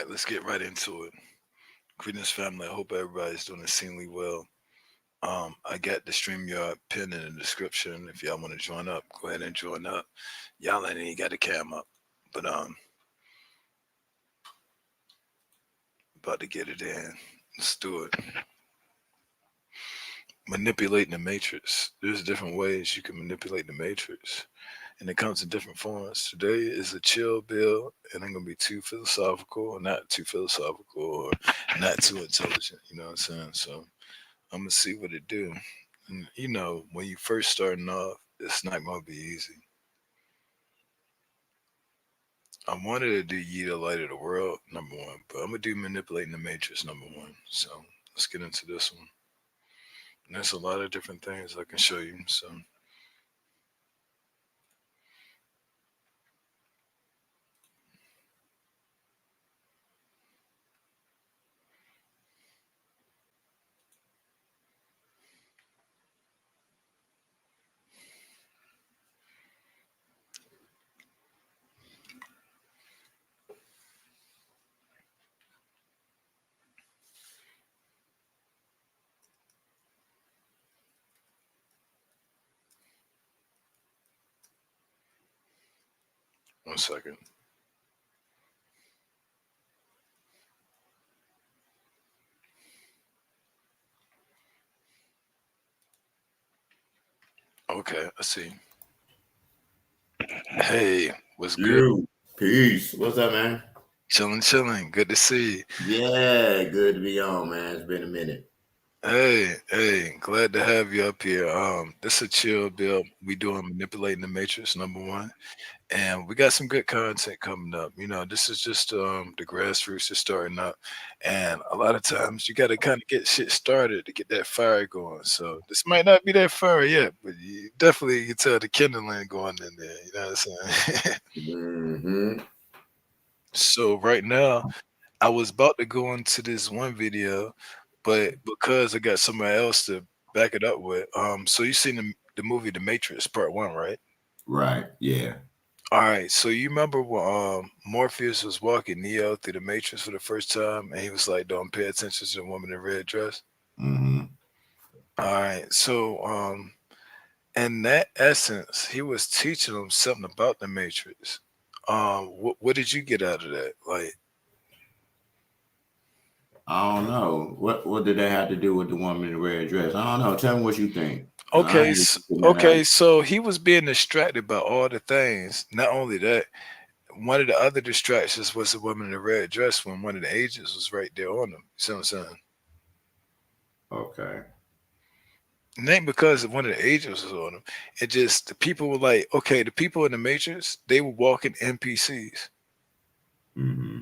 let's get right into it. Greetings, family. I hope everybody's doing exceedingly well. I got the StreamYard pin in the description. If y'all want to join up, go ahead and join up. Y'all ain't even got the cam up, but about to get it in. Let's do it. Manipulating the matrix. There's different ways you can manipulate the matrix, and it comes in different forms. Today is a chill bill, and I'm gonna be too philosophical, or not too philosophical, or not too intelligent. You know what I'm saying? So I'm gonna see what it do. And when you first starting off, it's not gonna be easy. I wanted to do Ye the Light of the World, number one, but I'm gonna do Manipulating the Matrix, number one. So let's get into this one. And there's a lot of different things I can show you. So 1 second. Okay, I see. Hey, what's good? You. Peace. What's up, man? Chilling, chilling. Good to see you. Yeah, good to be on, man. It's been a minute. Hey, glad to have you up here. This is a chill bill. We doing manipulating the matrix, number one. And we got some good content coming up. This is just the grassroots just starting up, and a lot of times you got to kind of get shit started to get that fire going. So this might not be that fire yet, but you can tell the kindling going in there. You know what I'm saying? Mm-hmm. So right now, I was about to go into this one video, but because I got somebody else to back it up with, so you seen the movie The Matrix Part One, right? Right. Yeah. All right, so you remember when Morpheus was walking Neo through the Matrix for the first time, and he was like, "Don't pay attention to the woman in the red dress." Mm-hmm. All right, so in that essence, he was teaching them something about the Matrix. What did you get out of that? Like, I don't know. What did that have to do with the woman in the red dress? I don't know. Tell me what you think. I okay, ain't figuring that out. okay, so he was being distracted by all the things. Not only that, one of the other distractions was the woman in the red dress when one of the agents was right there on him. You see what I'm saying? Okay. It ain't because one of the agents was on him. It just the people were like, okay, the people in the Matrix, they were walking NPCs. Mm-hmm.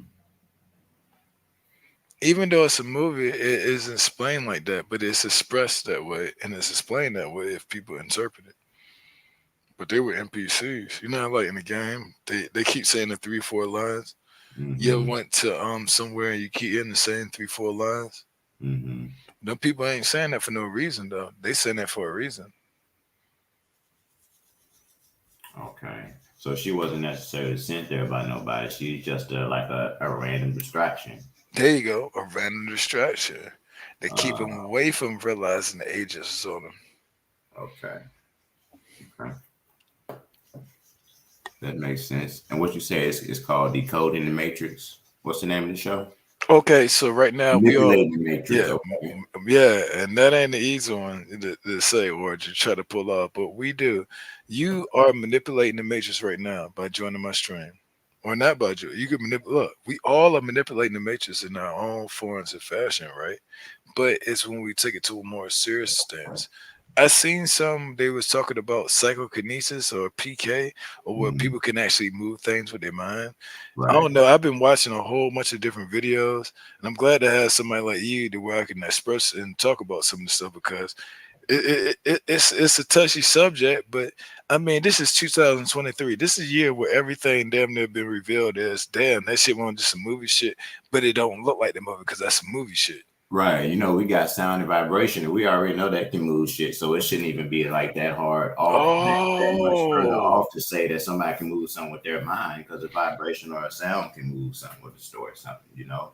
Even though it's a movie, it isn't explained like that, but it's expressed that way and it's explained that way if people interpret it. But they were NPCs. You know, how, like in the game, they keep saying the 3, 4 lines. You ever Mm-hmm. went to somewhere and you keep in the same 3, 4 lines? Mm-hmm. No, people ain't saying that for no reason though. They saying that for a reason. Okay. So she wasn't necessarily sent there by nobody. She's just like a random distraction. There you go, a random distraction. They keep Uh, them away from realizing the agents is on them. okay. Okay. That makes sense. And what you say is called Decoding the Matrix. What's the name of the show? Okay, so right now we all, Manipulating the Matrix. yeah, Okay. yeah, and that ain't the easy one to say or to try to pull off, but we do. You are manipulating the matrix right now by joining my stream, or not by joining. You can manipulate. Look, we all are manipulating the matrix in our own forms of fashion, right? But it's when we take it to a more serious stance. I seen some they was talking about psychokinesis or PK, or where Mhm. people can actually move things with their mind. I Right. don't know. I've been watching a whole bunch of different videos, and I'm glad to have somebody like you to where I can express and talk about some of the stuff because it's a touchy subject. But I mean, this is 2023. This is a year where everything damn near been revealed as damn that shit wasn't just a movie shit, but it don't look like the movie because that's a movie shit. Right. You know, we got sound and vibration, and we already know that can move shit. So it shouldn't even be like that hard off, that much further Oh, off to say that somebody can move something with their mind because a vibration or a sound can move something with a story, something, you know?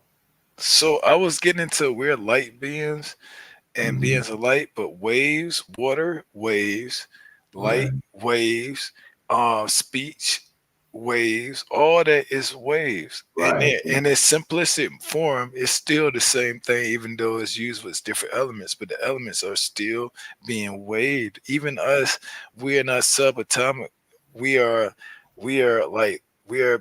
so I was getting into weird light beings and Hmm. beings of light, but waves, water, waves, light, Okay. waves, speech, waves, all that is waves. And Right. in its simplistic form, it's still the same thing, even though it's used with different elements, but the elements are still being waved. Even us, we are not subatomic. We are we are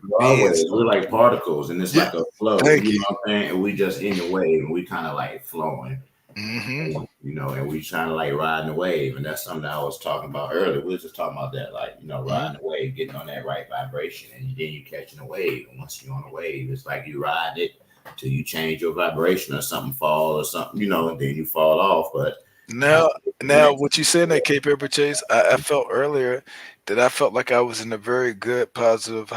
We're always, beings. we're like particles, and it's Yeah, like a flow, thank you you. know what I'm saying? And we just in the wave, and we kind of like flowing. Hmm. You know, and we trying to like riding the wave, and that's something I was talking about earlier. We were just talking about that, like you know, Hmm. riding the wave, getting on that right vibration, and then you catching a wave. And once you're on a wave, it's like you ride it till you change your vibration or something fall or something, you know, and then you fall off. But Now, now, next, what you saying that Cape Ever Chase, I felt earlier that I felt like I was in a very good, positive,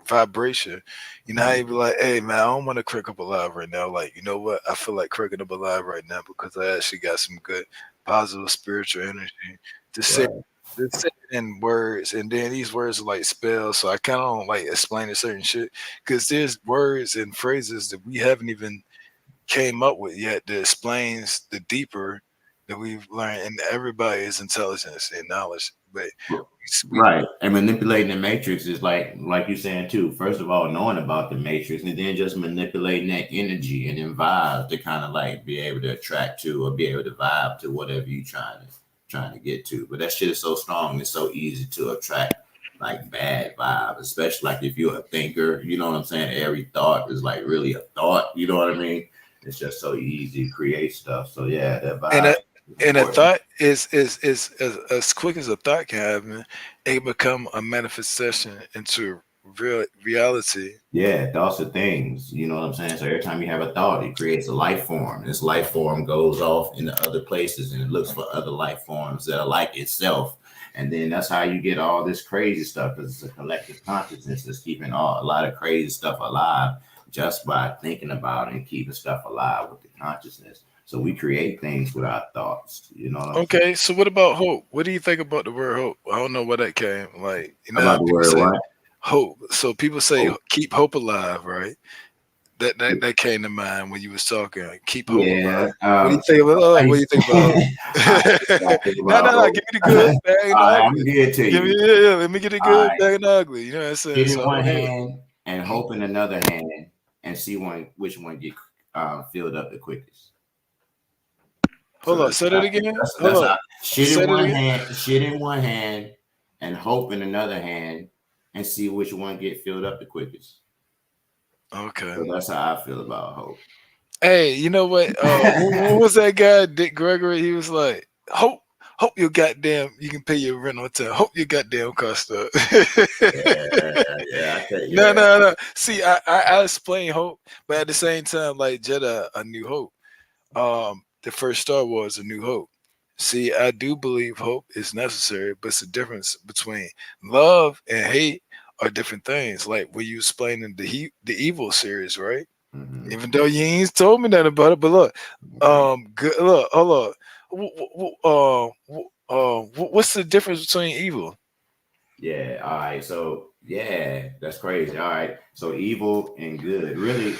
vibration. You know how you be like, "Hey, man, I don't want to crack up alive right now." Like, you know what? I feel like cracking up alive right now because I actually got some good, positive, spiritual energy to say. right, To say it in words, and then these words are like spells, so I kind of don't like explaining certain shit because there's words and phrases that we haven't even came up with yet that explains the deeper that we've learned in everybody's intelligence and knowledge. But we right, and manipulating the matrix is like you saying too. First of all, knowing about the matrix, and then just manipulating that energy and then vibe to kind of like be able to attract to or be able to vibe to whatever you trying to get to. But that shit is so strong. It's so easy to attract like bad vibes, especially like if you're a thinker. You know what I'm saying? Every thought is like really a thought. You know what I mean? It's just so easy to create stuff. So yeah, that and vibe a is and a important. thought is as quick as a thought can happen, it can become a manifestation into reality. Yeah, thoughts are things. You know what I'm saying? So every time you have a thought, it creates a life form. This life form goes off into other places and it looks for other life forms that are like itself. And then that's how you get all this crazy stuff because it's a collective consciousness that's keeping a lot of crazy stuff alive just by thinking about it and keeping stuff alive with the consciousness. So we create things with our thoughts. You know what I'm saying? Okay, so what about hope? What do you think about the word hope? I don't know where that came. Like, you know, how About the people word say what? hope. So people say Hope. keep hope alive, right? That came to mind when you was talking. Like, keep hope alive. Yeah. What do you think about? What do you think about I, I hope? think No, about no, no. hope. Give me the All good, bad, and the right, I'm ugly. gonna give it to Give me, you. yeah, yeah. Let me get the All good, right. bad, and ugly. You know what I'm saying? Shit in So one here. hand and Mhm. hope in another hand, and see which one get filled up the quickest. Hold So on. Say that again. Hold that's on. how Say that again. shit in one hand, and hope in another hand, and see which one get filled up the quickest. Okay. So that's how I feel about hope. Hey, you know what? What was that guy, Dick Gregory? He was like, hope you goddamn you can pay your rent on time. Hope your goddamn cost up. Yeah, yeah, I tell you, No, yeah. no, no. See, I explain hope, but at the same time, like Jedi, A New Hope. The first Star Wars, A New Hope. See, I do believe hope is necessary, but it's a difference between love and hate are different things. Like when you explaining the evil series, right? Hmm. Even though you ain't told me nothing about it, but look, Okay. good. Look, hold on. What's the difference between evil? Yeah. All right. So yeah, that's crazy. All right. So evil and good. Really,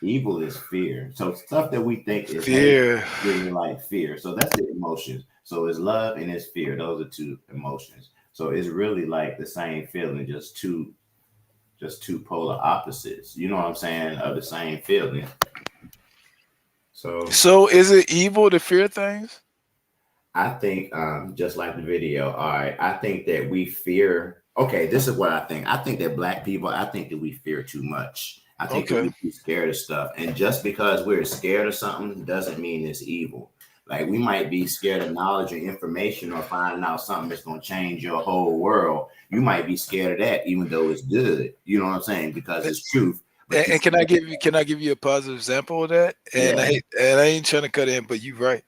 evil is fear. So stuff that we think is hate, Fear. really like fear. So that's the emotions. So it's love and it's fear. Those are two emotions. So it's really like the same feeling, just two polar opposites. You know what I'm saying? Of the same feeling. So So is it evil to fear things? I think, just like the video, all right, I think that we fear. Okay, this is what I think. I think that black people, I think that we fear too much. I think that Okay. we too scared of stuff. And just because we're scared of something doesn't mean it's evil. Like we might be scared of knowledge or information or finding out something that's going to change your whole world. You might be scared of that, even though it's good. You know what I'm saying? Because it's truth. But you, And can I give you a positive example of that? And yeah, I ain't trying to cut in, but you're right.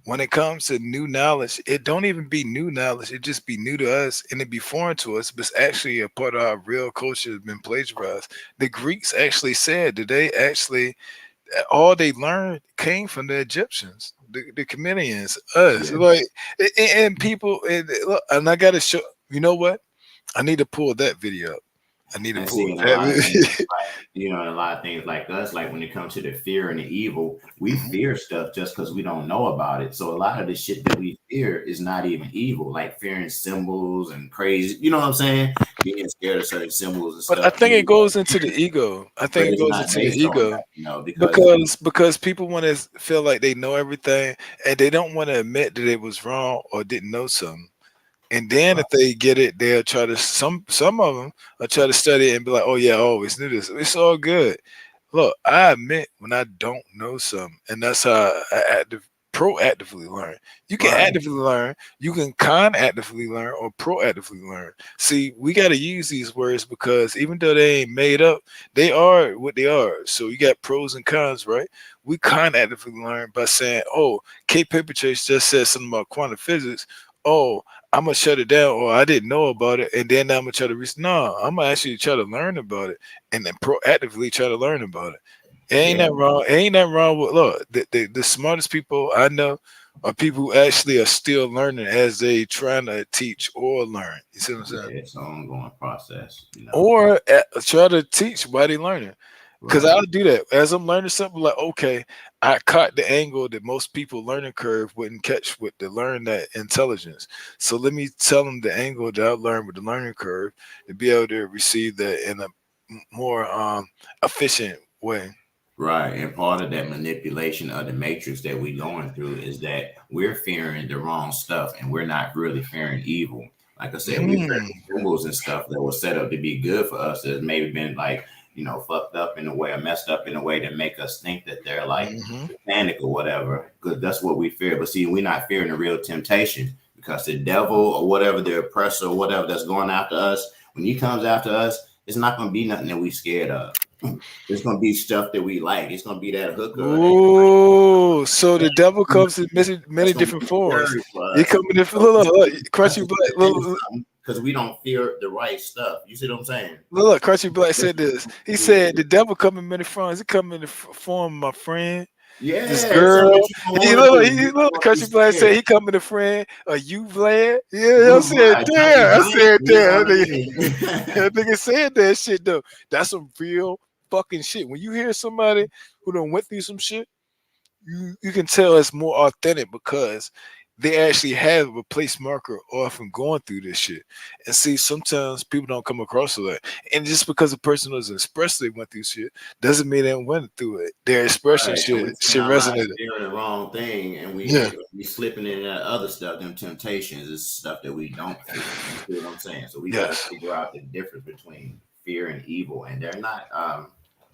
When it comes to new knowledge, it don't even be new knowledge. It just be new to us and it be foreign to us, but it's actually a part of our real culture that's been plagiarized. The Greeks actually said that they actually all they learned came from the Egyptians, the Chameleons, us. Yeah. Like, and people, look, and I got to show. You know what? I need to pull that video up. I need to And pull seeing a lot of things that. like, and a lot of things like us, like when it comes to the fear and the evil, we Mhm. fear stuff just because we don't know about it. So a lot of the shit that we fear is not even evil, like fearing symbols and crazy, you know what I'm saying? Being scared of certain symbols and But I stuff, think it goes into the ego. I but think it it's goes not into the based on ego that, because because people want to feel like they know everything, and they don't want to admit that it was wrong or didn't know something. And then if they get it, they'll try to some of them will try to study it and be like, "Oh yeah, I always knew this." It's all good. Look, I admit when I don't know something, and that's how I proactively learn. You can right, actively learn, you can actively learn, or proactively learn. See, we got to use these words because even though they ain't made up, they are what they are. So you got pros and cons, right? We actively learn by saying, "Oh, Kate Paperchase just said something about quantum physics. Oh, I'm gonna shut it down, or I didn't know about it, and then I'm gonna try to reach." No, I'm gonna actually try to learn about it and then proactively try to learn about it. Ain't yeah. that wrong? Ain't that wrong with look? The smartest people I know are people who actually are still learning as they trying to teach or learn. You see what I'm Yeah, saying? it's an ongoing process, Or try to teach while they learning. Because right. I'll do that as I'm learning something. Like, okay, I caught the angle that most people learning curve wouldn't catch with the learn that intelligence. So let me tell them the angle that I learned with the learning curve to be able to receive that in a more efficient way. Right. And part of that manipulation of the matrix that we're going through is that we're fearing the wrong stuff and we're not really fearing evil. Like I said, we fear Mm, symbols and stuff that was set up to be good for us that's maybe been like, fucked up in a way or messed up in a way to make us think that they're like hmm satanic or whatever. Because that's what we fear. But see, we're not fearing the real temptation because the devil or whatever, the oppressor or whatever that's going after us, when he comes after us, it's not going to be nothing that we scared of. It's gonna be stuff that we like. It's gonna be that hooker that Ooh, so the devil comes in many that's gonna different be forms. scary for He us. come in different. So Look, that's Crunchy a Black. good thing or something because we don't fear the right stuff. You see what I'm saying? Crunchy Black This said this. He is- said the devil come in many forms. He come in the form of my friend, this yeah, it's something girl. that you don't want to do. You don't want to be Crunchy Black said scared. he come in the friend. You Vlad? Yeah, I said, Right, Johnny damn. I Blank, said, you know damn. what I mean? That nigga said that shit though. That's some real fucking shit. When you hear somebody who done went through some shit, you can tell it's more authentic because they actually have a place marker often going through this shit. And see, sometimes people don't come across with that. And just because a person doesn't express they went through shit doesn't mean they went through it. Their expression Right, and we spend should our lives resonate. fearing the wrong thing, and Yeah. we slipping in that other stuff. Them temptations is stuff that we don't fear. You see what I'm saying? So we got to Yes. figure out the difference between fear and evil, and they're not.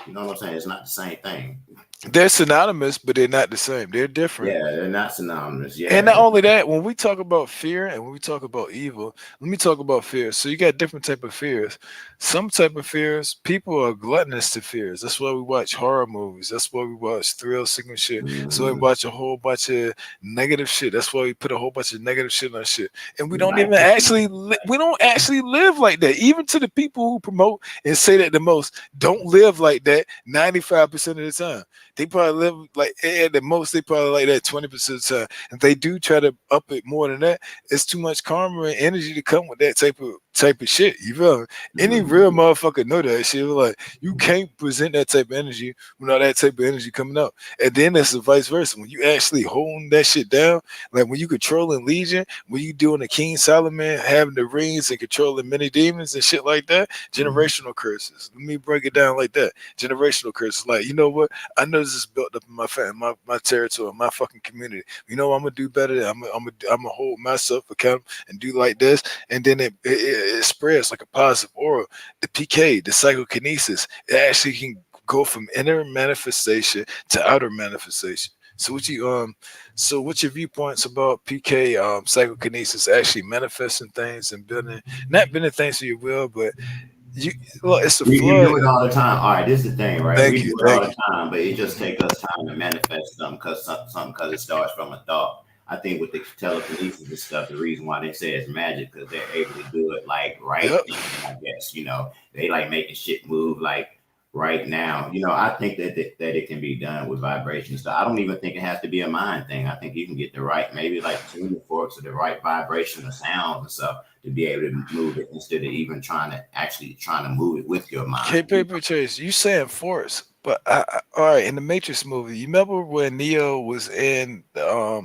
You know what I'm saying? It's not the same thing. They're synonymous, but they're not the same. They're different. Yeah, they're not synonymous. And Yeah, not only that, when we talk about fear and when we talk about evil, let me talk about fear. So you got different type of fears. Some type of fears, people are gluttonous to fears. That's why we watch horror movies. That's why we watch thrill seeking shit. So we mm-hmm. watch a whole bunch of negative shit. That's why we put a whole bunch of negative shit on shit. And we don't even Right. actually we don't actually live like that. Even to the people who promote and say that the most don't live like that 95% of the time. They probably live like at the most they probably like that 20% of the time. If they do try to up it more than that, it's too much karma and energy to come with that type of shit. You feel me? Any Mm-hmm. real motherfucker know that shit. Like you can't present that type of energy without that type of energy coming up. And then it's the vice versa. When you actually holding that shit down, like when you controlling Legion, when you doing the King Solomon, having the rings and controlling many demons and shit like that, generational curses. Let me break it down like that. Generational curses. Like, you know what? I know this is built up in my family, my territory, my fucking community. You know, I'm gonna do better. I'm gonna hold myself accountable and do like this, and then it spreads like a positive aura. The PK, the psychokinesis, it actually can go from inner manifestation to outer manifestation. So what's your viewpoints about PK psychokinesis actually manifesting things and building not building things to your will, but you look, it's a We flood. do it all the time. All right, this is the thing, right? We Thank do you, it all thank the time, but it just takes us time to manifest something because it starts from a thought. I think with the telekinesis and stuff, the reason why they say it's magic because they're able to do it like you. right Yep. then, I guess. They like making shit move like right now. I think that it can be done with vibrations. So I don't even think it has to be a mind thing. I think you can get the right, maybe like tuning forks or the right vibration of sounds and stuff to be able to move it instead of even trying to move it with your K mind. Paper Chase, you saying force, but all right, in the Matrix movie, you remember when Neo was in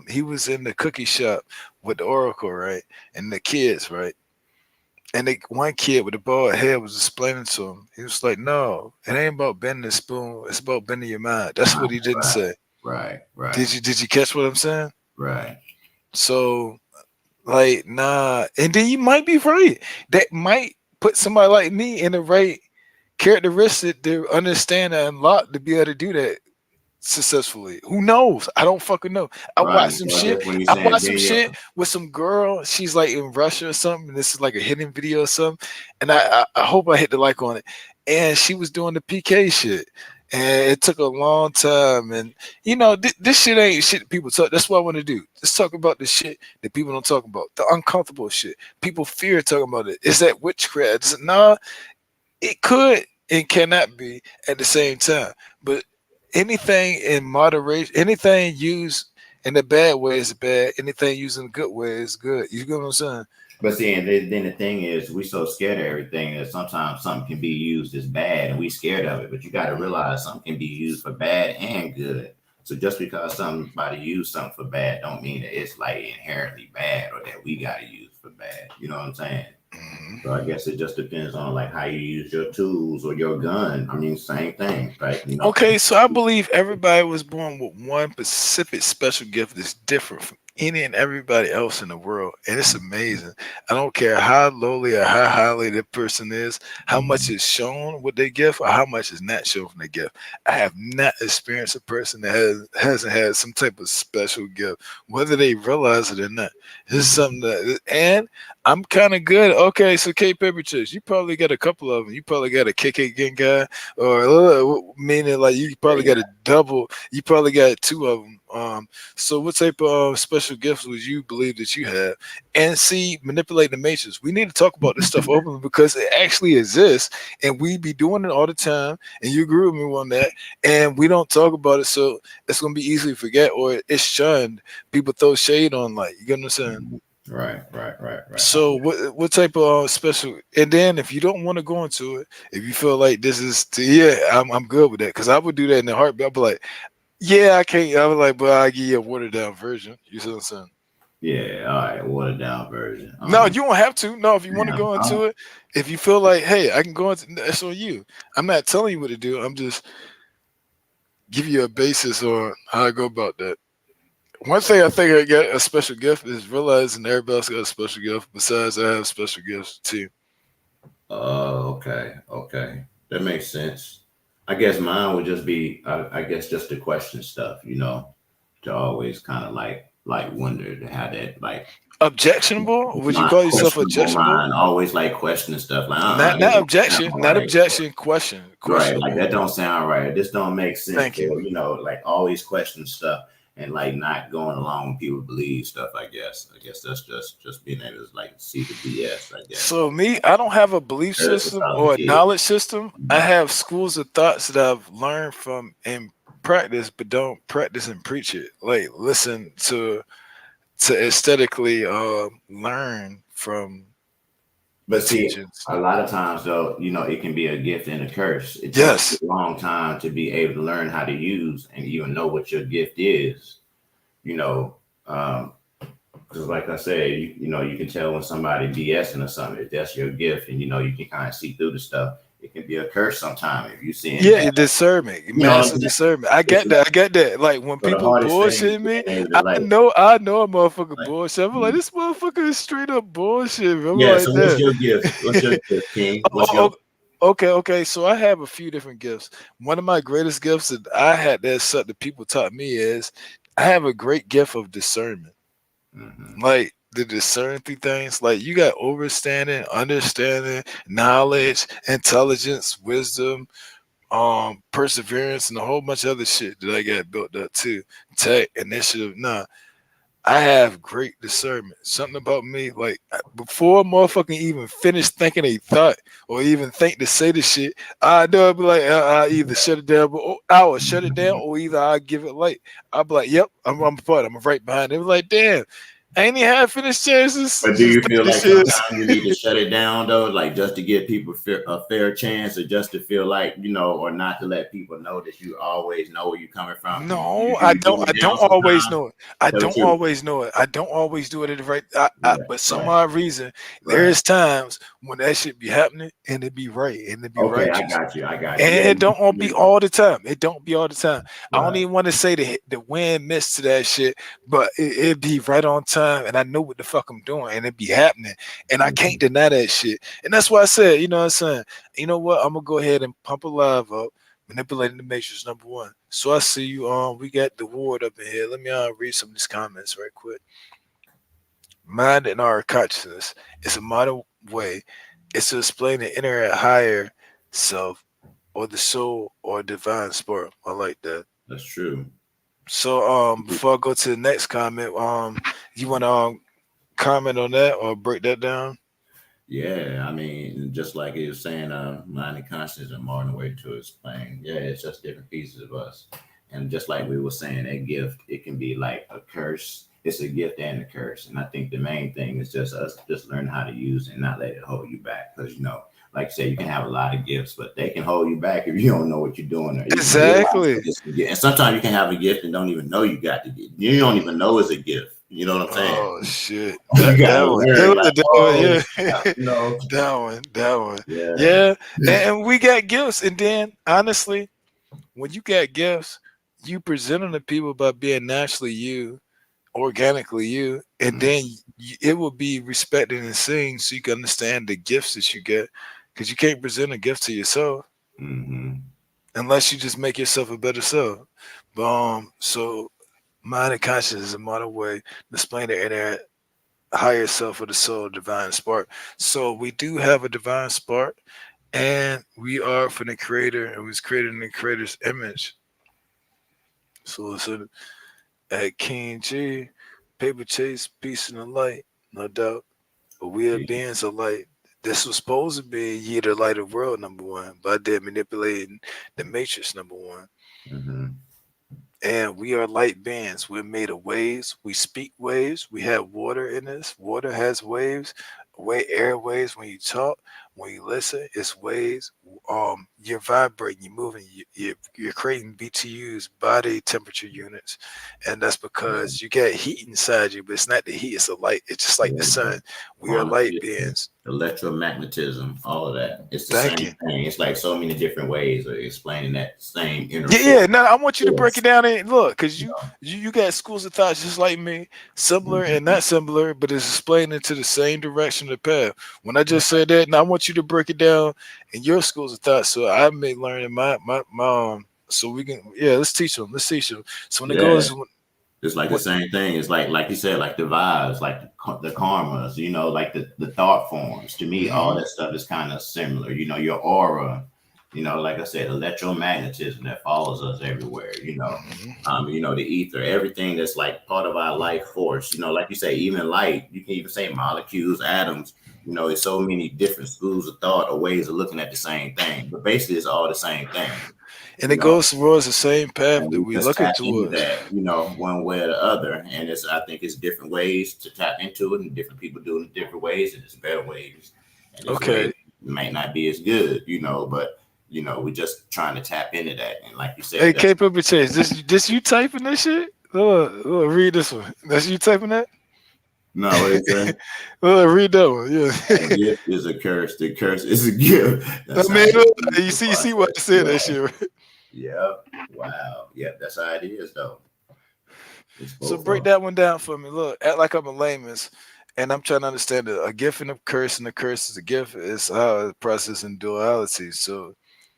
he was in the cookie shop with the Oracle, right? And the kids, right? And one kid with the bald head was explaining to him. He was like, "No, it ain't about bending the spoon. It's about bending your mind." That's what he didn't Right, say. right, Did right, you catch what I'm saying? right. So like, nah, and then you might be right. That might put somebody like me in the right characteristic to understand and unlock to be able to do that successfully. Who knows? I don't fucking know. I Right. watched some So I shit. guess when you're I saying watched some video, shit with some girl. She's like in Russia or something. And this is like a hidden video or something. And I hope I hit the like on it. And she was doing the PK shit. And it took a long time. And this shit ain't shit people talk. That's what I want to do. Let's talk about the shit that people don't talk about. The uncomfortable shit. People fear talking about it. Is that witchcraft? Is it, nah, it could and cannot be at the same time. But anything in moderation, anything used in a bad way is bad. Anything used in a good way is good. You get what I'm saying? but see, and then the thing is, we so scared of everything that sometimes something can be used as bad, and we scared of it. But you got to realize something can be used for bad and good. So just because somebody used something for bad, don't mean that it's like inherently bad or that we got to use for bad. You know what I'm saying? So I guess it just depends on like how you use your tools or your gun. I mean, same thing, right? Okay, so I believe everybody was born with one specific special gift that's different from any and everybody else in the world. And it's amazing. I don't care how lowly or how highly that person is, how much is shown with their gift or how much is not shown from their gift. I have not experienced a person that hasn't had some type of special gift, whether they realize it or not. This is something that, and I'm kind of good. Okay, so K Paper Chicks, you probably got a couple of them. You probably got a KK Gang guy or meaning like you probably got a double, you probably got two of them. So what type of special gifts would you believe that you have? And see, manipulate the matrix. We need to talk about this stuff openly because it actually exists, and we be doing it all the time. And you agree with me on that. And we don't talk about it, so it's gonna be easily forget or it's shunned. People throw shade on, like, you get what I'm saying? Right, right, right, right. So what type of special? And then if you don't want to go into it, if you feel like this is yeah, I'm good with that because I would do that in a heartbeat. I'd be like, yeah, I can't. I was like, but I give you a watered down version. You see what I'm saying? Yeah, all right, watered down version. No, you don't have to. No, if you want to Yeah, go into it, if you feel like, hey, I can go into that's on you. I'm not telling you what to do. I'm just give you a basis on how I go about that. One thing I think I get a special gift is realizing everybody else got a special gift. Besides, I have special gifts too. okay, okay, that makes sense. I guess mine would just be, I guess, just to question stuff. To always kind of like wonder to have that like Objectionable? Would you not call yourself questionable objectionable? mind, always like questioning stuff. Like, Not this don't objection, sound not right. objection. Question, Right, like questionable. that don't sound right. This don't make sense. Thank you. Or like always question stuff and like not going along with people believe stuff. I guess that's just being able to like see the BS. I guess. So me, I don't have a belief Earth system without the or a kid. knowledge system. I have schools of thoughts that I've learned from and practice, but don't practice and preach it. Like listen to aesthetically learn from the But see, teachings. a lot of times though, it can be a gift and a curse. It takes Yes. a long time to be able to learn how to use and even know what your gift is. You know, because like I said, you can tell when somebody BSing or something. If that's your gift, and you can kind of see through the stuff. It can be a curse sometimes if you're seeing Yeah, that. discernment, You know what I'm massive saying? discernment. I It's get that. I get that. Like when so the people hardest thing is bullshit me, being able to I know a motherfucker like. bullshit. I'm like, this motherfucker is straight up bullshit. I'm Yeah. like So what's that. your gift? What's your gift, King? What's Oh, your okay. So I have a few different gifts. One of my greatest gifts that I had that suck that people taught me is I have a great gift of discernment. Mhm. Like the discern through things. Like you got overstanding, understanding, knowledge, intelligence, wisdom, perseverance, and a whole bunch of other shit that I got built up too. Tech, initiative. Nah. I have great discernment. Something about me, like before a motherfucker even finish thinking a thought or even think to say the shit, I know I'd be like, I either shut it down, I will shut it down, or either I give it light. I'll be like, yep, I'm a part. I'm right behind it. Like, damn, I ain't even had finished chances. But do Just you think feel this like shit. sometimes you need to shut it down though, like just to give people a fair chance, or just to feel like or not to let people know that you always know where you're coming from? Do No, you tone I it down don't always sometimes? know it. I Tell the don't truth. always know it. I don't always do it at the right. Yeah, But some right, odd reason, there right. is times when that shit be happening and it be right and it be Okay, I righteous. got you. I got you. And Yeah, it don't all be yeah, all the time. It don't be all the time. I don't right. even want to say the win miss to that shit, but it be right on time, and I know what the fuck I'm doing, and it be happening, and I can't Mhm. deny that shit. And that's why I said, you know what I'm saying? You know what? I'm gonna go ahead and pump a live up, manipulating the matrix number one. So I see you. We got the ward up in here. Let me read some of these comments right quick. Mind and our consciousness is a modern way. It's to explain the inner higher self or the soul or divine spark. I like that. That's true. So before I go to the next comment, you wanna comment on that or break that down? Yeah, I mean, just like he was saying, mind and conscience are more than a way to explain. Yeah, it's just different pieces of us. And just like we were saying, a gift, it can be like a curse. It's a gift and a curse. And I think the main thing is just us just learn how to use it and not let it hold you back. Because, like I said, you can have a lot of gifts, but they can hold you back if you don't know what you're doing, or you can realize Exactly. that it's a gift. And sometimes you can have a gift and don't even know you got the gift. You don't even know it's a gift. You know what I'm saying? Oh shit. You That gotta one. learn, like, That one, oh, yeah. snap, That one. That one. yeah. Yeah. And we got gifts. And then honestly, when you got gifts, you present them to people by being naturally you, organically you, and then it will be respected and seen so you can understand the gifts that you get. Because you can't present a gift to yourself Mm-hmm. unless you just make yourself a better self. But so mind and conscience is a modern way to explain the inner higher self of the soul, divine spark. So we do have a divine spark, and we are from the creator, and was created in the creator's image. So listen at King G, Paper Chase, Peace and the Light, no doubt. But we are beings of light. This was supposed to be Ye the Light of the World number one, but I did manipulating the Matrix number one. Mm-hmm. And we are light beings. We're made of waves. We speak waves. We have water in us. Water has waves. Air waves when you talk, when you listen, it's waves. You're vibrating, you're moving, you're creating BTUs, body temperature units, and that's Yeah. because you got heat inside you, but it's not the heat; it's the light. It's just like the Yeah. sun. We are Quantum light physics, beings. electromagnetism, all of that. It's the Thank same you. thing. It's like so many different ways of explaining that same inner Yeah, force. yeah. Now I want you to break Yes. it down and look, because You you got schools of thoughts just like me, similar and know? not similar, but it's explaining into the same direction of the path. When I just said that, now I want you to break it down in your schools of thought, so I may learn in my so we can let's teach them. Let's teach them. So when it Yeah. goes, It's like the what same thing. It's like you said, like the vibes, like the karmas, like the thought forms. To me, all hmm that stuff is kind of similar. Your aura, like I said, electromagnetism that follows us everywhere. hmm The ether, everything that's like part of our life force. Like you say, even light. You can even say molecules, atoms. There's so many different schools of thought or ways of looking at the same thing, but basically, it's all the same thing. and You it know, goes towards the same path and that we we just looking tap into towards. that, one way or the other. And I think it's different ways to tap into it, and different people do it in different ways, and there's better ways, and there's ways Okay. that might not be as good, but we're just trying to tap into that. And like you Hey, said, that's K Paper Chase, this you typing this shit? Read this one. That's you typing that? no, what is that? Read that one. A Yeah. gift is a curse. The curse is a gift. I That's how mean, it look, is, the you see why process. I said that shit, right? Yep. Wow. Yep. That's how it is, though. It's So both break of that one down for me. Look, act like I'm a layman's, and I'm trying to understand it. A gift and a curse, and a curse is a gift. Is how it processes in duality. So,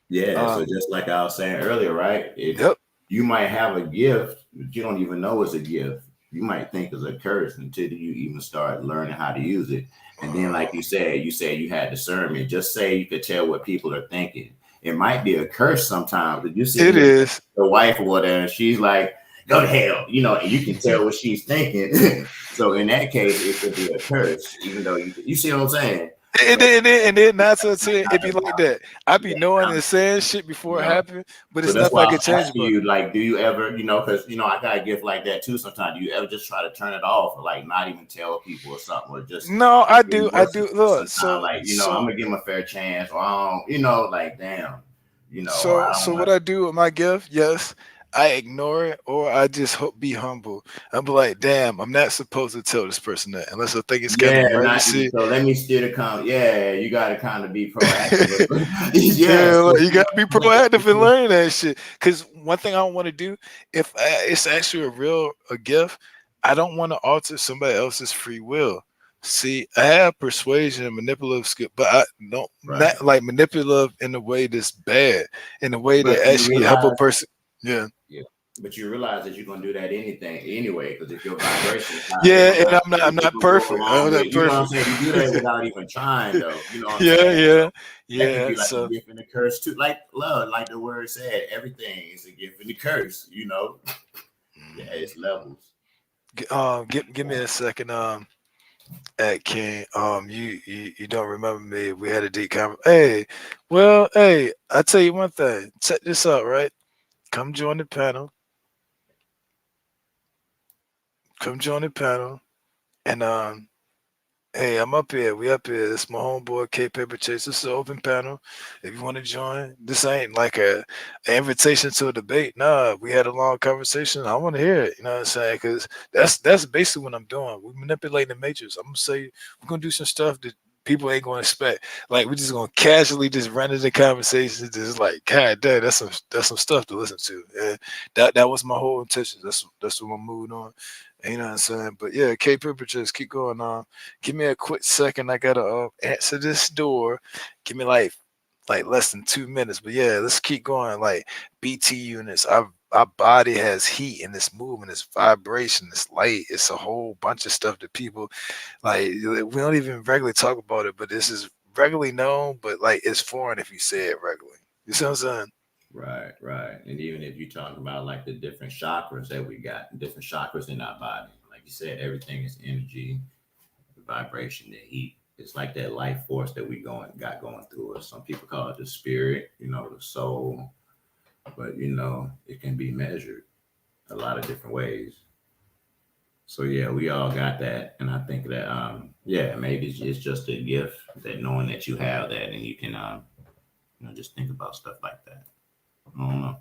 Yeah, so um, just like I was saying earlier, right? yep, You might have a gift, but you don't even know it's a gift. You might think it's a curse until you even start learning how to use it. And then, like you said you had discernment. Just say you could tell what people are thinking. It might be a curse sometimes, but you it sitting here, is. the wife or whatever, and she's like, go to hell, you know, and you can tell what she's thinking. So in that case, it could be a curse, even though you see what I'm saying. And So then not to say not it be to like that. I be yeah, knowing and saying shit before you it know. happened, but So it's that's nothing why I I can was change asking about it. you, like, do you ever, you know, because you know I got a gift like that too. Sometimes do you ever just try to turn it off, or like not even tell people or something, or just No, like I really do. I worship? do. Look, Sometimes, like you know, I'm gonna give him a fair chance, or I don't, you know, like damn, you know, or I don't so want what I do with my gift, yes, I ignore it or I just be humble. I'm be like, damn, I'm not supposed to tell this person that unless I think it's kind of yeah, not emergency. so. Let me steer the con. Yeah, you got to kind of be proactive. Yeah, Yes. like, you gotta be proactive in learning that shit. Cause one thing I don't want to do, if it's actually a gift, I don't want to alter somebody else's free will. See, I have persuasion and manipulative skill, but I don't Right. not like manipulative in a way that's bad, in a way But that you actually help a realize, person. Yeah, yeah. But you realize that you're gonna do that anything anyway, because if your vibration is high, yeah, and everybody, I'm not people go perfect. I'm along with. not You know what I'm perfect. saying? You do that without even trying, though. You know what I'm Yeah, saying? So yeah, that could yeah. be like a So gift and a curse too. Like love, like the word said, everything is a gift and a curse. You know? Yeah, it's levels. give me a second. At King, you don't remember me. We had a deep conversation. Hey, well, hey, I tell you one thing. Check this out, right? Come join the panel. Come join the panel. And hey, I'm up here. We up here. This is my homeboy K Paper Chase. This is an open panel. If you want to join, this ain't like a invitation to a debate. Nah, we had a long conversation. I want to hear it. You know what I'm saying? Because that's basically what I'm doing. We manipulating the matrix. I'm gonna say we're gonna do some stuff that people ain't gonna expect. Like we're just gonna casually just run into conversations. Just like, God damn, that's some stuff to listen to. And that was my whole intention. That's what I'm moving on. You know what I'm saying? But yeah, K Paper Chase, keep going on. Give me a quick second. I gotta answer this door. Give me like less than 2 minutes. But yeah, let's keep going. Like BT units. Our body has heat and it's moving, it's vibration, it's light, it's a whole bunch of stuff that people like we don't even regularly talk about it, but this is regularly known, but like it's foreign if you say it regularly. You see what I'm saying? Right, right. And even if you talk about like the different chakras that we got, different chakras in our body, like you said, everything is energy, the vibration, the heat. It's like that life force that we got going through us. Some people call it the spirit, you know, the soul, but you know, it can be measured a lot of different ways. So yeah, we all got that, and I think that yeah, maybe it's just a gift that knowing that you have that, and you can you know just think about stuff like that. I don't know.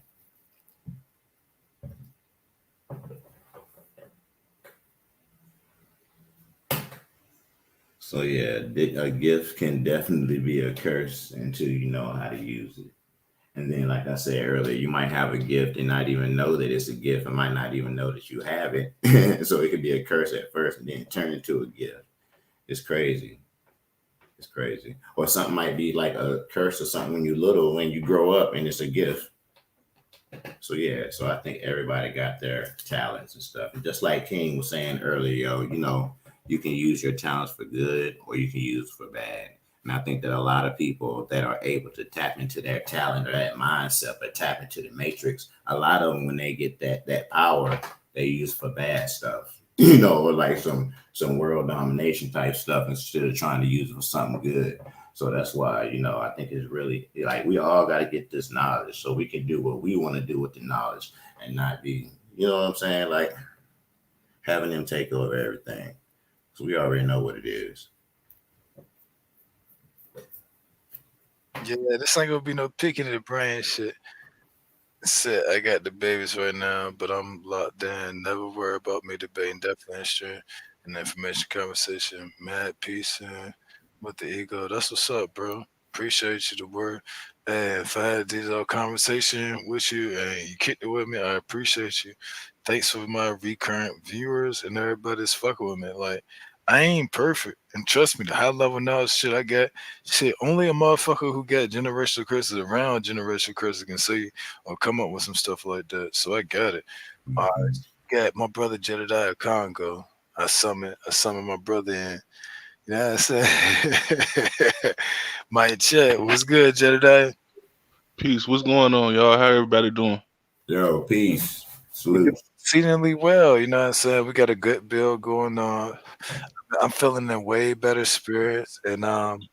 So yeah, a gift can definitely be a curse until you know how to use it. And then, like I said earlier, you might have a gift and not even know that it's a gift, and might not even know that you have it. So it could be a curse at first, and then turn into a gift. It's crazy. It's crazy. Or something might be like a curse or something when you're little, when you grow up, and it's a gift. So yeah, so I think everybody got their talents and stuff. And just like King was saying earlier, yo, you know, you can use your talents for good or you can use for bad. And I think that a lot of people that are able to tap into their talent or that mindset, but tap into the matrix, a lot of them when they get that power, they use for bad stuff. You know, or like some world domination type stuff instead of trying to use it for something good. So that's why, you know, I think it's really like we all got to get this knowledge so we can do what we want to do with the knowledge and not be, you know what I'm saying? Like having them take over everything. So we already know what it is. Yeah, this ain't gonna be no picking of the brain shit. Said I got the babies right now, but I'm locked in. Never worry about me debating definition and information conversation. Mad peace and with the ego. That's what's up, bro. Appreciate you the word. And if I had these conversation with you and you kicked it with me, I appreciate you. Thanks for my recurrent viewers and everybody that's fucking with me. Like I ain't perfect. And trust me, the high level knowledge shit I got, shit, only a motherfucker who got generational curses around generational curses can say or come up with some stuff like that. So I got it. I Mhm. got my brother Jedediah Congo. I summon my brother in. You know what I'm saying? My chat. What's good, Jedediah? Peace. What's going on, y'all? How everybody doing? Yo, peace. We do Salute. exceedingly well. You know what I'm saying? We got a good build going on. I'm feeling in way better spirits, and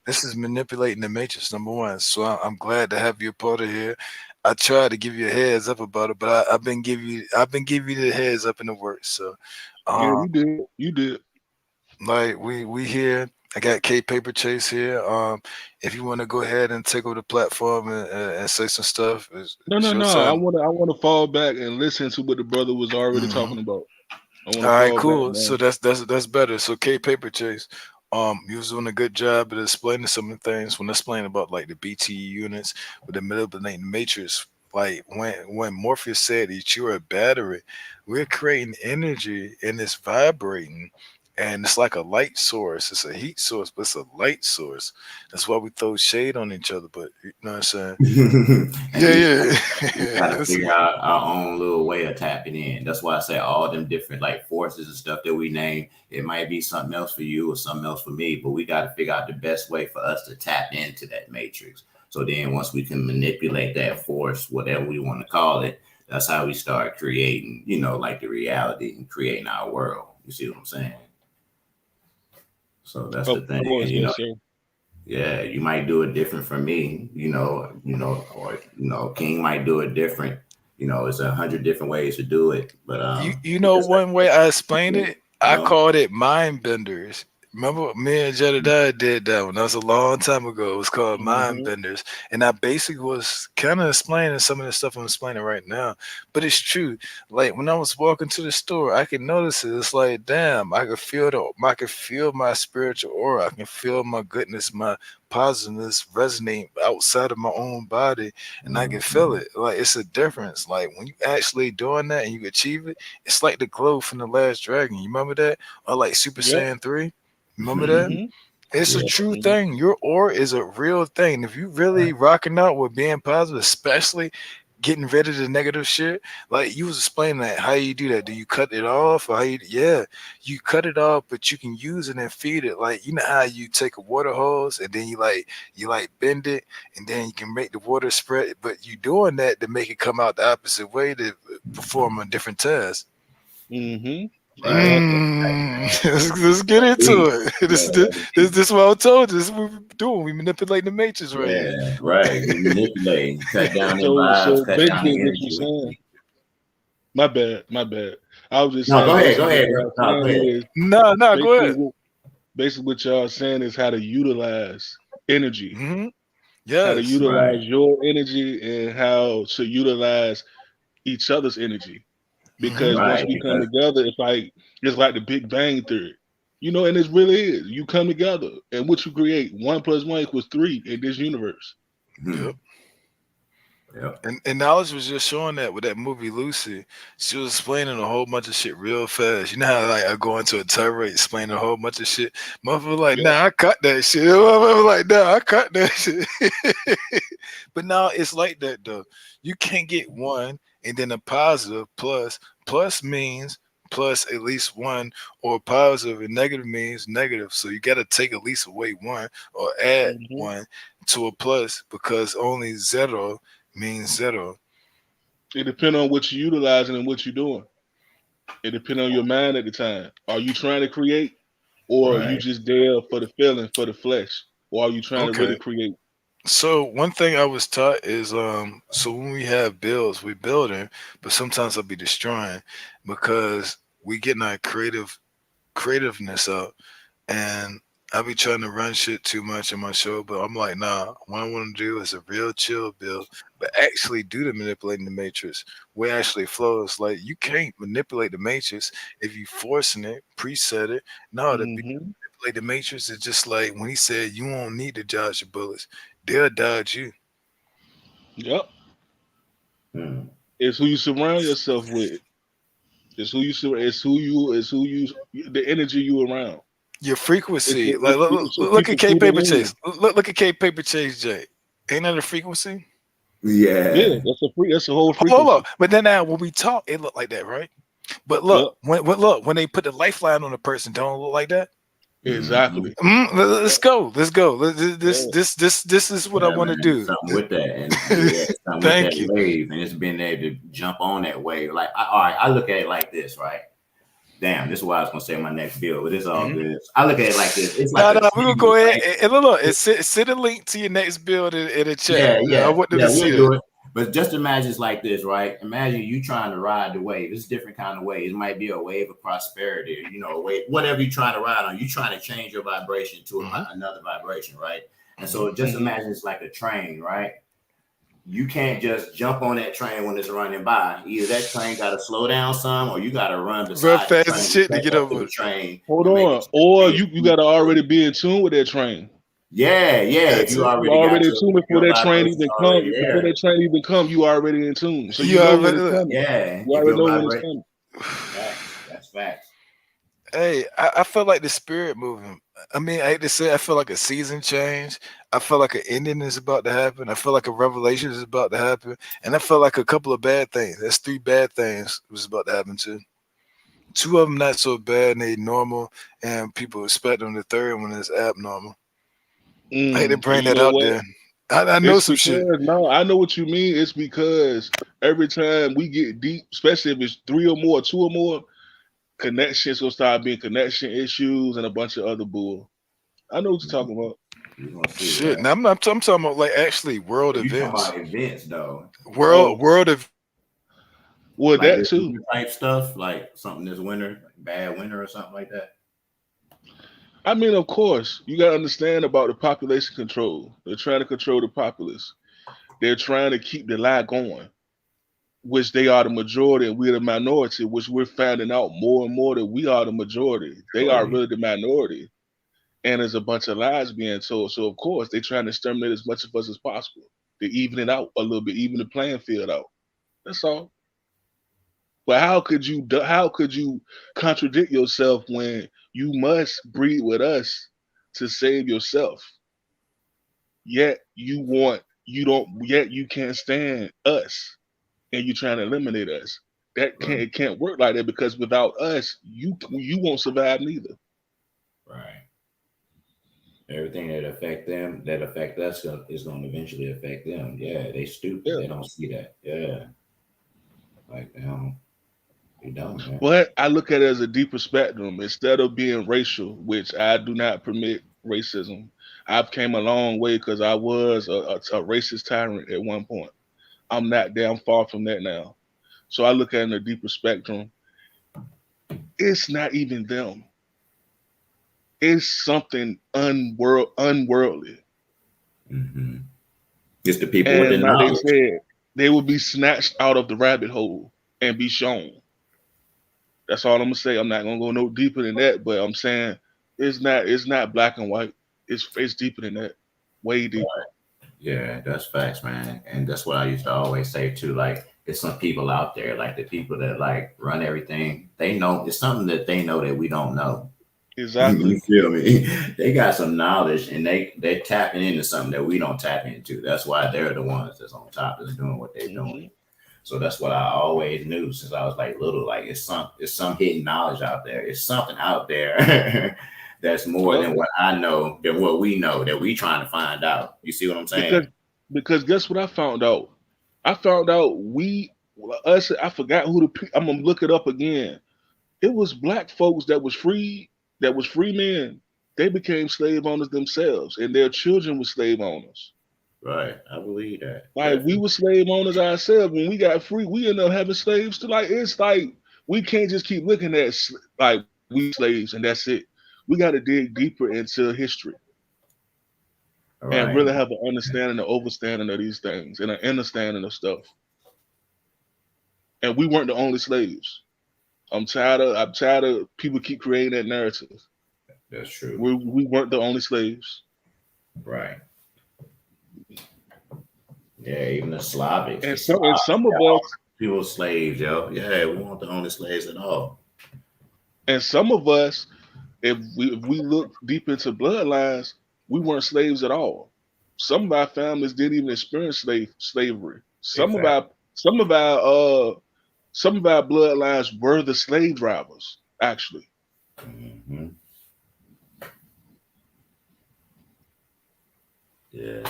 this is manipulating the matrix number one. So I'm glad to have you a part of here. I tried to give you a heads up about it, but I've been giving you the heads up in the works. So, Yeah, um, you did. You did. like we here. I got K Paper Chase here. If you want to go ahead and take over the platform and say some stuff, No, it's no, your no. I time. want to. I want to fall back and listen to what the brother was already Hmm. talking about. I want All to right, fall back cool. So now. that's better. So K Paper Chase, you was doing a good job at explaining some of the things when explaining about like the BTE units with the manipulating matrix. Like when Morpheus said that you're a battery, we're creating energy and it's vibrating, and it's like a light source. It's a heat source, but it's a light source. That's why we throw shade on each other. But you know what I'm saying? And Yeah, we yeah. got to It's- figure out our own little way of tapping in. That's why I say all them different like forces and stuff that we name. It might be something else for you or something else for me, but we got to figure out the best way for us to tap into that matrix. So then once we can manipulate that force, whatever we want to call it, that's how we start creating, like the reality and creating our world. You see what I'm saying? So that's Of the thing. course, yes, sir. Yeah, you might do it different from me, or King might do it different. It's 100 different ways to do it, but you we know just have one way I explained to, it? I know. called it mind benders. Remember me and Jedediah did that one. That was a long time ago. It was called mind Hmm. benders. And I basically was kind of explaining some of the stuff I'm explaining right now. But it's true. Like when I was walking to the store, I could notice it. It's like, damn, I could feel my spiritual aura. I can feel my goodness, my positiveness resonate outside of my own body, and I can feel Mhm. it. Like it's a difference. Like when you actually doing that and you achieve it, it's like the glow from the Last Dragon. You remember that? Or like Super Yep. Saiyan 3? Remember that? Mhm. Hmm. It's a Yeah. true Hmm. thing. Your aura is a real thing. If you really rocking out with being positive, especially getting rid of the negative shit, like you was explaining that, how you do that? Do you cut it off or how you? Yeah, you cut it off, but you can use it and feed it. Like you know how you take a water hose and then you bend it and then you can make the water spread, but you doing that to make it come out the opposite way to perform a different task. Hmm. Right. Exactly. Let's get into We- it. yeah, This is what I told you. This is what we're doing. We manipulate the matrix right here. yeah, right. We manipulate, cut down their So vibes, cut down basically, the what you're energy. saying. My bad. My bad. I was just No, saying, go basically, what ahead, bro. y'all No, go saying ahead. is No, no, go basically ahead. what y'all saying is how to utilize energy, Hmm. how to Yes. utilize Right. your energy, and how to utilize each other's energy. Hmm. Because once Right. we come Because together, it's like the Big Bang theory. And it really is. You come together, and what you create, 1 + 1 = 3 in this universe. Yep. hmm, yeah. And Knowledge was just showing that with that movie Lucy. She was explaining a whole bunch of shit real fast. You know how like I go into a tirade explaining a whole bunch of shit. Motherfucker like, Yep. nah, I cut that shit. Motherfucker like, nah, I cut that shit. But now it's like that though. You can't get one and then a positive plus. Plus means plus at least one, or positive and negative means negative. So you got to take at least away one or add Hmm. one to a plus, because only zero means zero. It depends on what you're utilizing and what you're doing. It depends on your mind at the time. Are you trying to create, or are you Right. just there for the feeling, for the flesh, or are you trying to really Okay. create? So one thing I was taught is so when we have builds, we building, but sometimes I'll be destroying because we getting our creativeness up, and I be trying to run shit too much in my show, but I'm like, nah, what I want to do is a real chill build, but actually do the manipulating the matrix. Where actually flows. Like you can't manipulate the matrix if you forcing it, preset it. No, the Hmm. manipulate the matrix is just like when he said you won't need to dodge your bullets. They'll dodge you. Yep. Hmm. It's who you surround yourself with. It's who you. The energy you around. Your It's frequency. Like it's, it's what look at people K put it Paper in. Chase. Look at K Paper Chase J. Ain't that a frequency? Yeah, Yeah. that's a whole Hold frequency. up. But then now when we talk, it look like that, right? But Yep. look, when they put the lifeline on a person, don't it look like that? Mhm. Exactly. Let's go. Let's go. This Yeah. this is what I Yeah, want to man, it's do. something with that, and yeah, it's something with that Thank you. wave, and it's being able to jump on that wave. Like, all right, I look at it like this, right? Damn, this is what I was gonna say in my next bill, but it's all Mhm. good. I look at it like this. It's like No, a no, we're gonna trend, go ahead right? and look. Send a link to your next build in the chat. Yeah, I yeah, want them yeah, to see we'll that. do it. But just imagine it's like this, right? Imagine you trying to ride the wave. It's a different kind of wave. It might be a wave of prosperity, a wave, whatever you're trying to ride on. You're trying to change your vibration to Mhm. another vibration, right? And Mhm. so just Mhm. imagine it's like a train, right? You can't just jump on that train when it's running by. Either that train got to slow down some, or you got to run Real beside the fast as train to shit to catch get up to over. the train Hold and make it on. Or stay you smooth. gotta already be in tune with that train. Yeah, yeah. If That's you it. You already got already in tune before your that train vibrations even come. already Before there. that train even come, you already in tune. So You you know when already it's look. coming. Yeah, You if already your know when it's vibration, coming. facts. That's facts. Hey, I feel like the spirit moving. I mean, I hate to say, I feel like a season change. I feel like an ending is about to happen. I feel like a revelation is about to happen, and I feel like a couple of bad things. That's 3 bad things was about to happen too. 2 of them not so bad, and they normal, and people expect them. The third one is abnormal. I hate to bring You that know out what? there. I know It's some shit. because no, I know what you mean. It's because every time we get deep, especially if it's 3 or more, 2 or more, connections will start being connection issues and a bunch of other bull. I know what you're talking about. You're gonna see Shit. that. Now I'm talking about like actually world But you talking events. about events though, Oh, World of well, like that this too. winter type stuff, like something this winter, like bad winter or something like that. I mean, of course, you got to understand about the population control. They're trying to control the populace. They're trying to keep the lie going, which they are the majority and we're the minority, which we're finding out more and more that we are the majority. They are Surely. really the minority. And there's a bunch of lies being told. So, of course, they're trying to exterminate as much of us as possible to even it out a little bit, even the playing field out. That's all. But how could you contradict yourself when you must breed with us to save yourself? Yet you can't stand us and you're trying to eliminate us. Right, It can't work like that because without us, you won't survive neither. right. Everything that affect them, that affect us, is gonna eventually affect them. Yeah, they stupid. Yeah. They don't see that. Yeah, like they don't, man. But I look at it as a deeper spectrum. Instead of being racial, which I do not permit racism, I've came a long way because I was a racist tyrant at one point. I'm not there. I'm far from that now. So I look at it in a deeper spectrum. It's not even them. It's something unworldly. Hmm. It's the people with the And like they knowledge. said, they will be snatched out of the rabbit hole and be shown. That's all I'm gonna say. I'm not gonna go no deeper than that, but I'm saying it's not black and white. It's deeper than that. Way deeper. Yeah, that's facts, man. And that's what I used to always say too. Like, there's some people out there, like the people that like run everything. They know it's something that they know that we don't know. Exactly. You feel me? They got some knowledge, and they're tapping into something that we don't tap into. That's why they're the ones that's on top that's doing what they're doing. Hmm. So that's what I always knew since I was like little. Like, it's some hidden knowledge out there. It's something out there that's more Yep. than what I know, than what we know, that we trying to find out. You see what I'm Because saying? because guess what I found out? I found out us. I forgot who I'm gonna look it up again. It was black folks that was free. That was free men. They became slave owners themselves, and their children were slave owners. Right. I believe that. Like we Definitely. were slave owners ourselves. When we got free, we ended up having slaves too. Like it's like we can't just keep looking at like we slaves and that's it. We got to dig deeper into history All and right. really have an understanding, an overstanding of these things, and an understanding of stuff. And we weren't the only slaves. I'm tired of people keep creating that narrative. That's true. We weren't the only slaves. Right. Yeah, even the Slavics. The And Slavs, some of us people slaves, yo. Yeah, we weren't the only slaves at all. and some of us, if we look deep into bloodlines, we weren't slaves at all. Some of our families didn't even experience slavery. Big fact. Some of our bloodlines were the slave drivers, actually. Hmm. Yeah,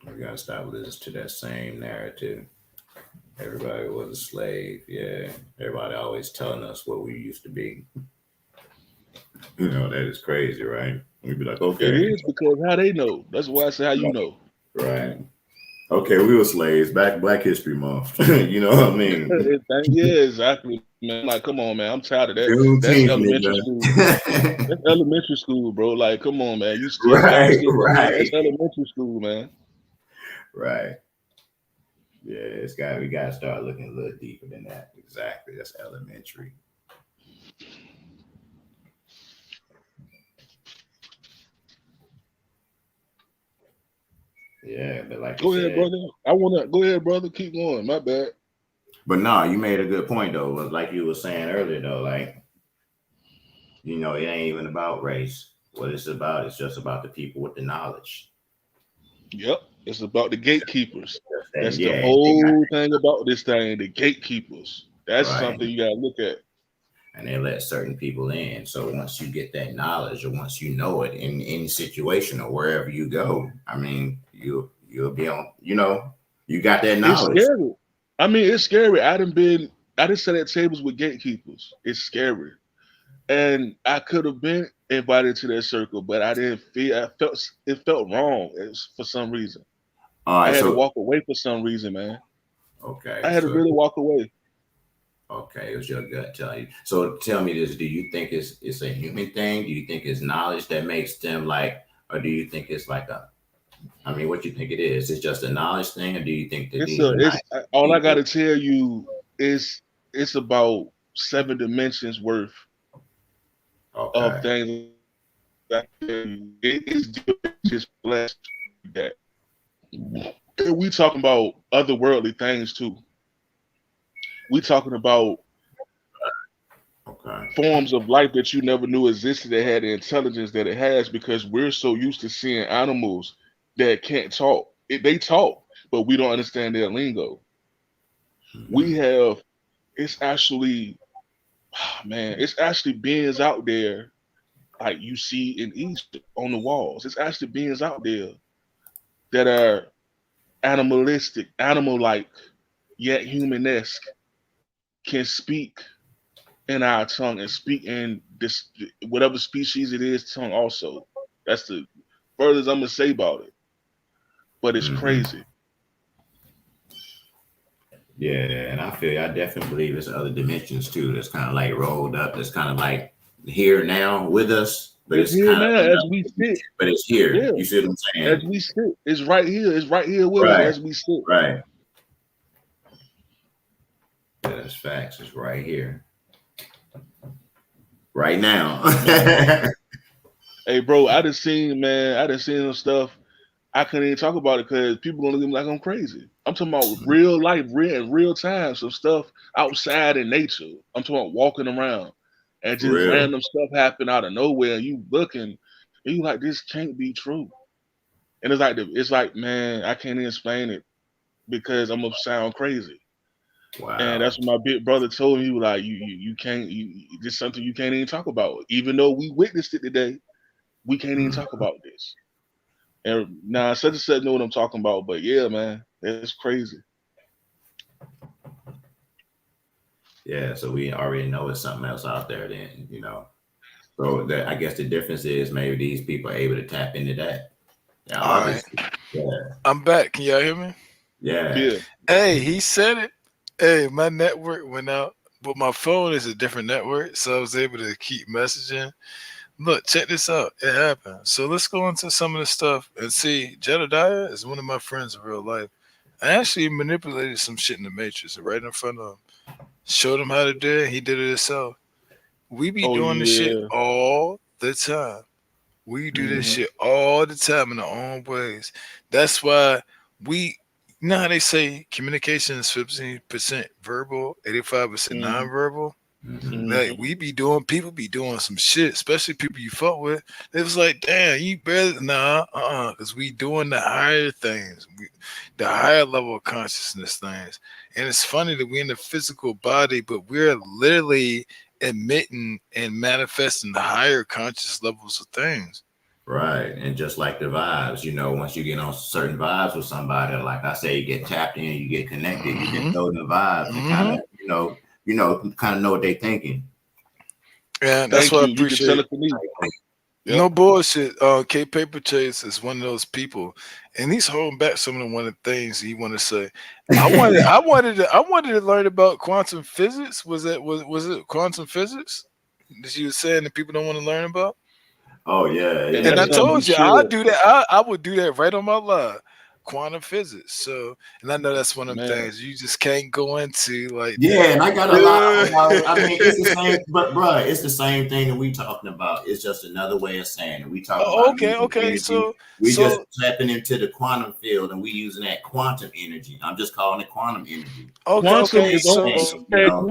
we gotta stop listening to that same narrative. Everybody was a slave. Yeah, everybody always telling us what we used to be. You know, that is crazy, right? We'd be like, It okay, is because how they know. That's why I say how you know. right. Okay, we were slaves back Black History Month. You know what I mean? Yeah, exactly, man. Like, come on, man. I'm tired of that. That's Juneteenth, elementary school. nigga. That's elementary school, bro. Like, come on, man. Y'all Right, still doing that? right, That's elementary school, man. right. Yeah, we gotta start looking a little deeper than that. Exactly. That's elementary. Yeah, but like you Go ahead, said, brother. I wanna go ahead, brother. Keep going. My bad. but no, you made a good point though. Like you were saying earlier though, like, you know, it ain't even about race. What it's about is just about the people with the knowledge. Yep. It's about the gatekeepers. And That's the yeah, they got whole thing about this thing. The gatekeepers. That's right. something you gotta look at. And they let certain people in. So once you get that knowledge, or once you know it in any situation or wherever you go, I mean, you'll be on. You know, you got that It's knowledge. scary. I mean, it's scary. I done sat at tables with gatekeepers. It's scary. And I could have been invited to that circle, but I didn't feel. I felt it felt wrong for some reason. All I right. had to So walk away for some reason, man. okay. I had to So really walk away. okay, it was your gut telling you. So tell me this: do you think it's a human thing? Do you think it's knowledge that makes them like, or do you think it's like a? I mean, what do you think it is? Is it just a knowledge thing, or do you think that these are It's nice all I got people? to tell you is it's about 7 dimensions worth of Okay. things. It's just blessed that. And we talking about otherworldly things too. We talking about Okay. forms of life that you never knew existed that had the intelligence that it has because we're so used to seeing animals that can't talk. They talk, but we don't understand their lingo. We Mhm. have it's actually man, it's actually beings out there like you see in Egypt on the walls. It's actually beings out there that are animalistic, animal-like, yet human-esque, can speak in our tongue and speak in this whatever species it is tongue also. That's the furthest I'm gonna say about it. But it's Mhm. crazy. Yeah, and I feel I definitely believe it's other dimensions too. That's kind of like rolled up. That's kind of like here now with us, but It's it's here kind of now as we sit. but it's here. Yeah, You see what I'm as saying? we sit. It's right here. It's right here with us Right. as we sit. Right. Yeah, that's facts. It's right here, right now. Man. Hey bro, I done seen some stuff. I couldn't even talk about it because people gonna look at me like I'm crazy. I'm talking about real life, real in real time, some stuff outside in nature. I'm talking about walking around and For just real. random stuff happen out of nowhere, and you looking, and you like this can't be true. And it's like man, I can't even explain it because I'm gonna sound crazy. And Wow. that's what my big brother told me. He was like, you can't, this is something you can't even talk about. Even though we witnessed it today, we can't even Mm. talk about this. And now such and such know what I'm talking about, but yeah, man, it's crazy. Yeah. So we already know it's something else out there. Then you know. So that I guess the difference is maybe these people are able to tap into that. Yeah. All right, Obviously. Yeah. I'm back. Can y'all hear me? Yeah. Yeah. Hey, he said it. Hey, my network went out, but my phone is a different network, so I was able to keep messaging. Look, check this out. It happened. So let's go into some of the stuff and see. Jedediah is one of my friends in real life. I actually manipulated some shit in the Matrix right in front of him. Showed him how to do it. He did it himself. We be Oh doing this shit yeah. all the time. We do this Hmm. shit all the time in our own ways. That's why we, you know how they say communication is 15% verbal, 85% Hmm. nonverbal? Hmm. Like Hmm. we be doing, people be doing some shit, especially people you fuck with. It was like, damn, you better because we doing the higher things, the higher level of consciousness things. And it's funny that we in the physical body, but we're literally emitting and manifesting the higher conscious levels of things. Right. And just like the vibes, once you get on certain vibes with somebody, like I say, you get tapped in, you get connected, you get Hmm. know the vibes and kind Hmm. of, kind of know what they thinking. And that's Thank what I you. You can tell appreciate. it to me. Yep. No bullshit. K Paper Chase is one of those people, and he's holding back some of the one of the things he want to say. I wanted to learn about quantum physics. Was it quantum physics that you were saying that people don't want to learn about? Oh yeah, And And that's I yeah. something you told you should, I do that. I would do that right on my live. Quantum physics. So, and I know that's one of them man. things you just can't go into like Yeah, that. and I got a lot about. I mean, it's the same, but bruh, it's the same thing that we talking about. It's just another way of saying it. We talk Oh, about okay, using okay. energy. So, We just so tapping into the quantum field, and we using that quantum energy. I'm just calling it quantum energy. okay, Quantum okay. is So, on Same,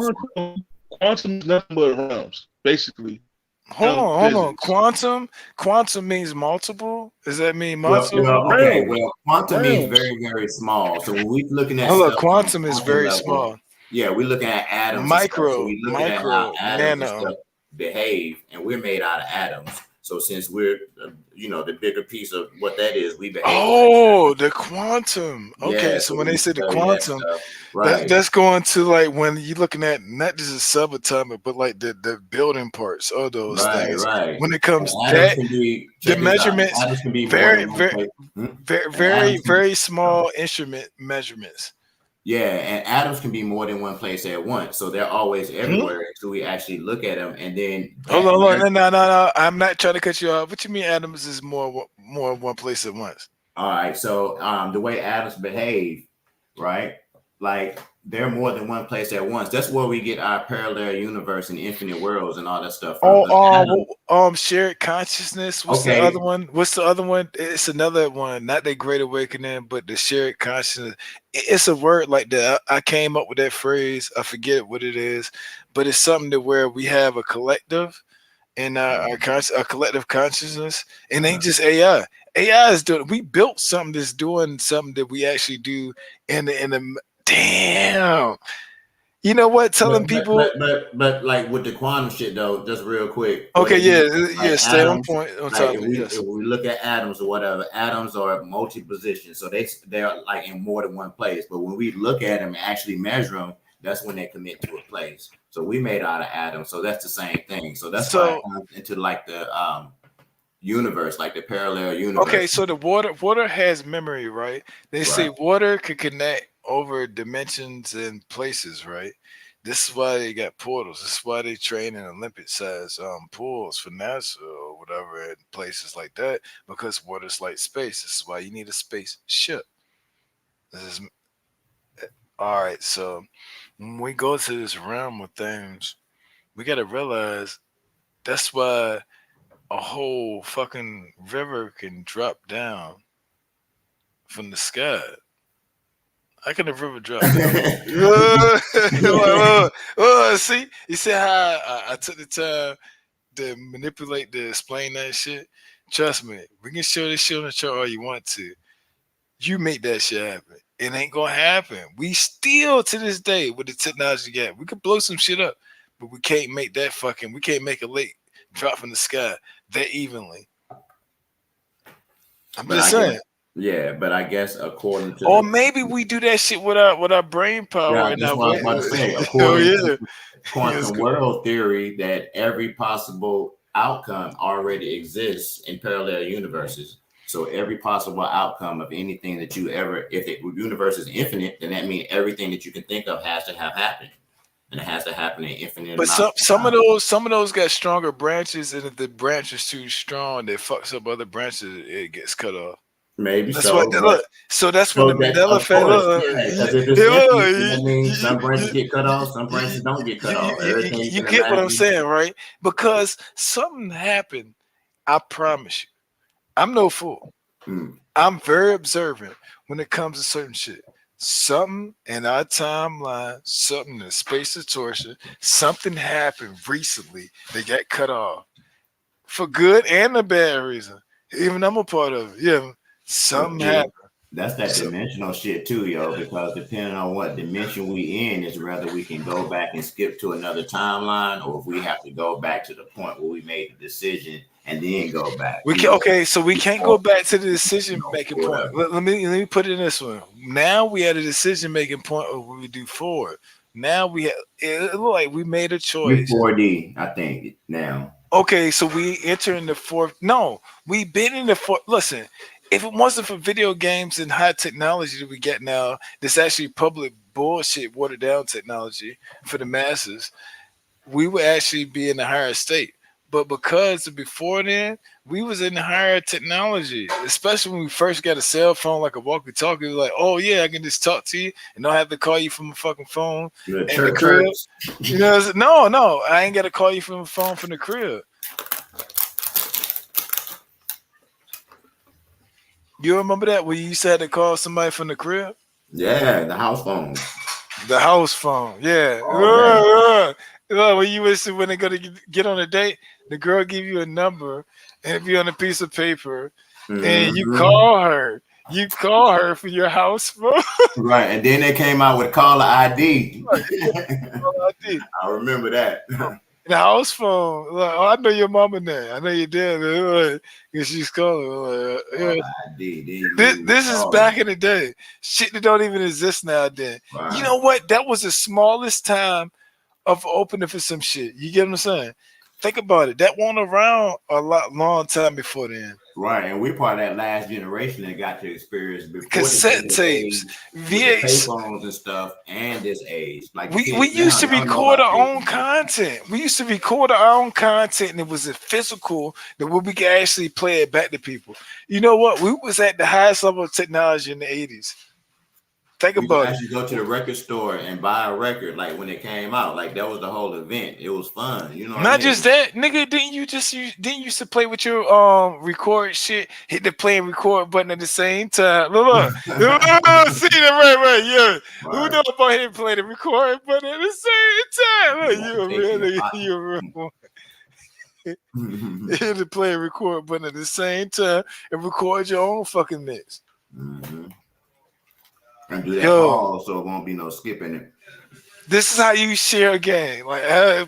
quantum is nothing but realms, basically. hold on, hold on. Physics. Quantum means multiple. Does that mean Well, multiple? okay. Realms. Well, quantum means Realms. very, very small. So when we looking at Hold on. stuff on the Quantum is quantum very level, small. yeah, we're looking at atoms and stuff. So Micro, we looking at how micro, atoms and nano. stuff behave, and we're made out of atoms. So since we're, the bigger piece of what that is, we behave like Oh, the quantum. Okay, yeah. so So when they we say the study that quantum, stuff, that right? that's going to like when you're looking at not just a subatomic, but like the building parts of those Right, things. right. When it And comes atoms that can be the check this out. measurements, Atoms can be more very, than one very, place. Hmm? very, And very, atoms can very small instrument measurements. Yeah, and atoms can be more than one place at once. So they're always Hmm? everywhere until we actually look at them, and then Hold that on, hold measure. on. No, no, no, no. I'm not trying to cut you off. What you mean atoms is more one place at once? All right, so the way atoms behave, right? Like they're more than one place at once. That's where we get our parallel universe and infinite worlds and all that stuff from. Oh, Because atoms, shared consciousness. What's the other okay, one? What's the other one? It's another one, not the Great Awakening, but the shared consciousness. It's a word like that. I came up with that phrase. I forget what it is, but it's something to where we have a collective in our collective consciousness, and ain't just AI. AI is doing. We built something that's doing something that we actually do in the damn. You know what? but Telling but people. but but but like with the quantum shit though, just real quick, what Okay, it yeah, means is yeah. like Stay on atoms. point on Like topic. if Yes. we look at atoms or whatever, atoms are multi positions, so they're like in more than one place. But when we look at them and actually measure them, that's when they commit to a place. So we made out of atoms, so that's the same thing. So that's why it So comes into like the universe, like the parallel okay, universe, so the water has memory, right? They say right? water could connect over dimensions and places, right? This is why they got portals. This is why they train in Olympic size pools for NASA or whatever and places like that because water's like space. This is why you need a space ship. This is all right. So when we go to this realm of things, we got to realize that's why a whole fucking river can drop down from the sky. How can a river drop down? See, you see how I took the time to manipulate to explain that shit. Trust me, we can show this shit on the chart all you want to. You make that shit happen. It ain't gonna happen. We still to this day with the technology gap, we could blow some shit up, but we can't make that fucking. We can't make a lake drop from the sky that evenly. I'm But just I guess saying. yeah, but I guess according to Or the maybe we do that shit with our brain power yeah, and that's our what I way. was about to say. Oh According to yeah, yes, quantum world theory, that every possible outcome already exists in parallel universes. So every possible outcome of anything that you ever, if the universe is infinite, then that means everything that you can think of has to have happened, and it has to happen in infinite but amounts some of some of time. those some of those got stronger branches, and if the branch is too strong, they fucks up other branches. It gets cut off. Maybe That's what so, but look. So that's when the so that Mandela of effect. course, Look, yeah, you, because if it's infinite, then you, that you, means you, some branches you, get cut off, some you, branches don't get cut off. you Everything you you can get what I'm imagine. saying, right? Because something happened. I promise you. I'm no fool. Hmm. I'm very observant when it comes to certain shit. Something in our timeline, something in the space of torture, something happened recently that got cut off for good and a bad reason. Even I'm a part of it. Yeah, Well, something yeah, happened. that's that So, dimensional shit too, yo. Because depending on what dimension we in, is whether we can go back and skip to another timeline, or if we have to go back to the point where we made the decision and then go back. We you can know, okay, so we can't go back to the decision making point. whatever. Let me put it in this one. Now we had a decision making point of what we do forward. Now it looked like we made a We're choice. 4D, I think now. Okay, so we enter in the fourth. No, we been in the fourth. Listen, if it wasn't for video games and high technology that we get now, this actually public bullshit, watered down technology for the masses, we would actually be in a higher state. But because before then, we was in higher technology, especially when we first got a cell phone like a walkie-talkie. Like, oh yeah, I can just talk to you and don't have to call you from a fucking phone The in the church. crib. You know, no, I ain't got to call you from a phone from the crib. You remember that when you used to have to call somebody from the crib? Yeah, the house phone. The house phone, yeah. Oh, When you was when they go to get on a date, the girl give you a number and it be on a piece of paper, and you Mhm. call her. You call her for your house phone. Right, and then they came out with caller ID. I remember that. The house phone. Like, oh, I know your mama now. I know your dad. Because she's calling. Yeah. Caller ID. This is back in the day. Shit that don't even exist nowadays. Right. You know what? That was the smallest time of opening for some shit. You get what I'm saying? Think about it. That went around a long time before then. Right, and we're part of that last generation that got to experience before Cassette the tapes, VH, VH. payphones and stuff, and this age. Like We kids used to now, y'all know record about our own this. content. We used to record our own content, and it was a physical that we could actually play it back to people. You know what? We was at the highest level of technology in the 80s. Think We could about it. actually go to the record store and buy a record like when it came out. Like that was the whole event. It was fun. You know what I Not mean? just that, nigga. Didn't you used to play with your record shit? Hit the play and record button at the same time. Look, see that right, yeah. Who Right. know about hitting play the record button at the same time? Look, you a real nigga, you a real one. Hit the play and record button at the same time and record your own fucking mix. Mm-hmm. And do that Yo. pause so it won't be no skipping it. This is how you share a game. Like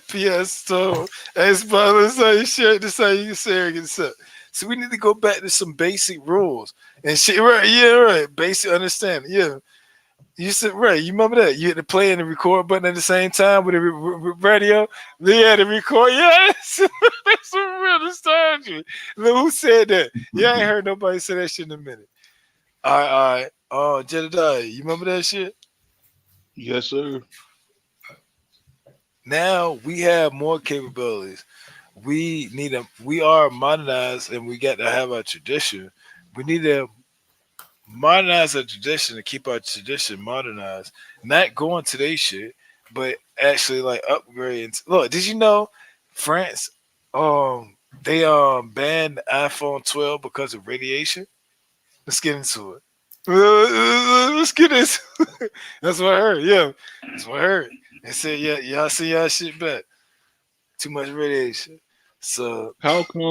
PS, so Xbox, this is how you share. This is how you share it. So we need to go back to some basic rules and shit. Right? Yeah, right. Basic understanding. Yeah. You said right. You remember that? You had to play and the record button at the same time with the radio. Yeah, the record. Yes, that's some real nostalgia. Look, who said that? Yeah, I ain't heard nobody say that shit in a minute. All right. Oh, Jedediah, you remember that shit? Yes, sir. Now we have more capabilities. We are modernized and we got to have our tradition. We need to modernize our tradition to keep our tradition modernized. Not going to their shit, but actually like upgrading. Look, did you know France they banned iPhone 12 because of radiation? Let's get into it. Let's get into it. That's what I heard. Yeah. That's what I heard. They said, yeah, y'all see y'all shit back. Too much radiation. So How come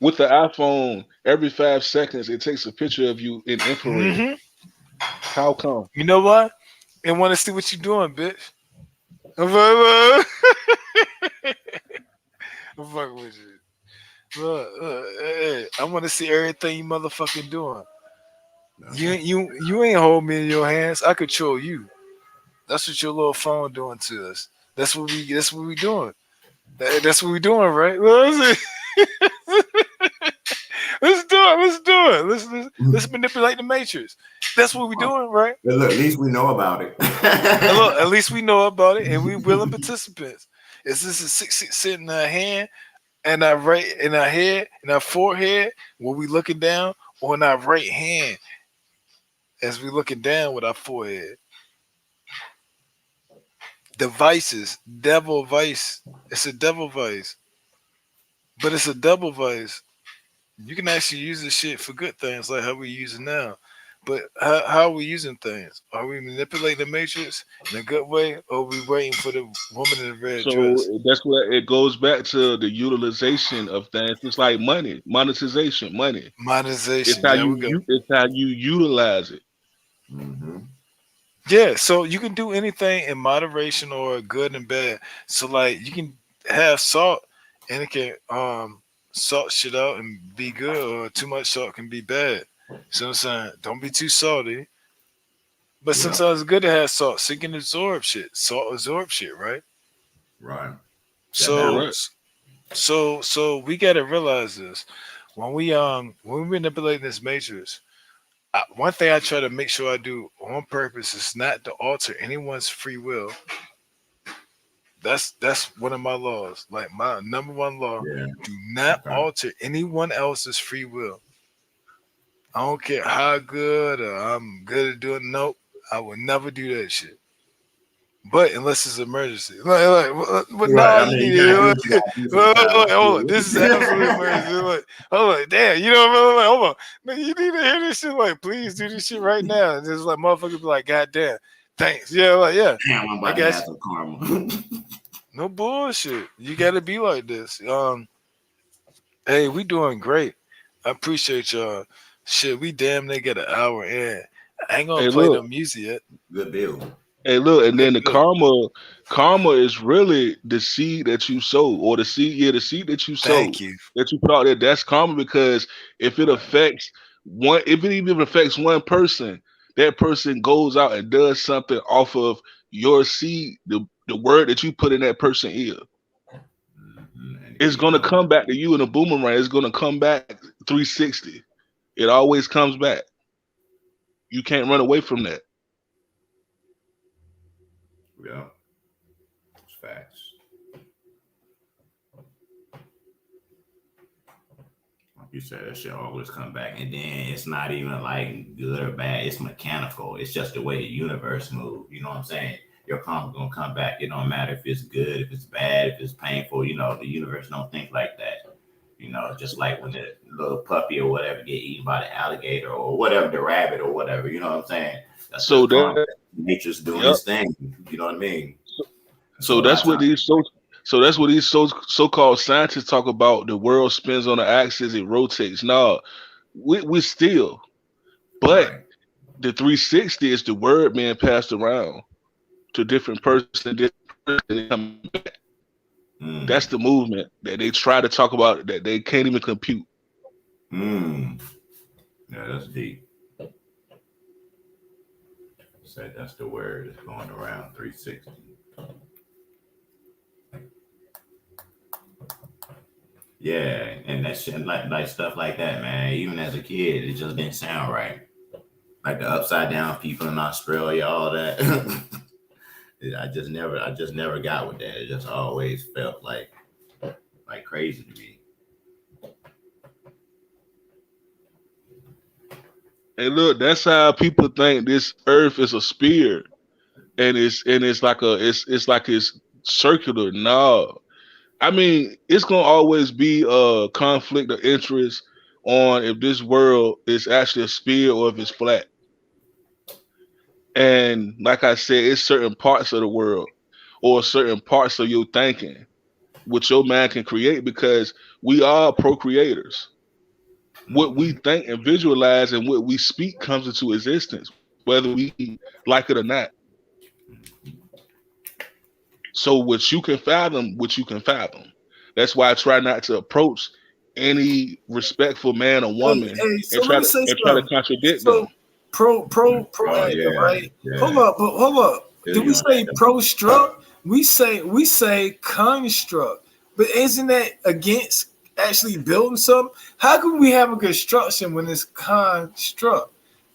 with the iPhone every 5 seconds it takes a picture of you in infrared? mm-hmm. How come? You know what? They want to see what you doing, bitch. I'm fucking with you. Hey, I want to see everything you motherfucking doing. You ain't hold me in your hands. I control you. That's what your little phone doing to us. That's what we doing. That's what we doing, right? Let's do it. Let's manipulate the matrix. That's what we doing, right? But look, at least we know about it. And look, at least we know about it, and we willing participants. Is this a sitting in our hand and our right in our head, in our forehead, when we looking down, or in our right hand as we looking down with our forehead? Devices, devil vice. It's a devil vice, but it's a double vice. You can actually use this shit for good things, like how we use it now. But how are we using things? Are we manipulating the matrix in a good way, or are we waiting for the woman in the red So dress? that's what it goes back to, the utilization of things. It's like money, monetization, money. It's Monetization. how Yeah, it's how you utilize it. Mm-hmm. Yeah, so you can do anything in moderation or good and bad. So like you can have salt and it can salt shit out and be good, or too much salt can be bad. So I'm saying, don't be too salty. But Yeah. sometimes it's good to have salt, so you can absorb shit. Salt absorb shit, right? Right. So, Right. so we gotta realize this when we manipulate this matrix. One thing I try to make sure I do on purpose is not to alter anyone's free will. That's one of my laws. Like my number one law: Yeah. do not Okay. alter anyone else's free will. I don't care how good or I'm good at doing. Nope, I would never do that shit. But unless it's emergency, but no, Right. I you mean, need you gotta do it. what you gotta do sometimes Hold on, too. this is absolute emergency. Hold on, damn, you know what I mean? Hold on, man, you need to hear this shit. Like, please do this shit right now. And just like motherfuckers be like, God damn, thanks. Yeah, like yeah, Damn, I'm I about to got have you. some karma. No bullshit. You gotta be like this. Hey, we doing great. I appreciate y'all. Shit, we damn near get an hour in. I ain't gonna Hey, play no look. music yet. Good bill. Hey, look, and Good then the deal. karma is really the seed that you sow, or the seed that you sow, Thank you. that you put out there. That's karma, because if it affects one, if it even affects one person, that person goes out and does something off of your seed, the word that you put in that person ear. And it It's keep gonna coming come back to you in a boomerang. It's gonna come back 360. It always comes back. You can't run away from that. Yeah, it's facts. Like you said, that shit always come back, and then it's not even like good or bad. It's mechanical. It's just the way the universe moves. You know what I'm saying? Your karma gonna come back. It don't matter if it's good, if it's bad, if it's painful. You know, the universe don't think like that. You know, just like when the little puppy or whatever get eaten by the alligator or whatever, the rabbit or whatever. You know what I'm saying? That's So just karma. that, Nature's doing yep. its thing. You know what I mean? So So a lot that's of what times, these so-called scientists talk about. The world spins on the axis, it rotates. No, we still, but right? the 360 is the word being passed around to different person, Mm. that's the movement that they try to talk about that they can't even compute. Mm. Yeah, that's deep. Say that's the word. It's going around 360. Yeah, and that shit, like stuff like that, man. Even as a kid, it just didn't sound right. Like the upside down people in Australia, all that. I just never got with that. It just always felt like crazy to me. And look, that's how people think this earth is a sphere, and it's like it's like it's circular. No, I mean, it's gonna always be a conflict of interest on if this world is actually a sphere or if it's flat. And like I said, it's certain parts of the world or certain parts of your thinking which your mind can create, because we are procreators. What we Mm-hmm. think and visualize and what we speak comes into existence, whether we like it or not. So what you can fathom. That's why I try not to approach any respectful man or Hey, woman hey, and so let me say try to something. contradict them. So pro Oh actor, yeah, right? yeah. Hold up. Feel Did you we on that say though. pro struct? We say construct. But isn't that against actually building something? How can we have a construction when it's construct?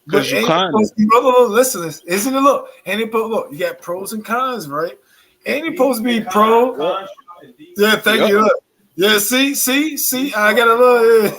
But Because you ain't it kind of. supposed to be listen, isn't it look, you got pros and cons, right? Ain't it supposed to be pro? Yep. Yeah, thank Yep. you. Look. Yeah, see, I got a little.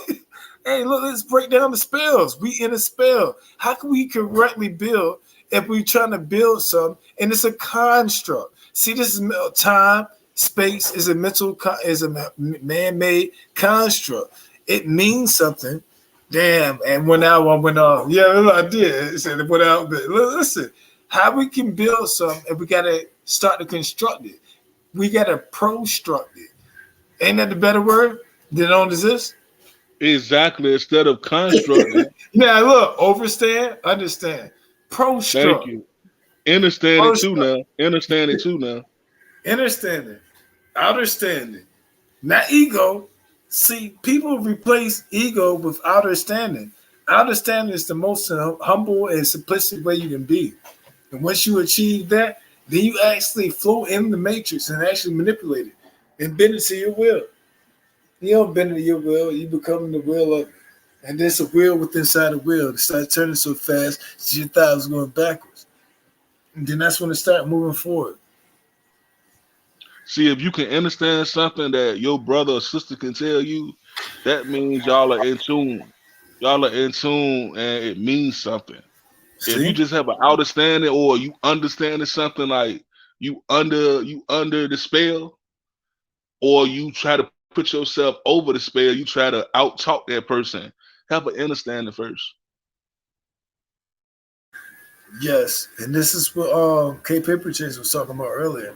Hey, look, let's break down the spells. We in a spell. How can we correctly build if we're trying to build something and it's a construct? See, this is time, space is a is a man-made construct. It means something. Damn, and when I went off. Yeah, I did. It said it went out. But listen, how we can build something if we gotta start to construct it. We gotta pro-struct it. Ain't that the better word than on this? Exactly. Instead of constructing. Now look, understand. Thank Pro-struct, you. Understand it too pro-struct, now. Understand it too now. understanding, understanding, not ego. See, people replace ego with understanding. Understanding is the most humble and simplistic way you can be. And once you achieve that, then you actually flow in the matrix and actually manipulate it and bend it to your will. You don't bend it to your will, you become the will of it. And there's a wheel within inside the wheel. It starts turning so fast that your thighs going backwards. And then that's when it starts moving forward. See, if you can understand something that your brother or sister can tell you, that means y'all are in tune. Y'all are in tune, and it means something. If you just have an understanding, or you understanding something like you under the spell, or you try to put yourself over the spell, you try to out talk that person. Have an understanding first. Yes, and this is what K Paper Chase was talking about earlier.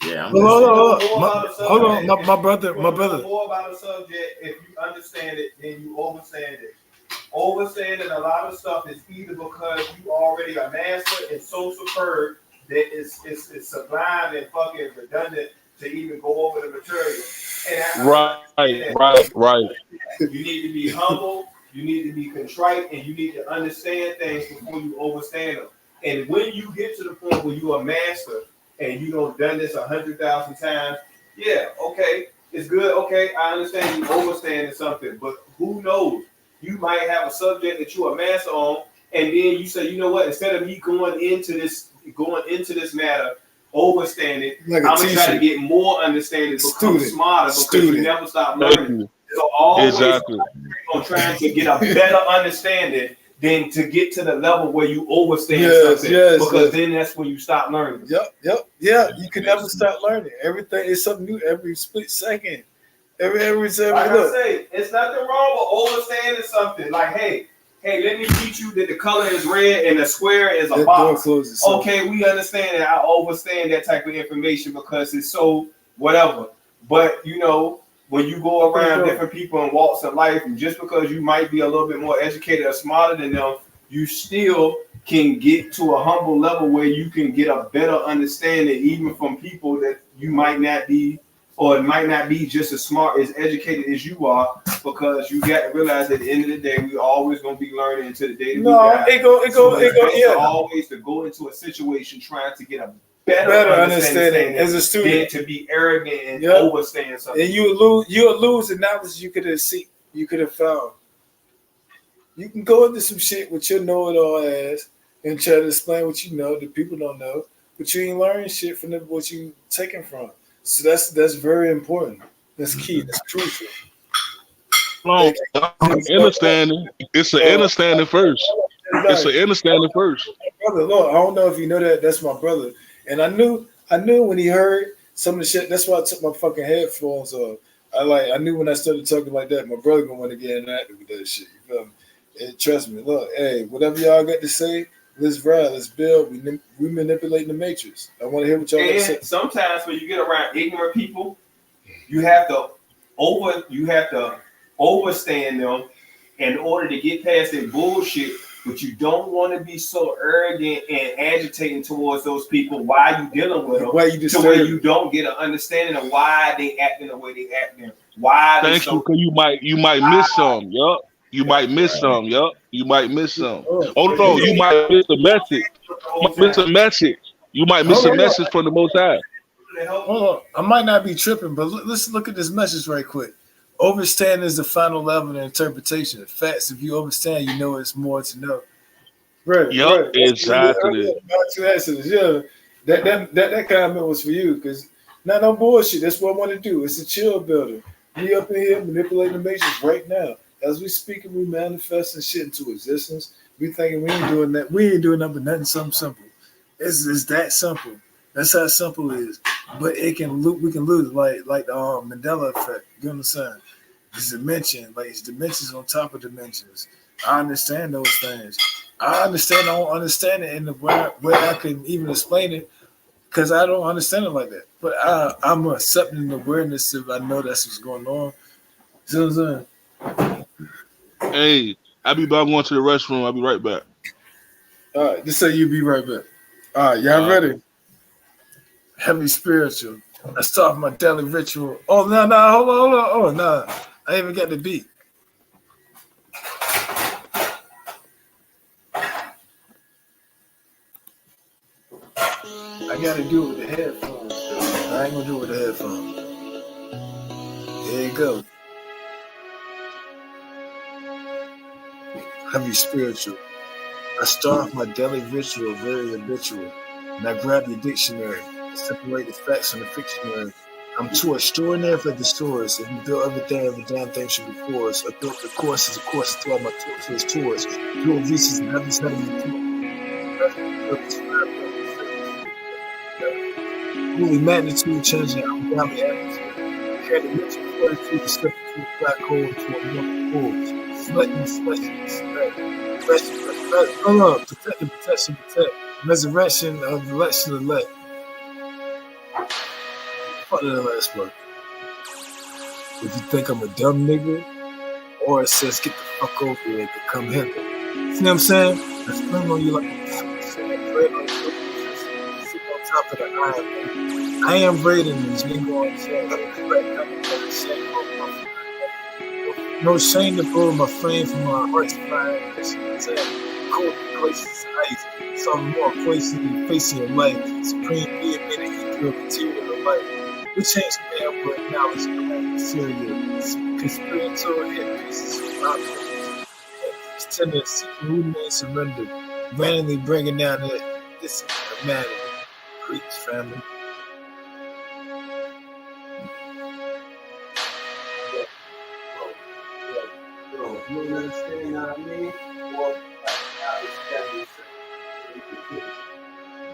Yeah, hold on, my brother. More about a subject. If you understand it, then you understand it. Understanding a lot of stuff is either because you already a master and so superb that it's sublime and fucking redundant to even go over the material. And Right. You need to be humble, you need to be contrite, and you need to understand things before you understand them. And when you get to the point where you are a master and you done this 100,000 times, yeah, okay, it's good. Okay, I understand you understanding something, but who knows? You might have a subject that you're a master on, and then you say, you know what? Instead of me going into this matter, understanding, like I'm gonna try to get more understanding, become smarter, because you never stop learning. So always on trying to get a better understanding than to get to the level where you understand something. Because then that's when you stop learning. Yep. You can never stop learning. Everything is something new every split second. Every like I say, it's nothing wrong with understanding something. Like, hey, let me teach you that the color is red and the square is a box. Okay, we understand that. I understand that type of information because it's so whatever. But when you go around different people and walks of life, and just because you might be a little bit more educated or smarter than them, you still can get to a humble level where you can get a better understanding, even from people that you might not be, or it might not be just as smart, as educated as you are, because you got to realize at the end of the day, we always gonna be learning until the day that we die. It always to go into a situation trying to get a better understanding as a student, than to be arrogant and overstand something. And you'll lose the knowledge you could have found. You can go into some shit with your know-it-all ass and try to explain what you know that people don't know, but you ain't learning shit from what you taking from. So that's very important. That's key. That's crucial. Understanding. It's an understanding first. It's an understanding first. Brother, Lord, I don't know if you know that. That's my brother, and I knew when he heard some of the shit. That's why I took my fucking headphones off. I knew when I started talking like that, my brother gonna want to get interactive with that shit. You feel me? And trust me. Look, hey, whatever y'all got to say, let's ride, let's build. We manipulating the matrix. I want to hear what y'all got to say. Sometimes when you get around ignorant people, you have to overstand them in order to get past their bullshit. But you don't want to be so arrogant and agitating towards those people while you dealing with them, to where you don't get an understanding of why they acting the way they acting. Why? Thank you, because you might miss some. Yup. You might miss some. Yup. You might miss some. Oh no, you might miss a message. You might miss a message. You might miss a message from the Most High. Hold on. I might not be tripping, but let's look at this message right quick. Overstand is the final level of interpretation. Facts, if you understand, you know it's more to know. Right. Yep, right. exactly. Yeah, that comment was for you, because not no bullshit. That's what I want to do. It's a chill builder. We up in here manipulating the matrix right now. As we speak and we manifesting shit into existence, we thinking we ain't doing that. We ain't doing nothing but nothing something simple. It's that simple. That's how simple it is. But we can lose like the Mandela effect. You understand? It's dimensions on top of dimensions. I understand those things. I understand. I don't understand it in the way I can even explain it, because I don't understand it like that. But I'm accepting the awareness if I know that's what's going on. You know what I'm saying? Hey, I'm going to the restroom. I'll be right back. All right, just say you be right back. All right, y'all ready? heavy spiritual. I start my daily ritual. Oh no, hold on. Oh no, I ain't even got the beat. I gotta do it with the headphones. I ain't gonna do it with the headphones. There you go. Heavy spiritual. I start my daily ritual very habitual. And I grab your dictionary, separate the facts from the fictionary. I'm too extraordinary for the stories. If you built every damn thing should be forced. I built the courses to all my tours. Build reaches and heavens, Holy magnitude changing our valley atmosphere. Carry the mental fortitude to step into a black hole into a mortal pool. Hold on. Protect. Resurrection of the election elect. Fuck that last word. If you think I'm a dumb nigga, or it says get the fuck over here and come hither. See what I'm saying? That's playing on you like a sit on top of the iron. I am braiding these nigga on no shame to blow my flame from my heart's fire. Cold places ice. Some more places than facing your life. Supreme being made a equal material of life. We changed the damn word knowledge to material. Conspiratorial hit pieces from options. It's tender, seeking who may surrender. Randomly bringing down this matter. Preach, family. You understand what I mean?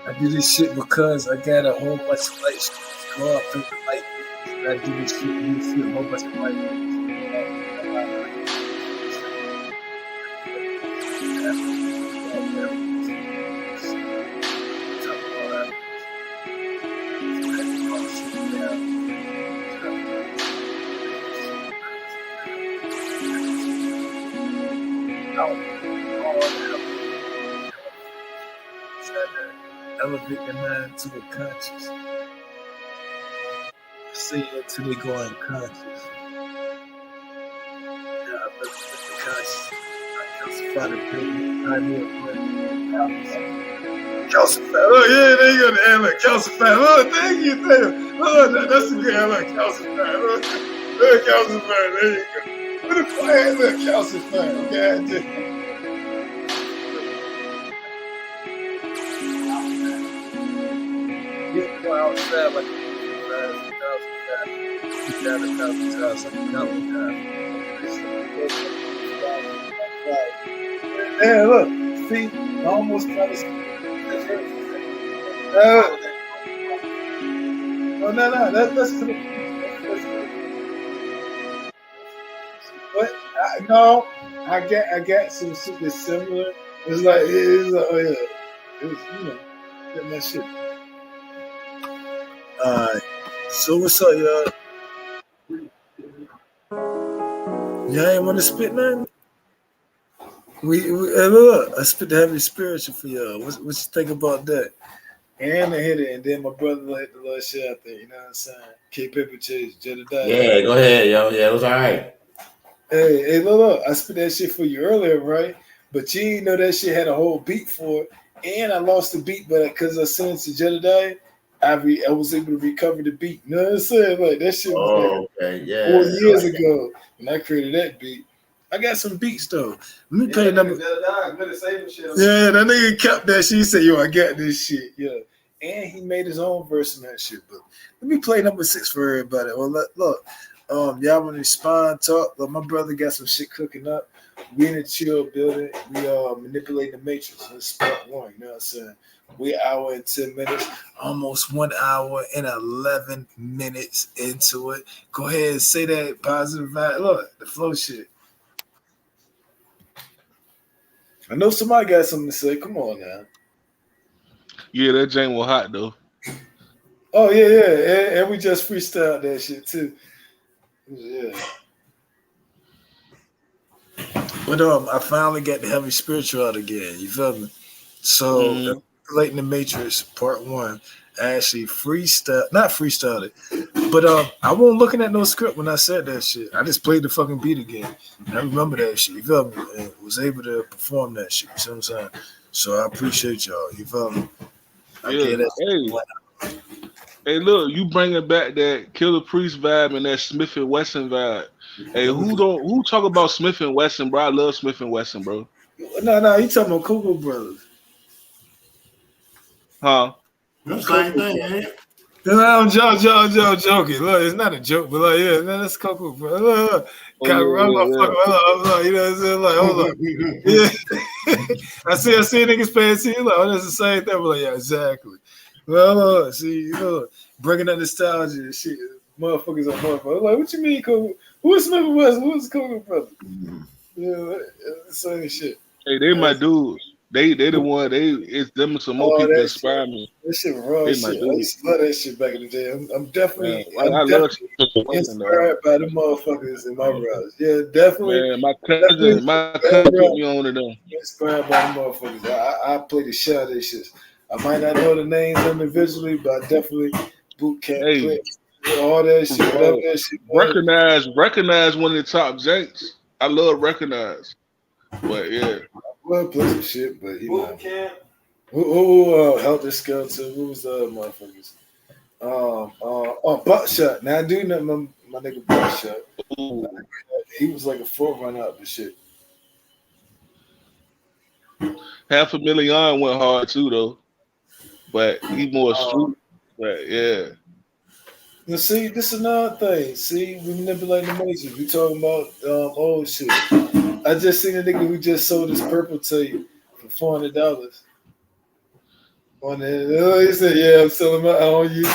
I do this shit because I got a whole bunch of light streams go up through the light. I do this shit and you see a whole bunch of light. Elevate the mind to the conscious. Say it till they go unconscious. Yeah, I elevate the conscious. I calcify the building. I need calcify. Oh yeah, there you go. The air like calcify. Oh, thank you. Oh, that's a good air like calcify. Look, calcify. There you go. What the fuck is that calcify? God damn. Outside like 2,000 Hey, look, see, I almost got it. No, that's to the. But no, I got some shit that's similar. It's like oh yeah, it was get my shit. So what's up, y'all? Y'all ain't want to spit nothing? Hey, look, I spit the heavy spiritual for y'all. What you think about that? And I hit it, and then my brother hit the little shit out there. You know what I'm saying? K Paper Chase, Jedediah. Yeah, go ahead, yo. Yeah, it was all right. Hey, look, I spit that shit for you earlier, right? But you didn't know that shit had a whole beat for it, and I lost the beat, but because I sent it to Jedediah. I was able to recover the beat. You know what I'm saying? Like that shit was like 4 years ago when I created that beat. I got some beats though. Let me play number. Yeah, that nigga kept that shit. He said, "Yo, I got this shit." Yeah, and he made his own verse in that shit. But let me play number 6 for everybody. Well, look, y'all want to respond? Talk. Look, my brother got some shit cooking up. We in a chill building. We manipulating the matrix. That's part 1. You know what I'm saying? We hour and 10 minutes, almost 1 hour and 11 minutes into it. Go ahead and say that positive vibe. Look, the flow shit. I know somebody got something to say. Come on now. Yeah, that Jane was hot though. Oh yeah. And we just freestyled that shit too. Yeah. But I finally got the heavy spiritual out again. You feel me? So Manipulating the Matrix Part 1. I actually not freestyled it, but I wasn't looking at no script when I said that shit. I just played the fucking beat again. And I remember that shit, you feel me? And was able to perform that shit, you see what I'm saying? So I appreciate y'all, you feel me? Hey, look, you bringing back that Killer Priest vibe and that Smith and Wesson vibe. Hey, who talk about Smith and Wesson, bro? I love Smith and Wesson, bro. No, you talking about Cocoa Brothers. Huh? The same thing, ain't it? No, I'm joking. Look, it's not a joke, but like, yeah, no, that's Cocoa Brothers. Look. You know what I'm saying? Like, hold on. Yeah. I see niggas paying to you, like, oh, that's the same thing. But like, yeah, exactly. Well, see, you know, bringing that nostalgia and shit. Motherfuckers are motherfuckers. Like, what you mean, Cocoa? Who's Smith West? Who's Cocoa Brothers? Yeah, same shit. Hey, they my dudes. They the one. It's them. Some more people inspire me. That shit raw shit. I used to love that shit back in the day. I'm definitely, I love inspired by the motherfuckers in my brothers. Yeah, definitely. Man, my cousin put me on to them. Inspired by the motherfuckers. I play the shit out of this shit. I might not know the names individually, but I definitely boot camp clips, all that shit, whatever that shit. Recognize one of the top janks. I love Recognize. But yeah. Well, play some shit, but you know. Who Helter Skelter? Who was the other motherfuckers? Buckshot. Now I do know my nigga Buckshot. He was like a forerunner of the shit. $500,000 went hard too though. But he more street. But yeah. Now see, this is another thing. See, we manipulating the Matrix. We talking about old shit. I just seen a nigga who just sold his purple tape for $400. On the, he said, "Yeah, I'm selling my own use."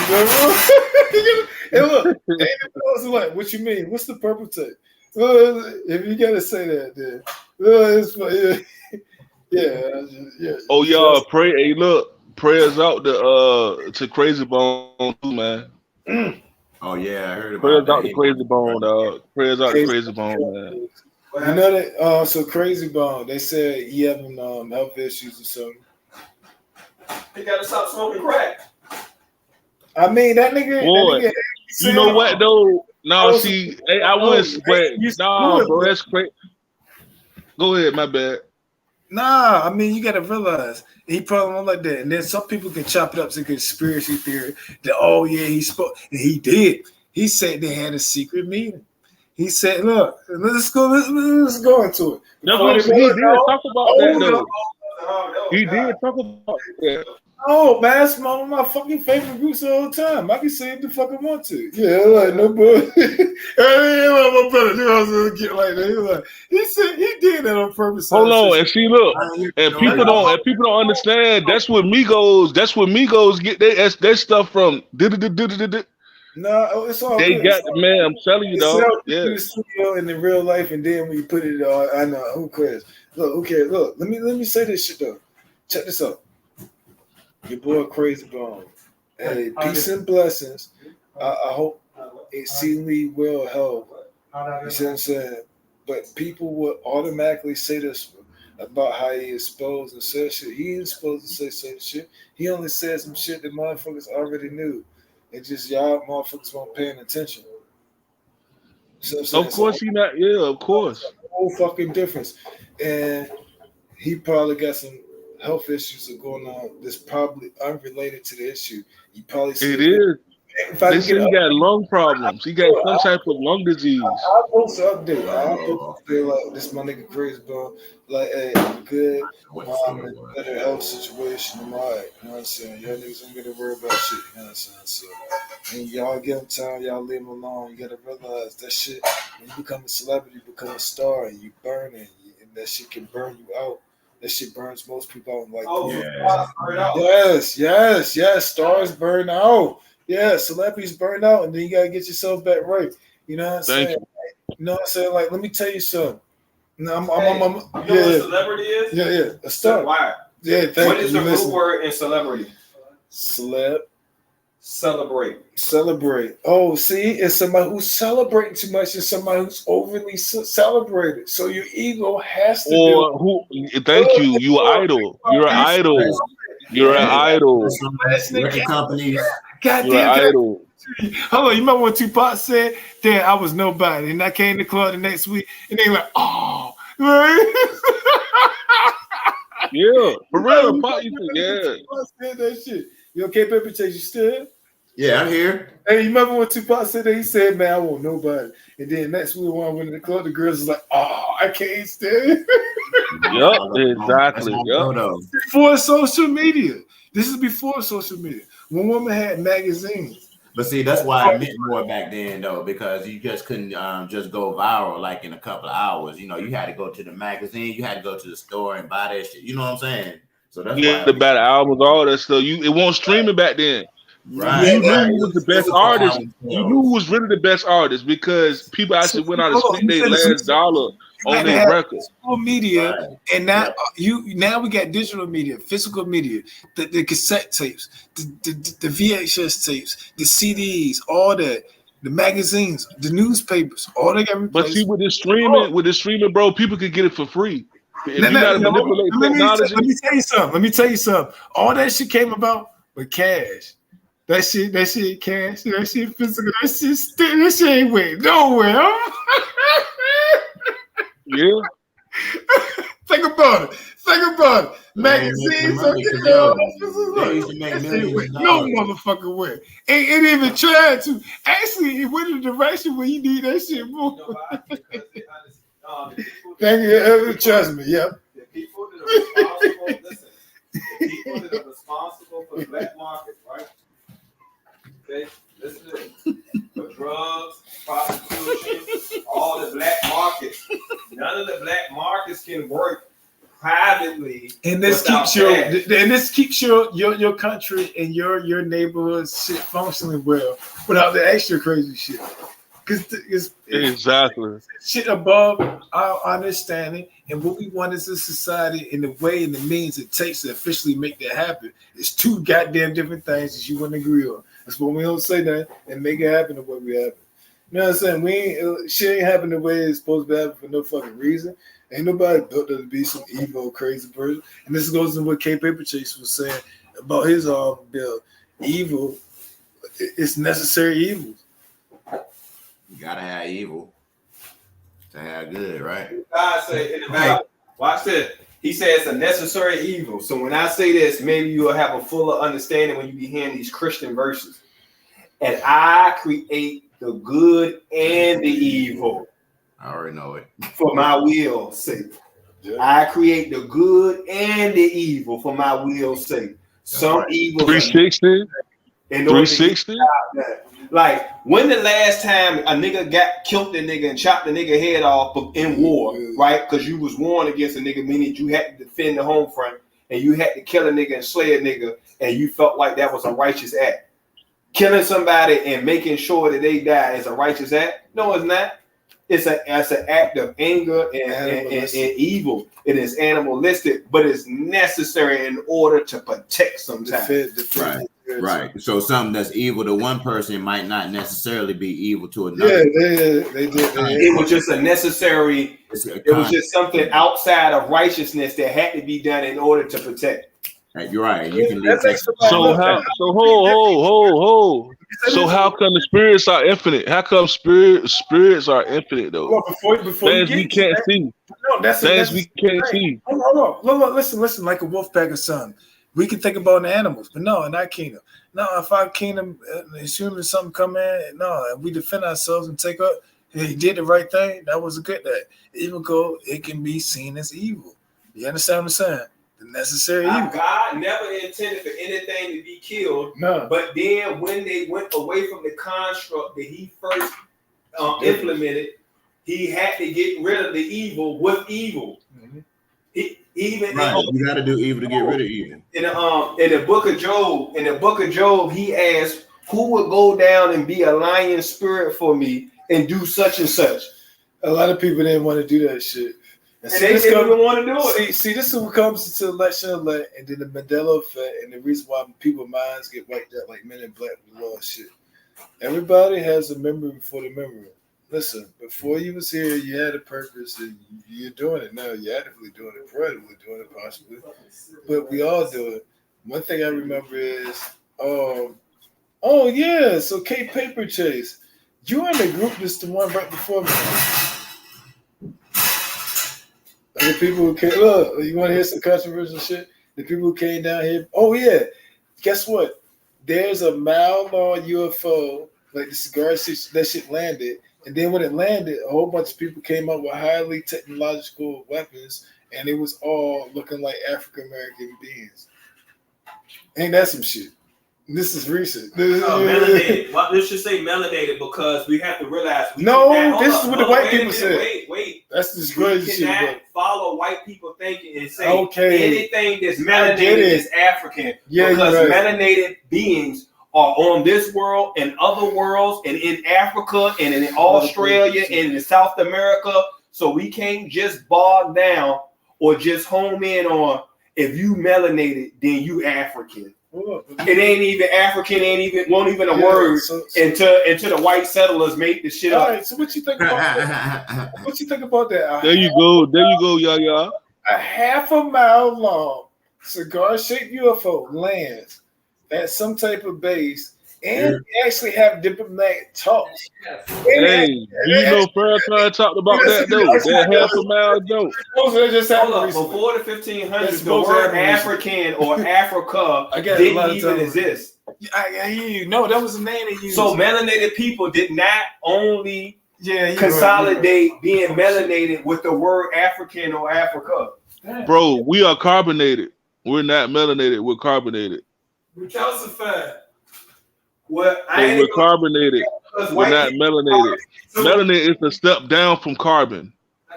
And look, ain't nobody like, "What you mean? What's the purple tape?" If you gotta say that, then it's yeah. Oh y'all, pray. Hey, look, prayers out to Crazy Bone too, man. Oh yeah, I heard about prayers that. Out to Crazy Bone, dog. Prayers out to Crazy Bone, man. You know that? So Crazy Bone, they said he having health issues or something. He gotta stop smoking crack. I mean, that nigga. Boy, that nigga you know what though? No, see, I wouldn't. But nah, bro, that's crazy. Go ahead, my bad. Nah, I mean, you gotta realize he probably won't like that. And then some people can chop it up to conspiracy theory that, oh yeah, he spoke, and he did. He said they had a secret meeting. He said, look, let's go into it. He did talk about that though. He did talk about that. Oh man, it's one of my fucking favorite groups of all time. I can say it the fuck I want to. Yeah, like no boy. My brother, you know, get like that. He said he did that on purpose. Hold on, and see, look, and people don't understand. That's what Migos get their stuff from. No, it's all. They good. got the man. I'm telling you, dog. Yeah. In the studio and in real life, and then when you put it on, I know who cares. Look, who cares? Look, let me say this shit though. Check this out. Your boy Crazy Bone. Hey, peace and blessings. I hope exceedingly well health. You see what I'm saying? But people would automatically say this about how he exposed and said shit. He ain't supposed to say certain shit. He only said some shit that motherfuckers already knew. It's just y'all motherfuckers weren't paying attention. Of course he not. Yeah, of course. Whole fucking difference. And he probably got some health issues that are going on that's probably unrelated to the issue. You probably see it is. They say he got lung problems. He got some type of lung disease. I'll post an update. I'll post like this my nigga Crazy Bone. Like, hey, I'm good. I'm in a better health situation. I'm all right. You know what I'm saying? Y'all niggas don't gotta worry about shit. You know what I'm saying? So, and y'all give him time, y'all leave him alone. You gotta realize that shit, when you become a celebrity, you become a star, and you burn it, and that shit can burn you out. That shit burns most people out. Like, yes. Stars burn out. Yeah, celebrities burn out, and then you gotta get yourself back right. You know what I'm saying? You know what I'm saying? Like, let me tell you something. No, you know what a celebrity is? Yeah, a star. Why? Yeah, thank what you. is the root word in celebrity? Celebrate. Oh, see, it's somebody who's celebrating too much and somebody who's overly celebrated. So your ego has to thank you. You idol. You're an idol. You're an idol. Record companies. You're an Goddamn. idol. Hold on, you remember what Tupac said? Damn, I was nobody. And I came to the club the next week and they were like, oh. Yeah, for real. Pop, yeah. Tupac said that shit. You okay, Paper Chase? You still here? Yeah, I'm here. Hey, you remember what Tupac said that? He said, man, I want nobody. And then next week when I went to the club, the girls was like, oh, I can't stand. Yep, exactly. Yep. Before social media. This is before social media. When women had magazines. But see, that's why I meant more back then, though, because you just couldn't just go viral like in a couple of hours. You know, you had to go to the magazine, you had to go to the store and buy that shit. You know what I'm saying? So that's why the better albums, all that stuff. It wasn't streaming back then. right. You knew who was the best artist. You knew who was really the best artist because people actually went out and spent their last dollar on their records. Physical media, Right. and now we got digital media, physical media, the cassette tapes, the VHS tapes, the CDs, all that, the magazines, the newspapers, all that got replaced. But see, with the streaming, bro, people could get it for free. If you gotta manipulate technology, let me tell you something. All that shit came about with cash. That shit cash. That shit physical. That shit ain't went nowhere. yeah. Think about it. Magazines. They used to make millions of No dollars. motherfucker way. Ain't even tried to. Actually, it went in the direction where you need that shit more. You know why? Because the people Thank you. Trust me. Yep. the people that are responsible, listen, the people that are responsible for the black market, right? Okay, listen to this. For drugs, prostitution, all the black markets. None of the black markets can work privately. And this without keeps your country and your neighborhood shit functioning well without the extra crazy shit. Because it's Exactly. shit above our understanding, and what we want as a society, and the way and the means it takes to officially make that happen is two goddamn different things that you wouldn't agree on. That's why we don't say that and make it happen the way we happen. You know what I'm saying? Shit ain't happen the way it's supposed to happen for no fucking reason. Ain't nobody built to be some evil, crazy person. And this goes into what K Paper Chase was saying about his bill. Evil, it's necessary evil. You gotta have evil to have good, right? God say in the Bible, watch this. He said it's a necessary evil. So when I say this, maybe you'll have a fuller understanding when you be hearing these Christian verses. And I create the good and the evil I already know it. for my will's sake. Yeah. I create the good and the evil for my will's sake. Some evil 360. in order to get 360. that. Like, when the last time a nigga killed the nigga and chopped the nigga head off in war, right? Because you was warned against a nigga, meaning you had to defend the home front and you had to kill a nigga and slay a nigga, and you felt like that was a righteous act. Killing somebody and making sure that they die is a righteous act? No, it's not. It's an act of anger and evil. It is animalistic, but it's necessary in order to protect sometimes. Right. So something that's evil to one person might not necessarily be evil to another. Yeah, they did. It was just a necessary. It was just something outside of righteousness that had to be done in order to protect. Right, you're right. You can leave So how come the spirits are infinite? How come spirits are infinite though? Before Things we can't see. No, Things we can't see. Hold on. Listen, like a wolf pack or something. We can think about the animals, but no, in our kingdom. No, if our kingdom, as soon as something come in, no, and we defend ourselves and take up, he did the right thing, that was a good thing. Even though it can be seen as evil. You understand what I'm saying? The necessary evil. God never intended for anything to be killed. No. But then when they went away from the construct that he first implemented, he had to get rid of the evil with evil. Mm-hmm. You got to do evil to get rid of evil. In the book of Job, he asked, who would go down and be a lion spirit for me and do such and such? A lot of people didn't want to do that shit. And they didn't even want to do it. See, this is what comes into election and then the Mandela effect, and the reason why people's minds get wiped out like Men in Black with law shit. Everybody has a memory before the memory. Listen, before you was here, you had a purpose, and you're doing it now. You're actively doing it, proactively doing it, possibly. But we all do it. One thing I remember is, oh yeah, so Kate Paper Chase, you in the group that's the one right before me. The people who came, look, you want to hear some controversial shit? The people who came down here, oh yeah, guess what? There's a mile-long UFO, like the cigar shit, that shit landed. And then when it landed, a whole bunch of people came up with highly technological weapons, and it was all looking like African American beings. Ain't that some shit? This is recent. Melanated. Well, let's just say melanated because we have to realize. This is what the white people said. Wait. That's this crazy shit. We cannot follow white people thinking and say anything that's melanated is African. Yeah, because melanated beings are on this world and other worlds and in Africa and in Australia and in South America. So we can't just bog down or just home in on if you melanated, then you African. It ain't even African, won't even a word until the white settlers make the shit up. All right, so what you think about that? What you think about that? There you go, Yaya. A half a mile long cigar-shaped UFO lands at some type of base and actually have diplomatic talks. Hey, do you know Farrakhan talked about that though? That half a mile though. Before the 1500s, the word African or Africa didn't even exist. I hear you. No, that was the name they used. So melanated people did not only consolidate being melanated with the word African or Africa. Bro, we are carbonated. We're not melanated. We're carbonated. We're calcified. Well, we're carbonated. We're not melanated. Melanin is a step down from carbon.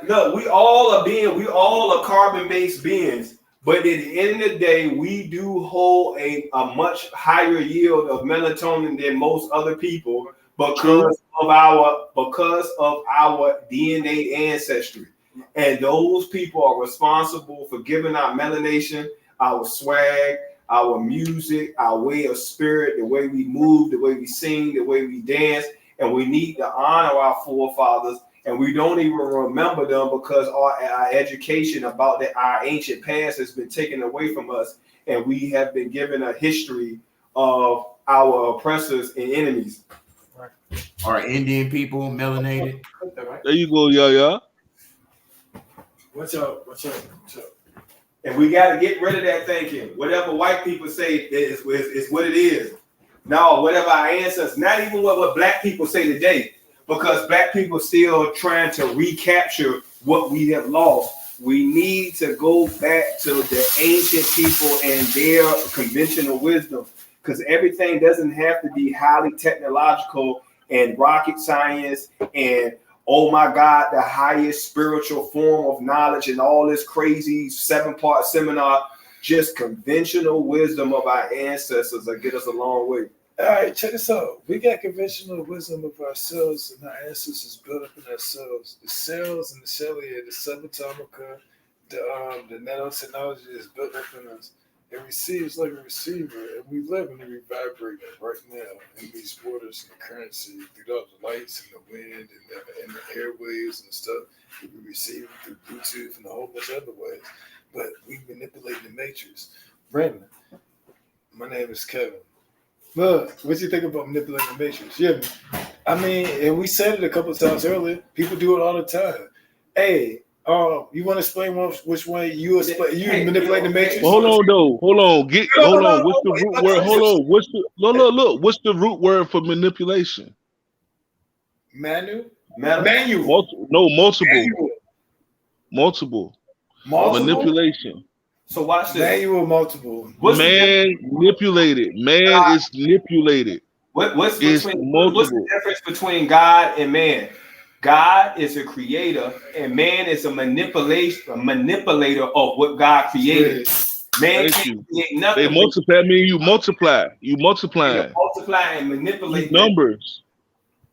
No, we all are carbon-based beings. But at the end of the day, we do hold a much higher yield of melatonin than most other people because of our DNA ancestry. And those people are responsible for giving our melanation, our swag, our music, our way of spirit, the way we move, the way we sing, the way we dance, and we need to honor our forefathers, and we don't even remember them because our education about our ancient past has been taken away from us, and we have been given a history of our oppressors and enemies. Are Indian people melanated? There you go, Yaya. What's up? And we got to get rid of that thinking. Whatever white people say is what it is. No, whatever our ancestors, not even what black people say today, because black people still trying to recapture what we have lost. We need to go back to the ancient people and their conventional wisdom, because everything doesn't have to be highly technological and rocket science and oh my God, the highest spiritual form of knowledge and all this crazy 7-part seminar. Just conventional wisdom of our ancestors will get us a long way. All right, check this out. We got conventional wisdom of ourselves and our ancestors built up in ourselves. The cells and the cellular, the subatomica, the nanotechnology is built up in us. It receives like a receiver, and we live and we vibrate right now in these waters and the currency through all the lights and the wind and the airwaves and stuff. We receive it through Bluetooth and a whole bunch of other ways. But we manipulate the matrix. Brandon, my name is Kevin. Look, what you think about manipulating the matrix? Yeah, I mean, and we said it a couple of times earlier. People do it all the time. Hey, you want to explain which way you manipulate the matrix? Well, hold on though. Hold on. What's the root word? Hold on. Look. What's the root word for manipulation? Manual. Multiple. Manipulation. So watch this. Manual multiple. Manipulated. Man is manipulated. What's the difference between God and man? God is a creator, and man is a manipulator of what God created. Man can't create nothing. They multiply. I mean, you multiply. You multiply. Multiply and manipulate numbers.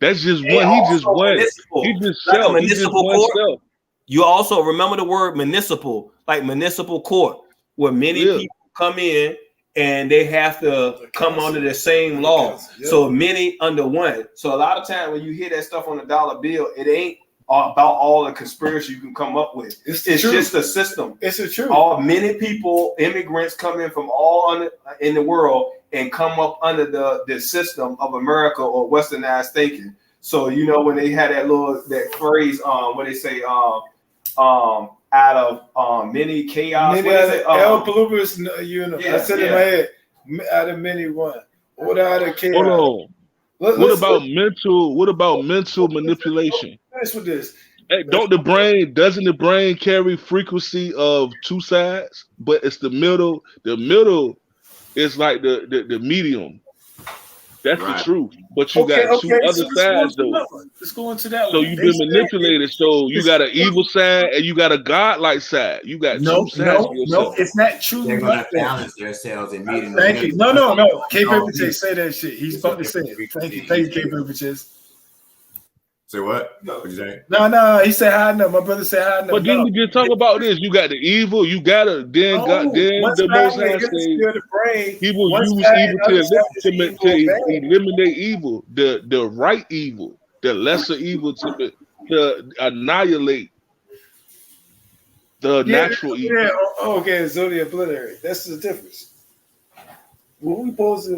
That's just one. He just one. He just self. He just one self. You also remember the word municipal, like municipal court, where many people come in and they have to come under the same law. So many under one. So a lot of times when you hear that stuff on the dollar bill, it ain't about all the conspiracy you can come up with. It's just a system. It's the truth. Many people, immigrants come in from all in the world and come up under the system of America or Westernized thinking. So when they had that phrase, what they say, out of many chaos. Many El Palumba's, I said in my head, out of many one. What out of chaos? Hold on. What about mental manipulation? Finish with this. Hey, doesn't the brain carry frequency of two sides? But it's the middle. The middle is like the medium. That's Right. the truth. But you got two other sides though. Let's go into that So one. you've been manipulated. So you got an evil side and you got a godlike side. You got two sides for yourself. It's not true. They're going to balance themselves and meet in the Thank you. middle. No. K. Paper say that shit. He's about to say it. Thank you, K. Paper. Say what? What you say? No. He said hi. No, my brother said hi. No. But then we just talk about this. You got the evil. You got to then the Most High say he will use evil to eliminate evil, the right evil, the lesser evil to annihilate the natural evil. Yeah. Okay, Zodiac obliterate. That's the difference. When we supposed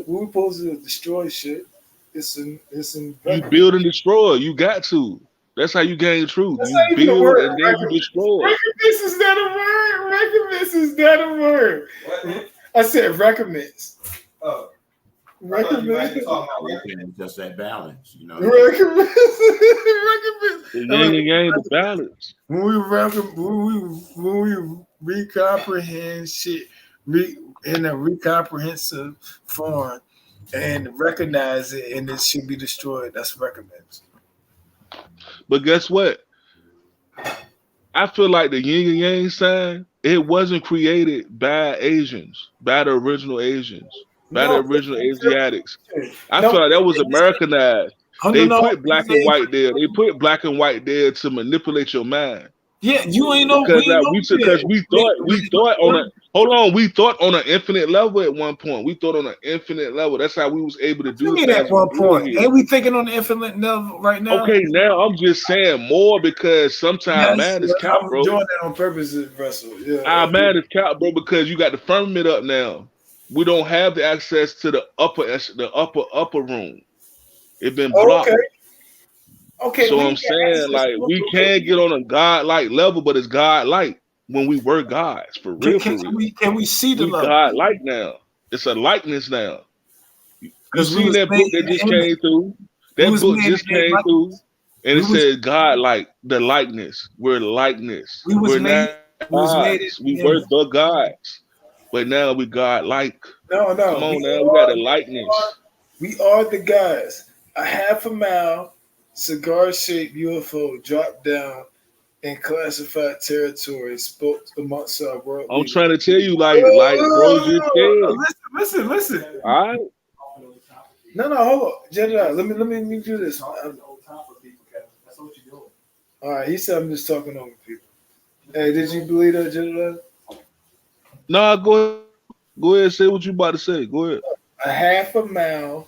to destroy shit, it's in you build and destroy. You got to. That's how you gain truth. That's you build and then you destroy. Recompense is not a word. Recompense is not a word. What? I said recompense. Oh. Recompense. Just that balance, Recompense. The yin and yang, the balance. When we recomprehend shit in a recomprehensive form and recognize it, and it should be destroyed. That's recompense. But guess what? I feel like the yin and yang sign, it wasn't created by Asians, by the original Asians, by the original Asiatics. I feel like that was Americanized. They put black and white there. They put black and white there to manipulate your mind. Yeah, you ain't know because we thought on an infinite level at one point. We thought on an infinite level. That's how we was able to do it at one point. Ain't we thinking on the infinite level right now? Okay, now I'm just saying more because sometimes man is count, bro. I'm doing that on purpose, Russell. Yeah, man is count, bro, because you got the firmament up now. We don't have the access to the upper room. It's been blocked. Okay. So I'm saying, like, we can get on a God-like level, but it's God-like when we were gods, for real. Can we see the level? God-like now. It's a likeness now. You see that book that just came through? That book just came through, and it says God-like, the likeness. We're likeness. We're not gods. We were the gods, but now we God-like. No. Come on now, we got a likeness. We are the gods. A half a mile cigar-shaped UFO dropped down in classified territory, spoke amongst our world. I'm trying to tell you, like bro just said. Listen. All right. No, hold on. Jedediah, let me do this. That's what you're doing. All right, he said I'm just talking over people. Hey, did you believe that, Jedediah? No, go ahead, say what you about to say. Go ahead. A half a mile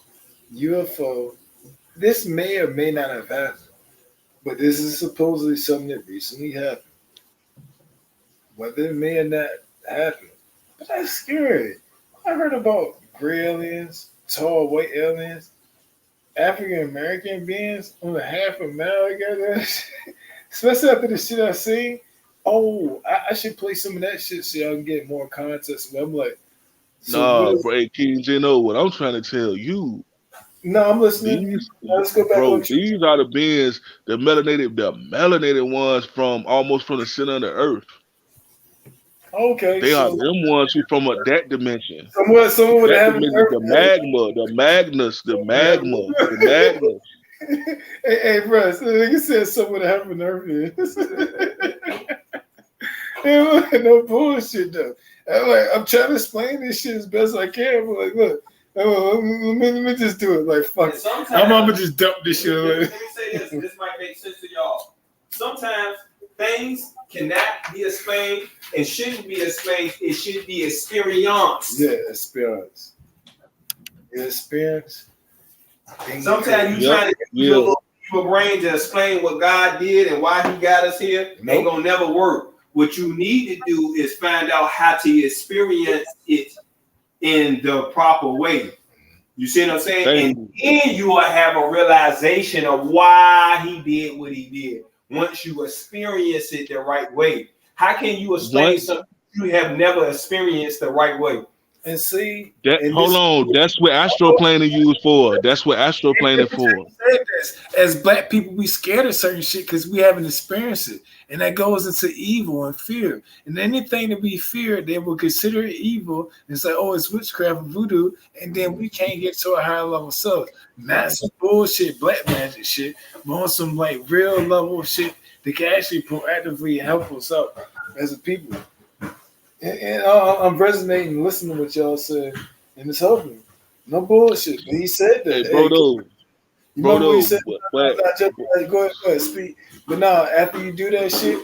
UFO. This may or may not have happened, but this is supposedly something that recently happened. Whether it may or not happen, but that's scary. I heard about gray aliens, tall white aliens, African American beings on a half a mile together. Especially after the shit I've seen. Oh, I should play some of that shit so y'all can get more context. I'm like, bro, King Gino, what I'm trying to tell you. No, I'm listening. Let's go back. Bro, these are the beings, the melanated ones from the center of the earth. Okay. They are them ones who from that dimension. Someone would have the magma. Hey, bro, so the nigga said someone would have an earth is. No bullshit though. I'm trying to explain this shit as best I can, but like, look. Let me just do it. Like, fuck. I'm gonna just dump this shit away. Let me say this. This might make sense to y'all. Sometimes things cannot be explained and shouldn't be explained. It should be experienced. Yeah, experience. Sometimes you trying to get your little your brain to explain what God did and why He got us here ain't gonna never work. What you need to do is find out how to experience it in the proper way. You see what I'm saying? And then you will have a realization of why He did what He did. Once you experience it the right way. How can you explain something you have never experienced the right way? And see, hold on, that's what astroplaning used for. That's what astroplaning for. As black people, we scared of certain shit because we haven't experienced it, and that goes into evil and fear. And anything that we fear, they will consider it evil and say, "Oh, it's witchcraft and voodoo," and then we can't get to a higher level self. Not some bullshit, black magic shit, but on some like real level shit that can actually proactively help us out as a people. And I'm resonating, listening to what y'all said, and it's helping. No bullshit. But he said that. Hey, bro, he said, go ahead, speak. But now, after you do that shit,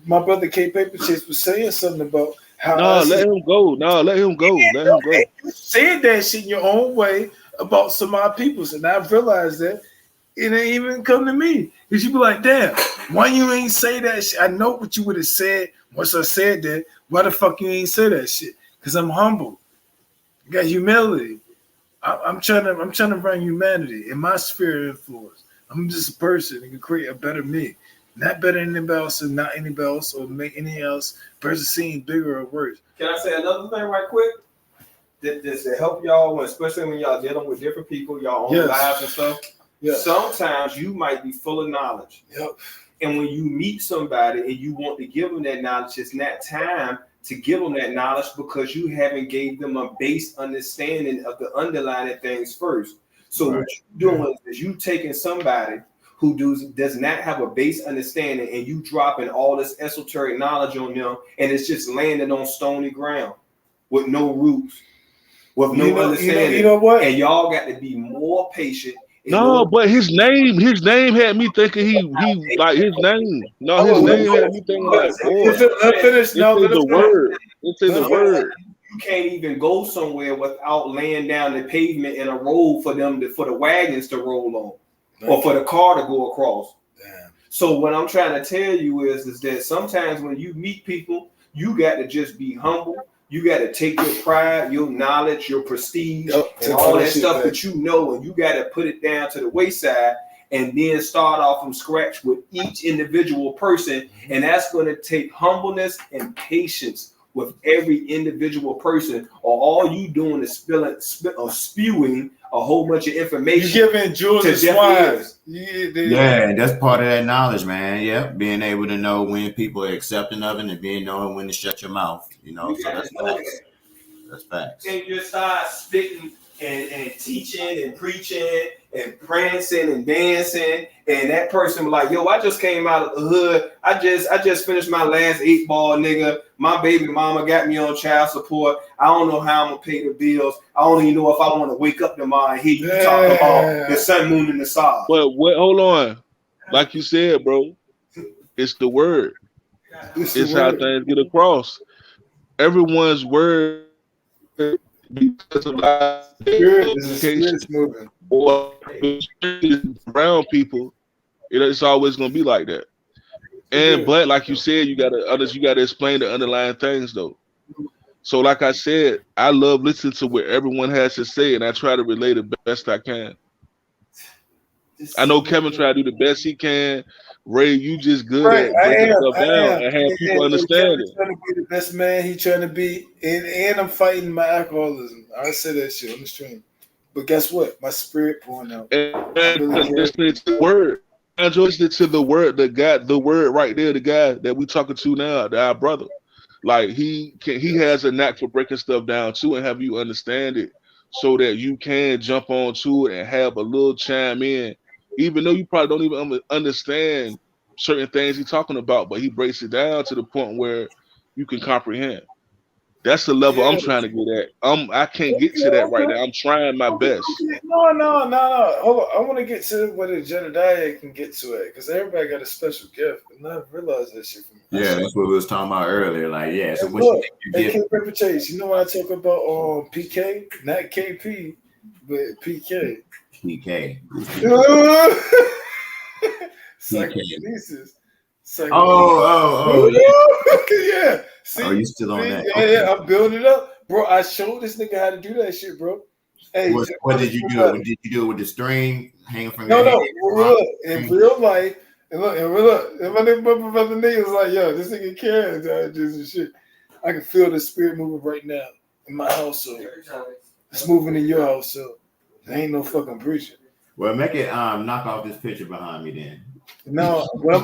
my brother K Paper Chase was saying something about how. Let him go. Let him go. You said that shit in your own way about some of our peoples, and I've realized that it ain't even come to me. Because you be like, damn, why you ain't say that shit? I know what you would have said once I said that. Why the fuck you ain't say that shit? Because I'm humble. I got humility. I'm trying to bring humanity in my sphere of influence. I'm just a person that can create a better me. Not better than anybody else and not anybody else or make any else person seem bigger or worse. Can I say another thing right quick? This to help y'all, especially when y'all dealing with different people, y'all own lives and stuff. Yes. Sometimes you might be full of knowledge. Yep. And when you meet somebody and you want to give them that knowledge, it's not time to give them that knowledge because you haven't gave them a base understanding of the underlying things first. So what you're doing is you taking somebody who does not have a base understanding and you dropping all this esoteric knowledge on them and it's just landing on stony ground with no roots, with no understanding. You know what? And y'all got to be more patient. No, but his name had me thinking he like his name. No, his name had me thinking like, it's the word. It's in the word. You can't even go somewhere without laying down the pavement in a road for the wagons to roll on, or for the car to go across. Damn. So what I'm trying to tell you is that sometimes when you meet people, you got to just be humble. You got to take your pride, your knowledge, your prestige, and all that stuff that you know, and you got to put it down to the wayside and then start off from scratch with each individual person. And that's going to take humbleness and patience with every individual person, or all you doing is spewing a whole bunch of information. You're giving Julius Wise. Yeah, that's part of that knowledge, man. Yeah, being able to know when people are accepting of it and being knowing when to shut your mouth. You know, so that's facts. That's facts. And you start spitting and teaching and preaching and prancing and dancing, and that person was like, "Yo, I just came out of the hood. I just finished my last 8-ball, nigga. My baby mama got me on child support. I don't know how I'm gonna pay the bills. I don't even know if I want to wake up tomorrow and hear you talk about the sun, moon, and the stars." But hold on, like you said, bro, it's the word. It's how things get across. Everyone's word, because of education or around people, it's always gonna be like that. And but like you said, you gotta explain the underlying things though. So like I said, I love listening to what everyone has to say, and I try to relay the best I can. I know Kevin tried to do the best he can. Ray, you just good at breaking stuff down and have people understand it. Trying to be the best man he trying to be, and I'm fighting my alcoholism. I say that shit on the stream. But guess what? My spirit pouring out. And listening to the word. I enjoy listening to the word, the word right there, the guy that we talking to now, our brother. Like he has a knack for breaking stuff down too and have you understand it so that you can jump onto it and have a little chime in. Even though you probably don't even understand certain things he's talking about, but he breaks it down to the point where you can comprehend. That's the level I'm trying to get at. I can't get to that right now. I'm trying my best. No. Hold on. I want to get to where the Jedediah can get to it, because everybody got a special gift, and I realized that shit from Yeah, that's what we was talking about earlier. Like, yeah. So look, Chase, you know what I talk about? PK, not KP, but PK. PK. Psychokinesis. Oh. Yeah. See, Oh, you still on see? that? Yeah, Okay. yeah. I'm building it up, bro. I showed this nigga how to do that shit, bro. Hey, What did you do? Did you do it with the string hanging from No, your no. head? Look, in real life, and my brother nigga was like, yo, this nigga cares, just and shit. I can feel the spirit moving right now in my household. It's moving in your household. There ain't no fucking preaching. Well, make it knock off this picture behind me then. No, what I'm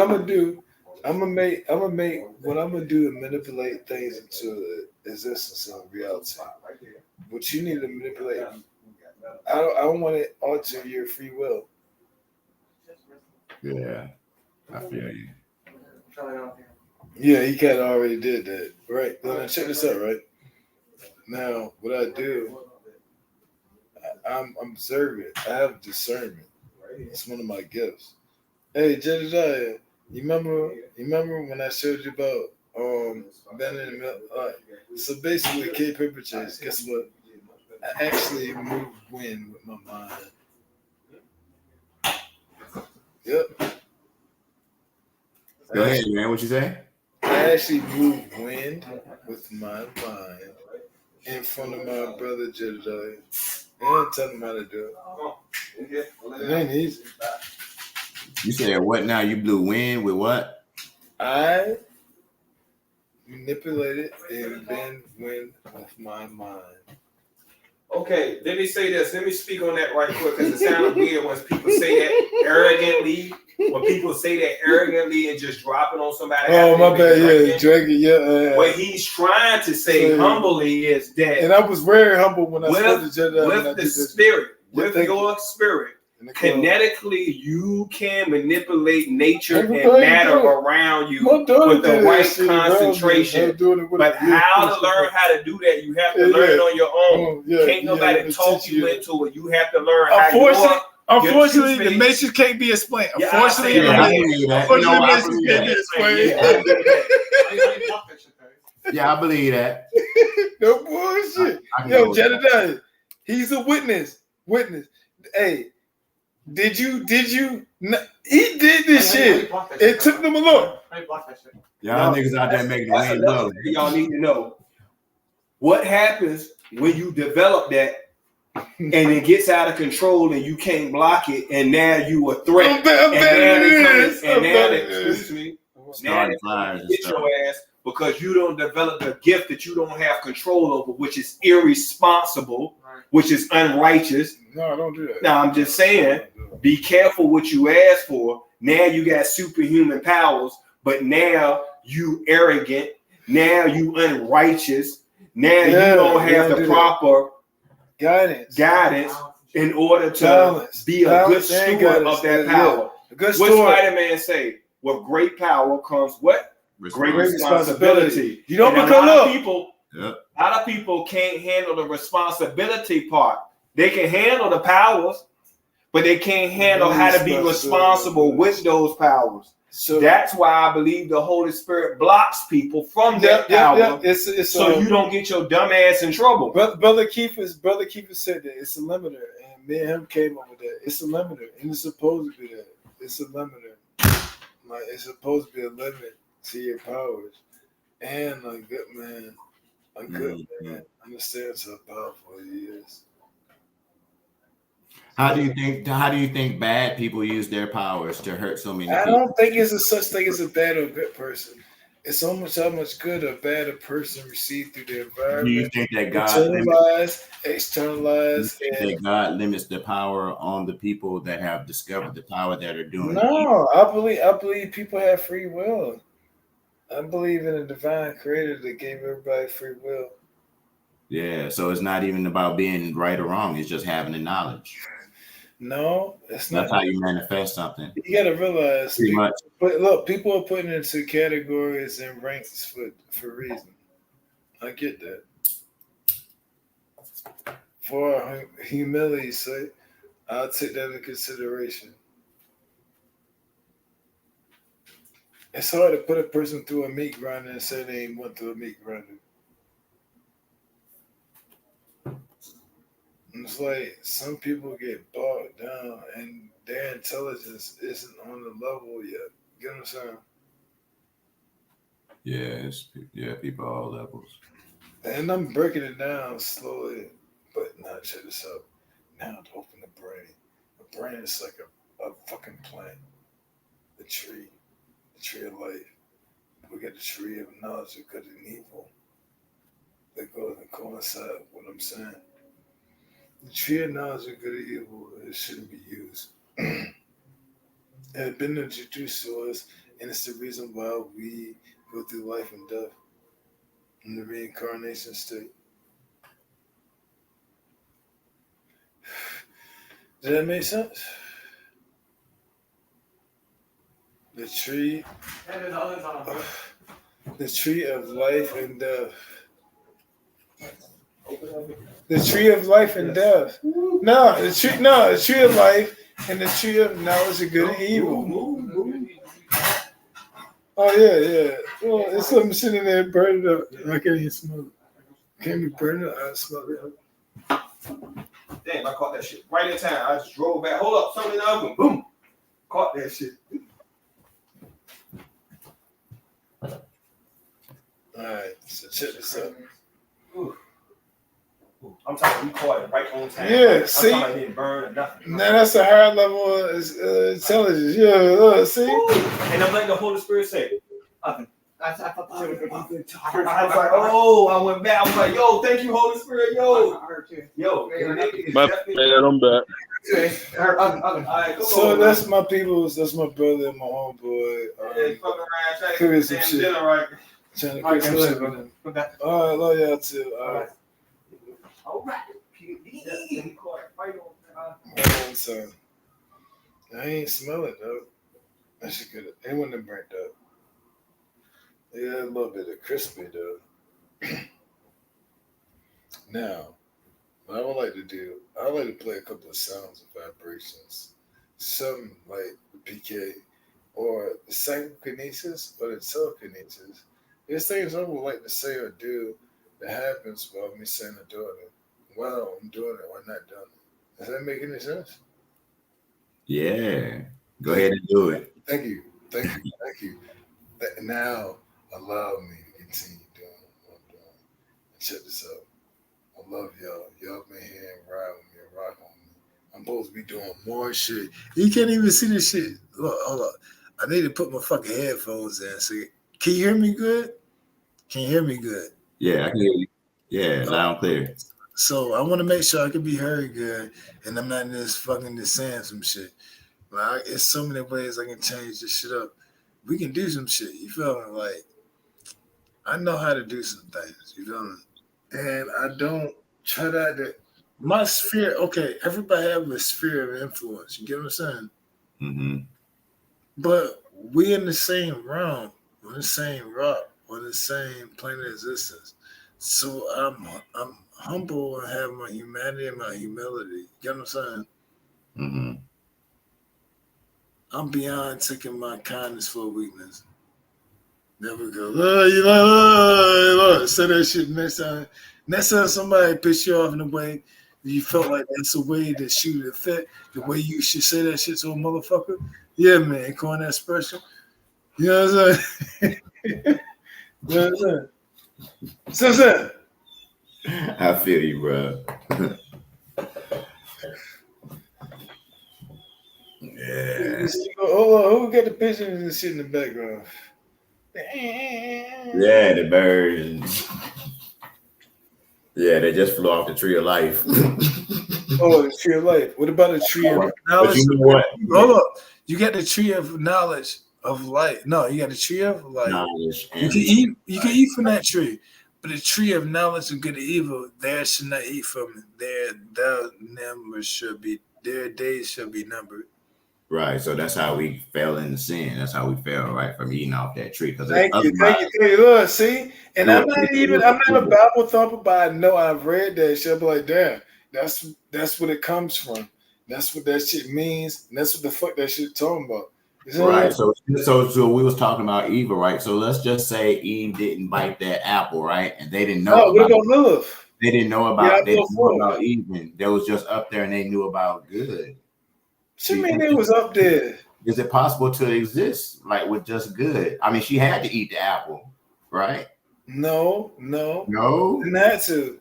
gonna do, I'm gonna make what I'm gonna do to manipulate things into existence and reality. But you need to manipulate. I don't want to alter your free will. Yeah, I feel you. Yeah, he kind of already did that, right? Now check this out, right? Now, what I do, I'm observant. I have discernment. It's one of my gifts. Hey, Jedediah, you remember when I showed you about Ben in the middle? So basically, Cape Purchase, guess what? I actually move wind with my mind. Yep. Go ahead, man. What you say? I actually move wind with my mind in front of my brother Jedediah. I don't tell him how to do it. It ain't easy. You said what now? You blew wind with what? I manipulated and bend wind with my mind. Okay, let me say this. Let me speak on that right quick because it sounds weird when people say that arrogantly. When people say that arrogantly and just drop it on somebody. Oh, my bad. Yeah, dragon. Yeah. What he's trying to say humbly is that. And I was very humble when I spoke to Jedediah. With the spirit, with your spirit, kinetically, you can manipulate nature and matter around you with the right concentration. But how to learn how to do that, you have to learn it on your own. Can't nobody talk you into it. You have to learn how Unfortunately, the matrix can't be explained. Unfortunately, the matrix can't be explained. Yeah, I believe that. No bullshit. Yo, Jedediah, he's a witness. Hey, did you? He did this shit. It took them a look. Y'all niggas out there making the wind blow. Y'all need to know what happens when you develop that and it gets out of control and you can't block it, and now you a threat. Now they get your ass because you don't develop the gift that you don't have control over, which is irresponsible, which is unrighteous. No, don't do that. Now I'm just saying, be careful what you ask for. Now you got superhuman powers, but now you arrogant. Now you unrighteous. Now you don't have the proper guidance in order to be a good steward of that power. What Spider-Man say? With great power comes what? Great responsibility. You don't become a lot of people can't handle the responsibility part. They can handle the powers, but they can't handle how to be responsible with those powers. So that's why I believe the Holy Spirit blocks people from that power. So you don't get your dumb ass in trouble. Brother Kiefer said that it's a limiter, and me and him came up with that. It's a limiter, and it's supposed to be that. It's a limiter. Like it's supposed to be a limit to your powers. And a good man understands how powerful he is. How do you think bad people use their powers to hurt so many people? I don't think it's a such thing as a bad or good person. It's almost how much good or bad a person received through their environment. Do you think that God externalized, that God limits the power on the people that have discovered the power that are doing? No, I believe people have free will. I believe in a divine creator that gave everybody free will. Yeah, so it's not even about being right or wrong. It's just having the knowledge. No, it's not. That's how you manifest something. You gotta realize, pretty much. But look, people are putting into categories and ranks for reason. I get that. For humility's sake, I'll take that into consideration. It's hard to put a person through a meat grinder and say they ain't went through a meat grinder. It's like some people get bogged down and their intelligence isn't on the level yet. You know what I'm saying? Yeah, people all levels. And I'm breaking it down slowly, but now check this out. Now to open the brain. The brain is like a fucking plant. The tree of life. We got the tree of knowledge of good and evil. That goes and coincide with what I'm saying. The tree of knowledge of good and evil, it shouldn't be used. It had been introduced to us, and it's the reason why we go through life and death in the reincarnation state. Does that make sense? The tree of life and death. The tree of life and death. No, the tree of life and the tree of knowledge of good and evil. Oh yeah. Well, there's something sitting there burning up. I can't even smell it. Can't be burning up. I smell it. Damn, I caught that shit right in time. I just drove back. Hold up, something in the oven. Boom. Caught that shit. Alright, so check this out. Ooh. I'm talking, we caught it right on time. Yeah, see? I'm talking, it didn't burn or nothing. Now that's a higher level of intelligence. Yeah, see? Ooh. And I'm letting the Holy Spirit say, oven. I was like, oh, I went back. I was like, yo, thank you, Holy Spirit, yo. My bad, I'm back. All right, come So on, that's my peoples, that's my brother and my homeboy. fucking around trying to Cook get some this shit. damn dinner right. Trying to cook some shit with him. Alright, love y'all too. Alright. All right. He caught it right on. So, I ain't smell it though. That shit good. It wasn't burnt up. Yeah, a little bit of crispy though. Now, what I would like to do, I like to play a couple of sounds and vibrations. Something like the PK or the psychokinesis or the telekinesis. There's things I would like to say or do that happens while me saying or doing it. While I'm doing it or not doing it. Does that make any sense? Yeah. Go ahead and do it. Thank you. Now allow me to continue doing what I'm doing. And check this out. I love y'all. Y'all been here and ride with me and rock on me. I'm supposed to be doing more shit. You can't even see this shit. Look, hold up. I need to put my fucking headphones in. So, can you hear me good? Yeah, I can hear you. Yeah, loud and clear. So I want to make sure I can be heard good, and I'm not just saying some shit. Like, it's so many ways I can change this shit up. We can do some shit. You feel me? Like, I know how to do some things. You feel me? And I don't try to. My sphere. Okay, everybody have a sphere of influence. You get what I'm saying? Mm-hmm. But we in the same realm, on the same rock, on the same plane of existence. So I'm humble and have my humanity and my humility. You get what I'm saying? Mm-hmm. I'm beyond taking my kindness for a weakness. Never go, look, say that shit next time. Next time somebody pissed you off in a way you felt like that's a way that she would fit, the way you should say that shit to a motherfucker. Yeah, man, coin that expression. You know what I'm saying? You know what I'm saying? I feel you, bro. Yeah. Hold on, who got the pictures and shit in the background? Yeah, the birds. Yeah, they just flew off the tree of life. Oh, the tree of life. What about the tree of knowledge? But you know what? Hold up. You got the tree of knowledge of life. No, you got the tree of life. Knowledge. You can eat from that tree. But the tree of knowledge of good and evil, there should not eat from it. Their days should be numbered. Right, so that's how we fell into sin. That's how we fell, right, from eating off that tree. Thank you. Look, see, and I'm not a Bible thumper, but I know I've read that shit. I'm like, damn, that's what it comes from. That's what that shit means, and that's what the fuck that shit talking about. Right. So we was talking about evil, right? So let's just say Eve didn't bite that apple, right? And they didn't know. Oh, what about Lilith? They didn't know about. They Diablo didn't know 4. about even. They was just up there and they knew about good. What you mean they was up there? Is it possible to exist like with just good? I mean, she had to eat the apple, right? No. Didn't have to.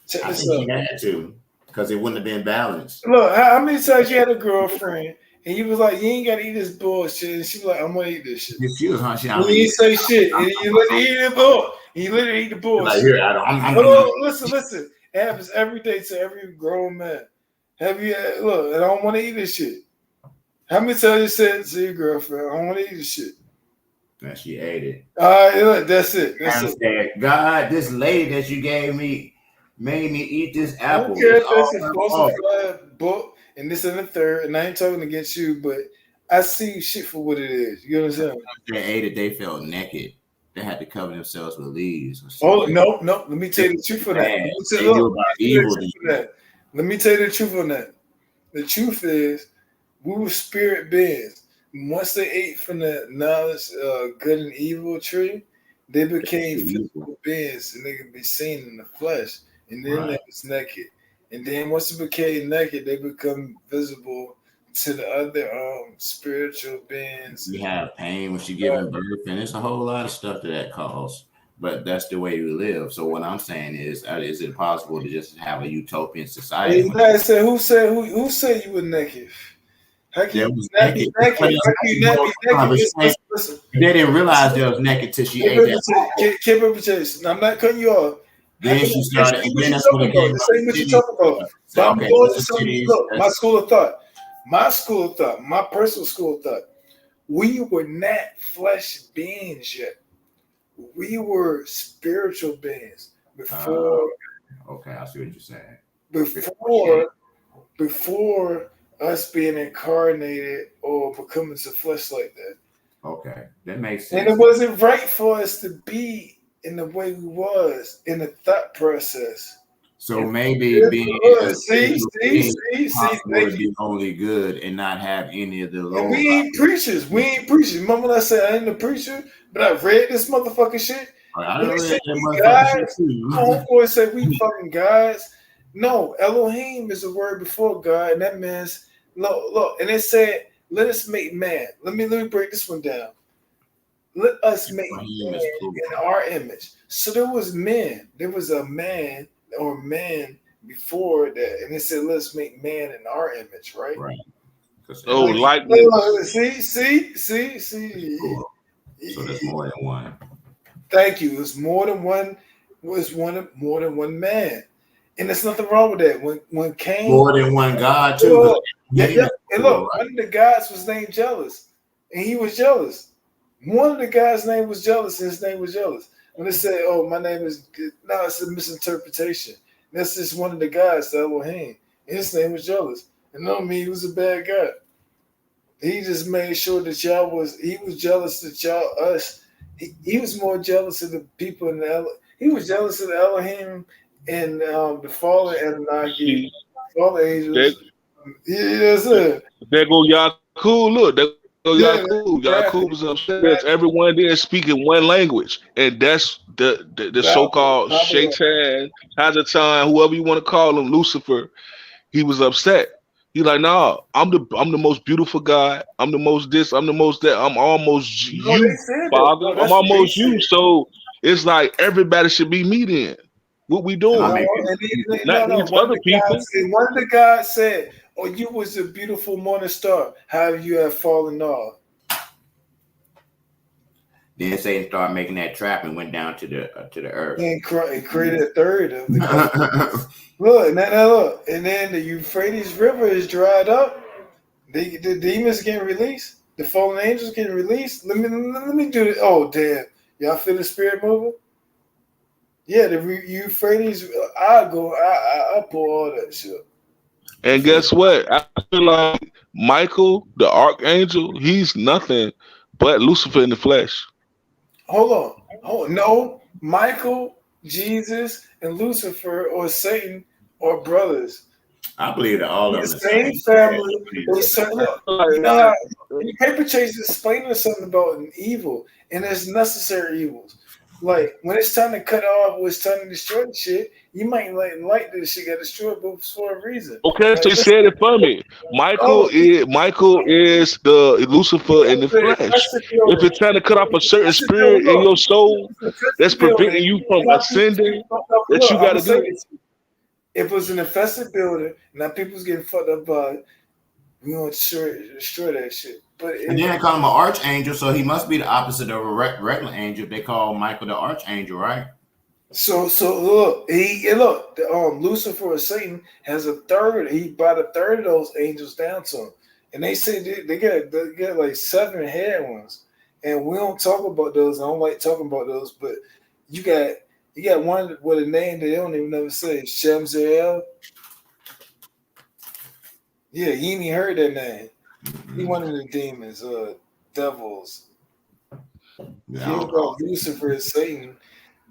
Check I this think out. she had to because it wouldn't have been balanced. Look, how many times you had a girlfriend and you was like, you ain't gotta eat this bullshit, and she was like, I'm gonna eat this shit. She was, huh? She, I You mean, ain't say shit, and you let her eat the bull. You literally eat the bullshit. like here, I don't. I'm Hold on, listen. It happens every day to every grown man. Have you look? And I don't want to eat this shit. How many times you said to your girlfriend, I don't want to eat this shit? And she ate it. All right, look, that's it. That's And it. said, God, this lady that you gave me made me eat this I apple. don't care if It's that's all a her fault. falsified book and this and the third, and I ain't talking against you, but I see shit for what it is. You understand? They ate it. They felt naked. They had to cover themselves with leaves. Oh no. Let me tell you the truth of that. Bad. Let me They tell you knew about evil. Let me tell you the truth on that. The truth is, we were spirit beings. Once they ate from the knowledge good and evil tree, they became physical beings and they could be seen in the flesh. And then they was naked. And then once they became naked, they become visible to the other spiritual beings. You have pain when she giving birth, and it's a whole lot of stuff that causes. But that's the way we live. So what I'm saying is it possible to just have a utopian society? Who said you were naked? How can you not be naked? How can you not be naked? Listen. They didn't realize they was naked till she ate that. Keep reputation. I'm not cutting you off. Then she started, and then that's when it came. This ain't what you're talking about. So I'm going to something. Look, my school of thought, my personal school of thought. We were not flesh beings yet. We were spiritual beings before. Okay, I see what you're saying. Before us being incarnated or becoming to flesh like that. Okay, that makes sense. And it wasn't right for us to be in the way we was in the thought process. So maybe being see, be only good and not have any of the low. And we ain't preachers. Remember when I said I ain't a preacher, but I read this motherfucking shit. I don't read that guys. Homeboy said we fucking guys. No, Elohim is a word before God, and that means look. And it said, "Let us make man." Let me break this one down. Let us make man in our image. So there was men. There was a man or men before that, and it said, "Let's make man in our image." Right. Right. Oh, like see. Cool. So there's more than one. Thank you. It's more than one. Was more than one man. And there's nothing wrong with that. When Cain, more than one God too. And look, one of the guys was named Jealous, and he was jealous. One of the guys' name was Jealous, and his name was Jealous. When they say, "Oh, my name is," no, it's a misinterpretation. That's just one of the guys, the Elohim. His name was Jealous, and don't mean he was a bad guy. He just made sure that he was jealous that us. He was more jealous of the people in he was jealous of the Elohim and the fallen Anunnaki, fallen angels. Yes, sir. There go Yakub. Look, there go Yakub. Yakub was upset. Everyone there speaking one language, and that's the so-called Shaitan, Hazatan, whoever you want to call him, Lucifer. He was upset. He's like, nah, I'm the most beautiful guy. I'm the most this. I'm the most that. I'm almost you, Father. I'm almost you. So it's like everybody should be me then. What we doing? Not these other people. One of the guys said, "Oh, you was a beautiful morning star. How you have fallen off." Then Satan started making that trap and went down to the earth. And created a third of the look, look. And then the Euphrates River is dried up. The demons getting released. The fallen angels getting released. Let me do it. Oh, damn. Y'all feel the spirit moving? Yeah, the Euphrates, I pull all that shit. And guess what? I feel like Michael, the archangel, he's nothing but Lucifer in the flesh. Hold on. Oh no, Michael, Jesus, and Lucifer or Satan are brothers. I believe that all of them the same family. You know how paper chase is explaining something about an evil, and there's necessary evils. Like when it's time to cut off, when it's time to destroy the shit, you might like this shit got destroyed, but for a reason. Okay, Like, so you said it for me. Michael is the Lucifer in the flesh. If it's trying to cut off a certain spirit in your soul that's preventing you from ascending, that you got to do. If it was an infested building, now people's getting fucked up by it, we gonna destroy that shit. But And then they call him an archangel, so he must be the opposite of a regular angel. They call Michael the archangel, right? So look, Lucifer or Satan has a third. He brought a third of those angels down to him, and they say they get like 7 head ones, and we don't talk about those. I don't like talking about those, but you got one with a name that they don't even never say, Shemzeel. Yeah, he ain't even heard that name. He one of the demons, devils. Yeah, Lucifer is Satan.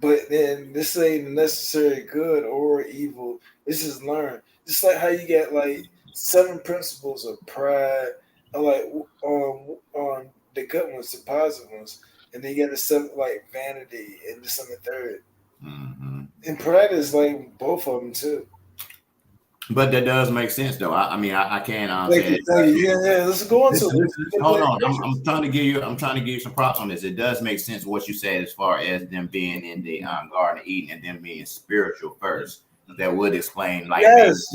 But then this ain't necessarily good or evil. This is learned. Just like how you get like 7 principles of pride, or like on the good ones, the positive ones, and then you get the 7 like vanity and this on the third. Mm-hmm. And pride is like both of them too. But that does make sense, though. I mean, I can't say yeah. Let's go on to it. Hold on, I'm trying to give you some props on this. It does make sense what you said as far as them being in the Garden of Eden and them being spiritual first. That would explain, like, yes.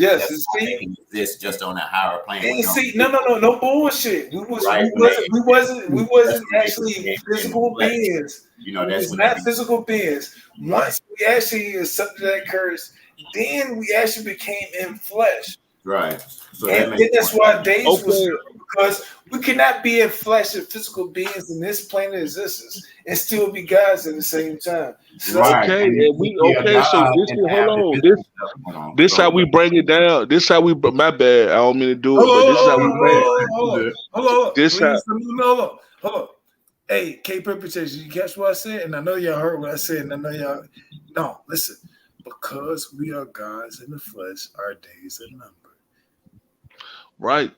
This just on a higher plane. And see, no bullshit. We wasn't actually physical beings. You know, that's not physical beings. Once we actually accepted that curse, then we actually became in flesh. Right. So and that's why days was because we cannot be in flesh and physical beings in this plane of existence and still be gods at the same time. So right. So this how we bring it down. This how we. My bad. I don't mean to do it, but this is how we bring it. Hold on. Hold on. Hey, K Perpetration, you catch what I said? And I know y'all heard what I said, and I know y'all. No, listen. Because we are gods in the flesh, our days are numbered. Right.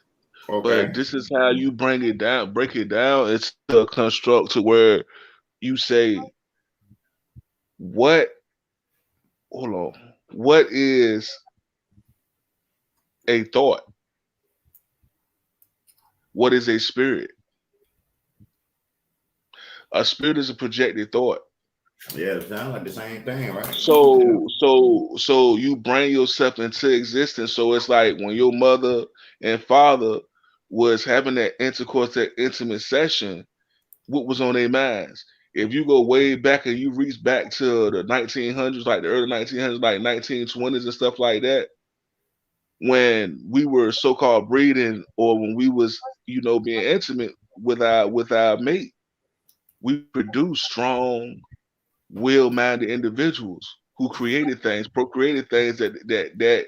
Okay. But this is how you bring it down. Break it down. It's a construct to where you say, what is a thought? What is a spirit? A spirit is a projected thought. Yeah, it sounds like the same thing, right? So you bring yourself into existence. So it's like when your mother and father was having that intercourse, that intimate session, what was on their minds? If you go way back and you reach back to the 1900s, like the early 1900s, like 1920s and stuff like that, when we were so-called breeding, or when we was, being intimate with our mate, we produced strong, will-minded individuals who created things, procreated things that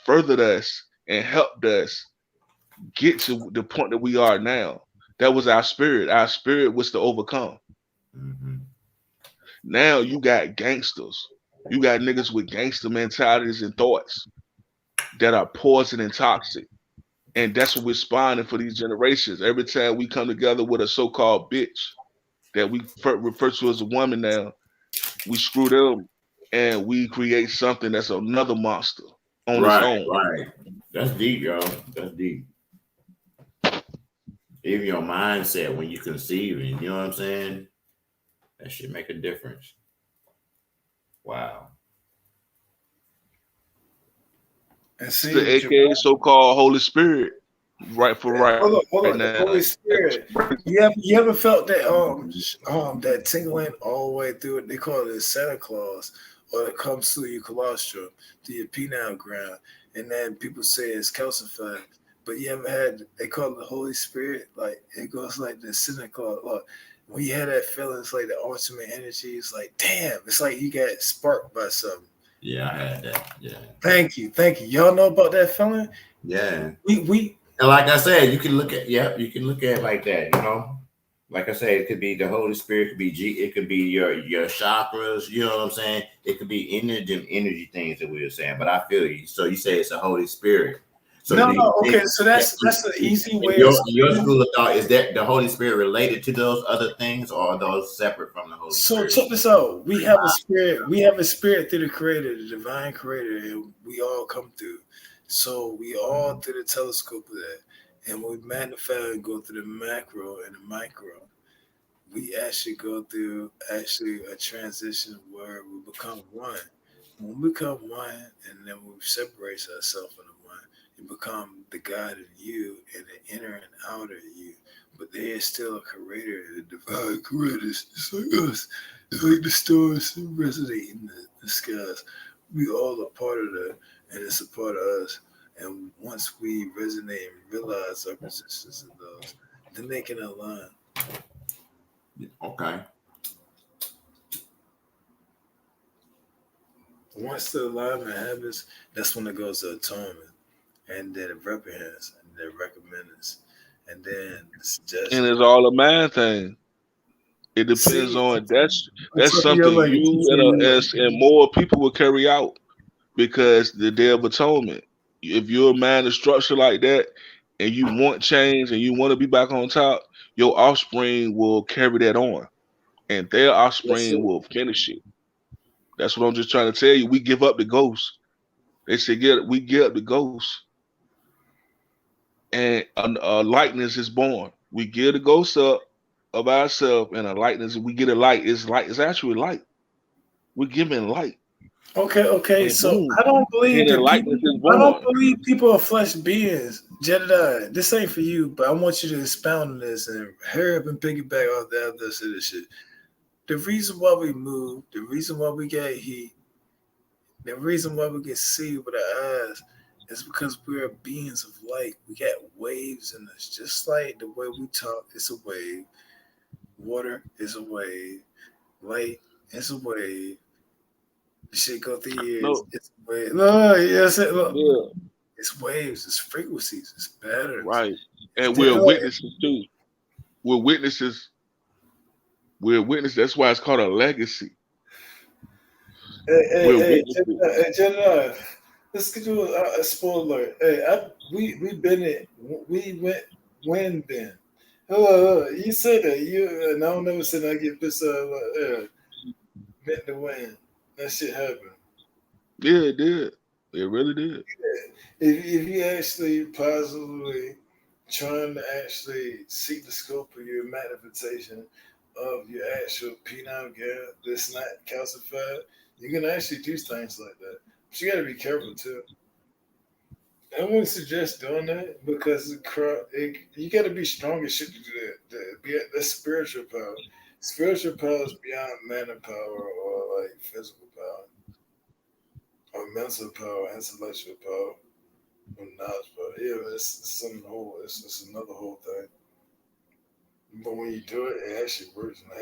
furthered us and helped us get to the point that we are now. That was our spirit. Our spirit was to overcome. Mm-hmm. Now you got gangsters. You got niggas with gangster mentalities and thoughts that are poison and toxic. And that's what we're spawning for these generations. Every time we come together with a so-called bitch that we refer to as a woman now, we screw them and we create something that's another monster on its own. Right. That's deep, yo. That's deep. Even your mindset when you conceive, you know what I'm saying? That should make a difference. Wow. And see the AKA so-called Holy Spirit. Right. Hold on. The Holy Spirit. You ever felt that that tingling all the way through it? They call it Santa Claus, or it comes through your colostrum, to your penile ground, and then people say it's calcified. But you ever had, they call it the Holy Spirit, like it goes like the Santa Claus. Like, when you had that feeling, it's like the ultimate energy. It's like, damn, it's like you got sparked by something. Yeah, I had that. Yeah. Thank you. Y'all know about that feeling? Yeah. We and like I said, you can look at it like that, Like I said, it could be the Holy Spirit, it could be your chakras, you know what I'm saying? It could be any of them energy things that we were saying, but I feel you. So you say it's a Holy Spirit. So No, do you no, okay. think So that's an easy way. your school of thought, is that the Holy Spirit related to those other things, or are those separate from the Holy So Spirit? check this out. We have a spirit. We have a spirit through the Creator, the divine Creator, and we all come through. So we all through the telescope of that, and we magnify and go through the macro and the micro. We actually go through a transition where we become one. When we become one, and then we separate ourselves from the one, you become the God in you and the inner and outer you. But there is still a creator, the divine creator. It's like us. It's like the stars resonate in the skies. We all are part of that, and it's a part of us. And once we resonate and realize our positions in those, then they can align. Okay. Once the alignment happens, that's when it goes to atonement, and then it reprehends, and then recommends, and then the suggestion. And it's all a mind thing. It depends on that's something you and more people will carry out, because the Day of Atonement. If your mind is structured like that, and you want change and you want to be back on top, your offspring will carry that on, and their offspring will finish it. That's what I'm just trying to tell you. We give up the ghost. They say we give up the ghost, and a likeness is born. We give the ghost up of ourselves, and a likeness. We get a light. It's light. It's actually light. We're giving light. Okay. And So boom, I don't believe and likeness is born. I don't believe people are flesh beings. Jedediah, this ain't for you, but I want you to expound on this and hurry up and piggyback off the other side of shit. The reason why we move, the reason why we get heat, the reason why we can see with our eyes is because we're beings of light. We got waves in us, just like the way we talk is a wave. Water is a wave. Light is a wave. The shit go through years. No. It's a wave. No, yes, look. Yeah. It's waves, it's frequencies, it's patterns. Right. And we're witnesses too. We're witnesses. That's why it's called a legacy. Hey, Jedediah, let's get you a spoiler. Hey, we went been. Hello, you said that and I don't never said I get pissed off. Meant to win. That shit happened. Yeah, it did. It really did. If you actually positively trying to actually seek the scope of your manifestation of your actual penile gap that's not calcified, you can actually do things like that. But you got to be careful too. I wouldn't suggest doing that because you got to be strong as shit to do that. That's spiritual power. Spiritual power is beyond mana power or like physical power, or mental power, intellectual power, or knowledge power. Yeah, it's another whole thing. But when you do it, it actually works and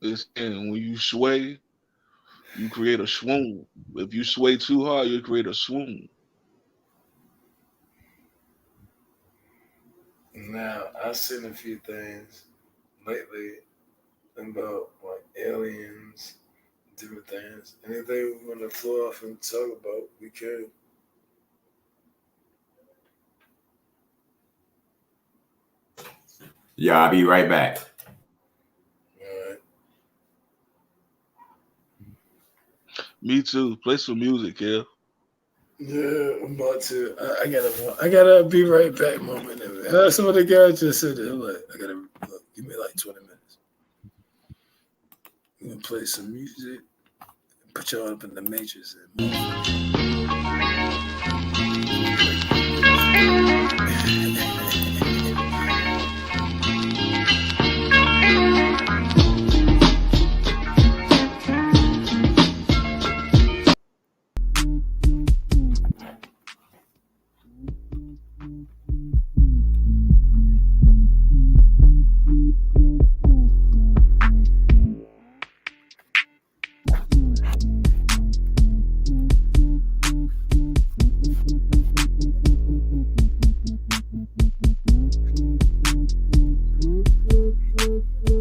happens. And when you sway, you create a swoon. If you sway too hard, you create a swoon. Now, I've seen a few things lately about like aliens, different things. Anything we want to flow off and talk about, we can. Yeah, I'll be right back. All right. Me too. Play some music, Kev. Yeah, I'm about to. I gotta be right back. Moment. Some of the guys just said that. Like, give me like 20 minutes. We're gonna play some music. Put y'all up in the matrix.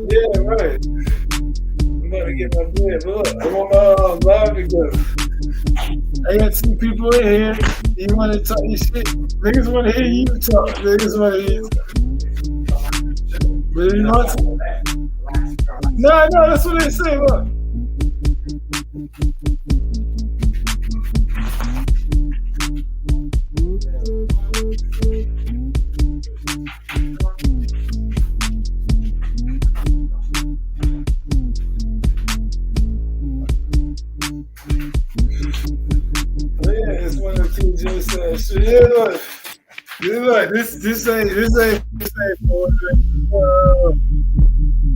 Yeah, right. I'm about to get my bed. Look, I'm on live together. I got two people in here. You want to talk your shit? Niggas want to hear you talk. Niggas want to hear you talk. But you want to? No, that's what they say. Look. Yeah, it's one of the two just said shit. Yeah, look, this ain't for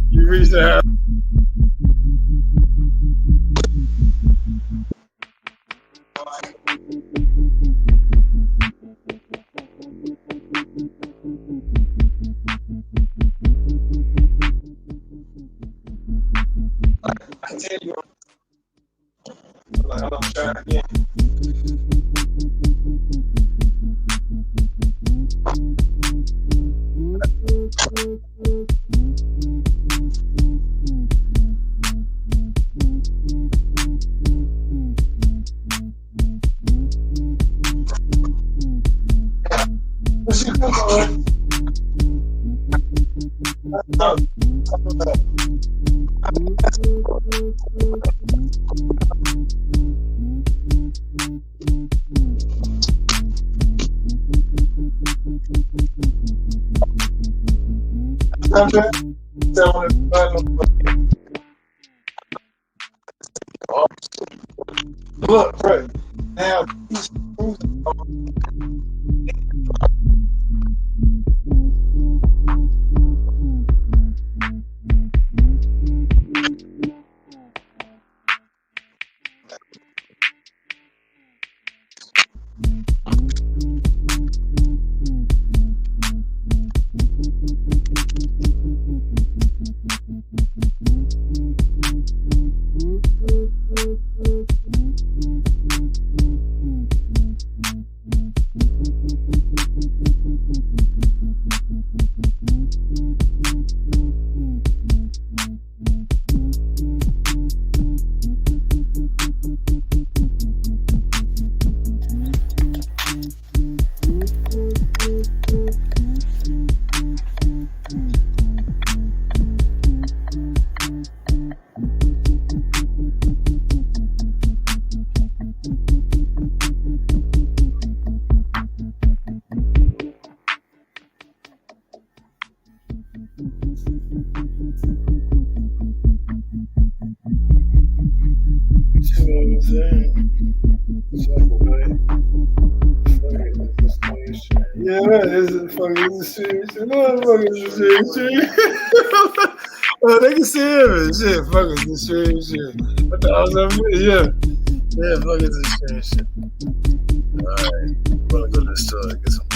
you reach the house. I tell you, I'm trying again. What you doing? Look, bro. Now, yeah, this is fucking serious shit. Motherfuckers is serious shit. Oh, they can see him and shit. Fucking this serious shit. What the hell's up with yeah. Yeah, fucking this serious shit. Alright. I'm gonna go to the store and get some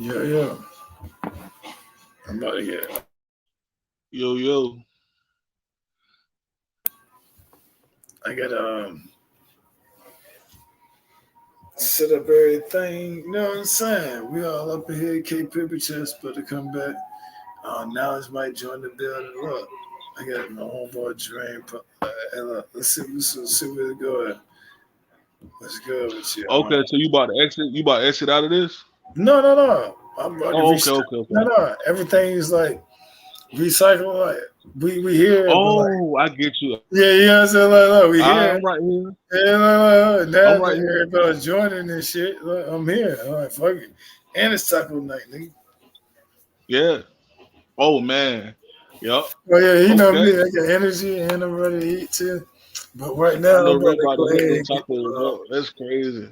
Yeah. I'm about to get it. Yo. I gotta set up everything. You know what I'm saying? We all up in here. K Pippa Chest, but to come back. Now it's Mike join the building. Look, I got my homeboy Dream. Hey, look, let's see where it go at. What's good with you? Okay, so you about to exit? You about to exit out of this? No. I'm about to Oh, restart. okay. No. Everything is like recycle. Like we here, but like Oh, I get you. yeah, you know what I'm saying? Like, look, we here. I'm right here. Yeah, look. Now I'm that right here. everybody's joining this shit, look, I'm here. I'm like, fuck it. And it's taco night, nigga. Yeah. Oh man. Yup. Well, yeah, you know Okay. me. I got energy and I'm ready to eat too. But right I now, know I'm about Ray to about to go hook ahead them and get. tacos up. That's crazy.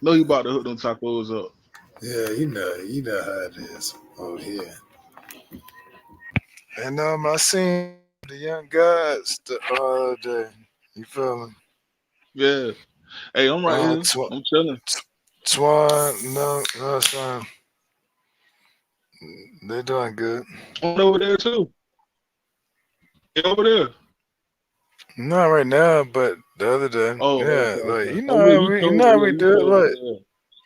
No, he about to hook them tacos up. Yeah, you know how it is over here. And I seen the young guys the other day. You feel me? Yeah. Hey, I'm right here. Tw- I'm chilling. Twan, no, son. They're doing good. I'm over there too. He over there. Not right now, but the other day. Oh, Yeah, like okay. Oh yeah, you know how we you do it. told me. Like,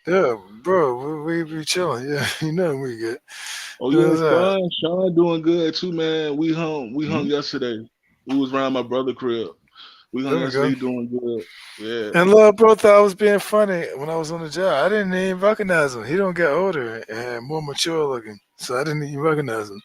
Yeah. yeah, bro, we be chilling. Yeah, you know we get. Oh You know yeah, what I'm saying? Sean doing good too, man. We hung Mhm. yesterday. We was around my brother crib. We hung There we yesterday. go. He doing good. Yeah. And little bro thought I was being funny when I was on the job. I didn't even recognize him. He don't get older and more mature looking, so I didn't even recognize him.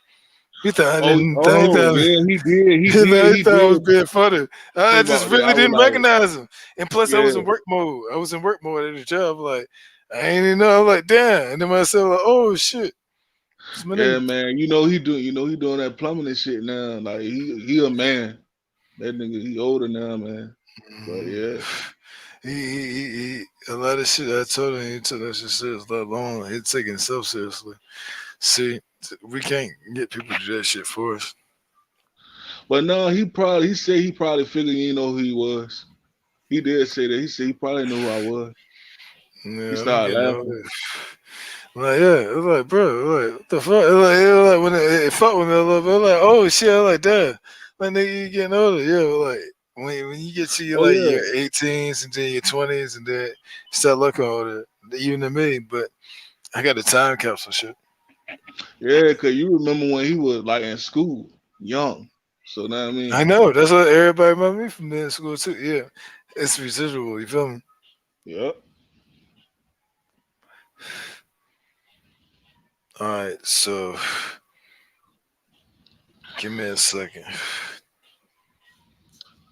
He thought I didn't. Oh yeah, he did. He did. He He thought I was did. being funny. I Think just about that. really I was didn't like, recognize him. And plus, I was yeah, in work mode. I was in work mode at the job. Like I ain't even know. I'm like, damn. And then myself, like, oh shit, it's my yeah, nigga. man. He doing that plumbing and shit now. Like he a man. That nigga, he older now, man. But Mhm. yeah. A lot of shit I told him, he took that shit serious, let alone he taking himself seriously. See, we can't get people to do that shit for us. But no, he said he probably figured you know who he was. He did say that. He said he probably knew who I was. He Yeah, I'm started getting laughing. older. Like, yeah, it's like, bro, like, what the fuck? It was like when it fucked with me a little bit. I'm like, oh shit, I'm like, damn, like, nigga, you getting older. Yeah, like, when you get to your, Oh like, yeah. your 18s and then your 20s and then you start looking older, even to me, but I got the time capsule shit. Yeah, cause you remember when he was like in school, young. So now I I mean, know, that's what everybody remember me from being in school too. Yeah, it's residual, you feel me? yeah. All right, so give me a second.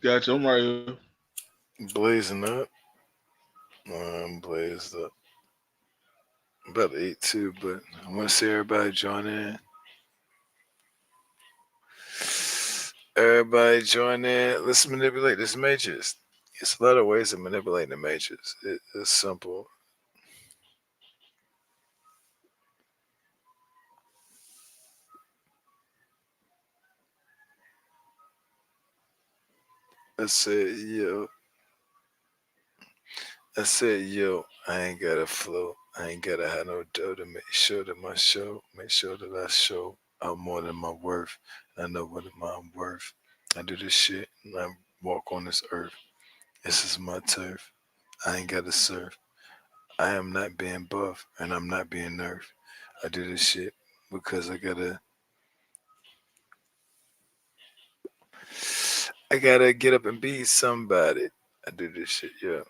Gotcha. I'm right here. Blazing up. I'm blazed up. I'm about to eat too, but I want to see everybody join in. Everybody join in. Let's manipulate this matrix. It's a lot of ways of manipulating the matrix. It's simple. I said, yo. I said, yo, I ain't got a flow. I ain't gotta have no dough to make sure that make sure that I show out more than my worth. I know what I'm worth. I do this shit and I walk on this earth. This is my turf. I ain't gotta surf. I am not being buff and I'm not being nerfed. I do this shit because I gotta get up and be somebody. I do this shit, yeah.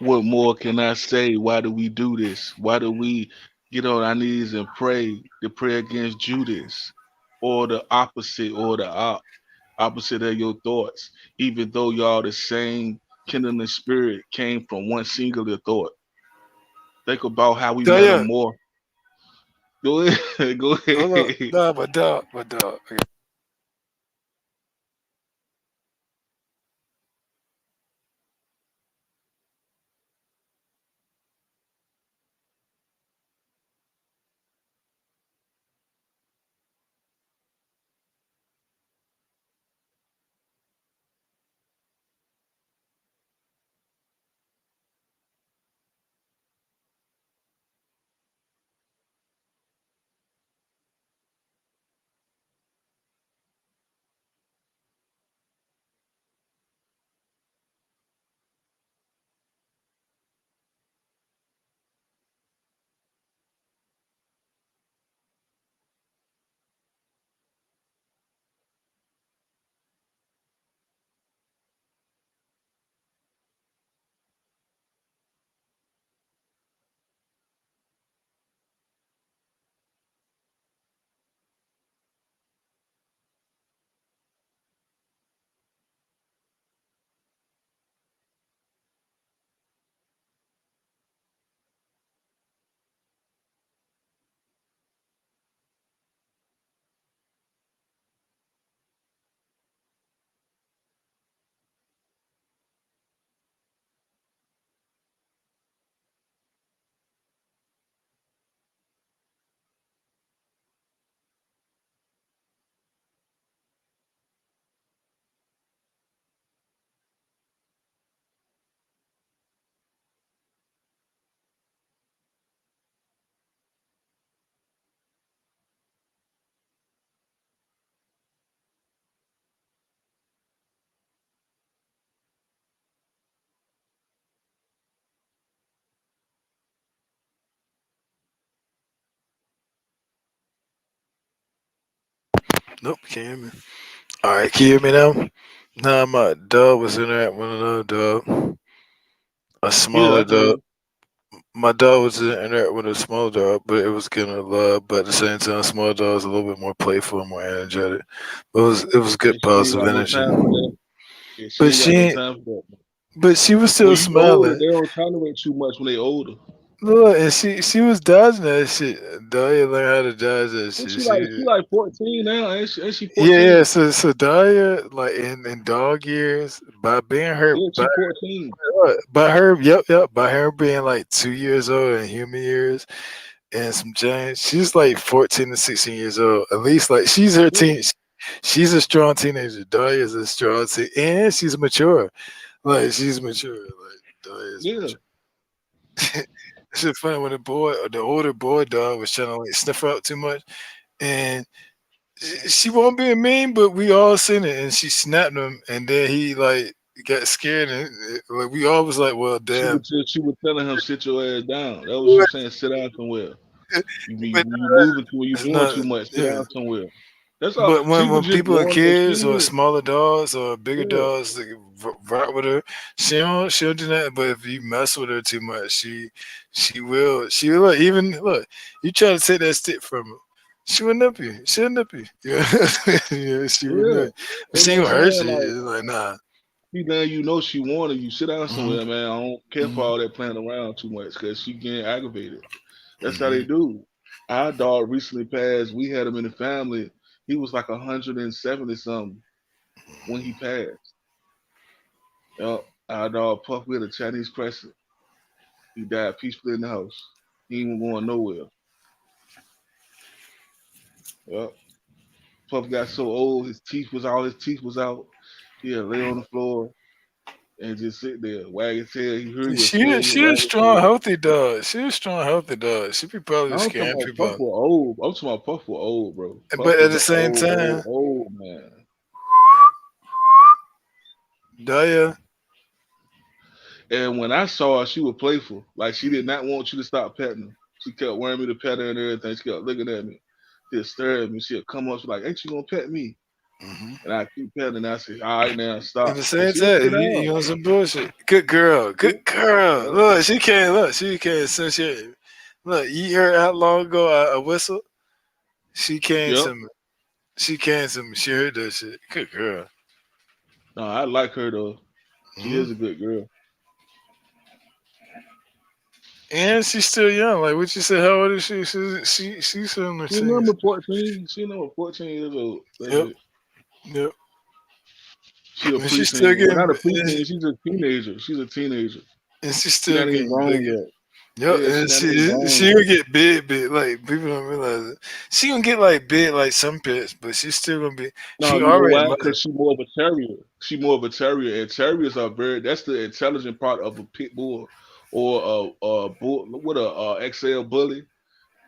What more can I say? Why do we do this? Why do we get on our knees and pray to pray against Judas, or the opposite, or the opposite of your thoughts? Even though y'all the same kindling spirit came from one singular thought. Think about how we So met yeah, them more. Go ahead, go hold up. ahead. Nah, my dog. Nope, can't hear me. All right, can you hear me now? Nah, my dog was interacting with another dog, a Yeah, I smaller can hear dog. you. My dog was interacting with a small dog, but it was getting love. But at the same time, small dog was a little bit more playful and more energetic. But it was good And she ain't positive got no energy. time for that. Yeah, she But ain't got no she, time for that. but she was When still you older, smiling. they don't tolerate too much when they older. Look, and she was dodging that shit. Dahlia learned how to dodge that And shit. she like 14 now, ain't she Yeah, yeah. 14? So Dahlia, like in dog years, by being her, Yeah, she 14. by her, yep, by her being like 2 years old in human years and some change, she's like 14 to 16 years old. At least like she's her Yeah, teen. She's a strong teenager. Dahlia's a strong teen, and she's mature. Like she's mature. Like Dahlia's yeah. mature. It's just funny when the older boy dog was trying to like sniff her out too much, and she won't be mean, but we all seen it, and she snapped him, and then he like got scared, and like we all was like, "Well, damn." She was telling him sit your ass down. That was she saying sit down somewhere. But You moving too you it's doing not, too much, sit yeah. down somewhere. That's all. But She when was just people are warning, but she kids or didn't. smaller dogs or bigger Yeah, dogs that rock with her, she don't do that. But if you mess with her too much, she will look, even look. You try to take that stick from her, she will nip you. She'll nip you. Yeah, yeah, she will yeah. nip. That's She what ain't I'm gonna hurt saying. you. Like It's like nah. she letting you know she wanted you. Sit down Hmm. somewhere, man. I don't care for Hmm. all that playing around too much because she getting aggravated. That's how they Hmm. do. Our dog recently passed. We had him in the family. He was like 170 something when he passed. Yup. Our dog Puff, we had a Chinese crescent. He died peacefully in the house. He ain't even going nowhere. Yup. Puff got so old, his teeth was out. He'd lay on the floor and just sit there, wag his tail. He heard you She scare you, she a wag his strong, tail. healthy dog. She a strong, healthy dog. She be probably Now I'm talking scaring about Puff people, was old. I'm talking about Puff was old, bro. Puff but at was the an same time, old man. Daya. And when I saw her, she was playful. Like she did not want you to stop petting her. She kept wanting me to pet her and everything. She kept looking at me. She'd stare at me. She'd come up. She's like, "Ain't you gonna pet me?" Hmm. And I keep petting. And I say, "All right, now At the stop." And same she'll time, sit you down. on some bullshit. Good girl. Yeah, Good girl. yeah, Look, she can't look. She can't associate. Look, you heard how long ago I whistle? She came yep. to me. She came to me. She heard that shit. Good girl. No, I like her though. She Hmm. is a good girl. And she's still young. Like what you said, how old is she? She's still in her She teens. number 14. She number 14 years old. That's Yep. it. Yep. She a And she's still preteen. Well, getting not a preteen. She's a teenager. She's a teenager. and she's She still not even getting grown bigger. yet. Yep, Yeah, she and not even grown she yet. gonna get big, big. Like people don't realize it. She gonna get like big like some pets, but she's still gonna be. No, She you know already a why? mother. Because she more of a terrier. She more of a terrier, and terriers are very. That's the intelligent part of a pit bull or a bull with a XL bully.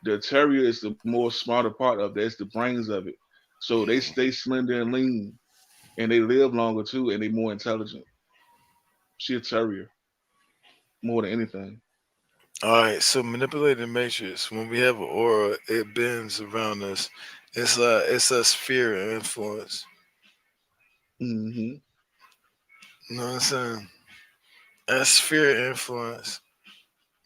The terrier is the more smarter part of that. It's the brains of it. So they stay slender and lean, and they live longer too, and they more intelligent. She a terrier more than anything. All right, so manipulating matrix. When we have an aura, it bends around us. It's a sphere of influence. Hmm. You know what I'm saying? That sphere of influence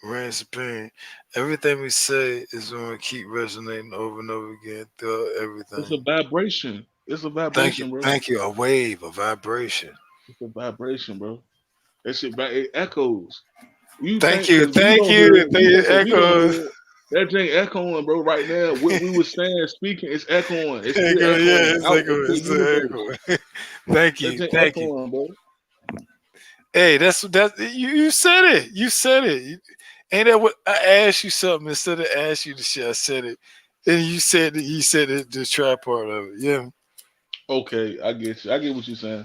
reigns supreme. Everything we say is going to keep resonating over and over again throughout It's a everything. vibration. It's a Thank you, vibration, bro. thank you. A wave, a vibration. It's a vibration, bro. That shit, it echoes. You Thank think you, because we thank don't hear you. it, Thank we you, think that we don't Echo. hear it. That thing echoing, bro, right now. What we were saying, speaking, it's echoing. It's still Echo, yeah, echoing it's out echo, into the it's the universe. echo. Thank That you, thing thank you. echoing, bro. Hey, that's you said it. You said it. Ain't that what I asked you something instead of ask you the shit? I said it, and you said it. The try part of it. Yeah. Okay, I get you. I get what you're saying.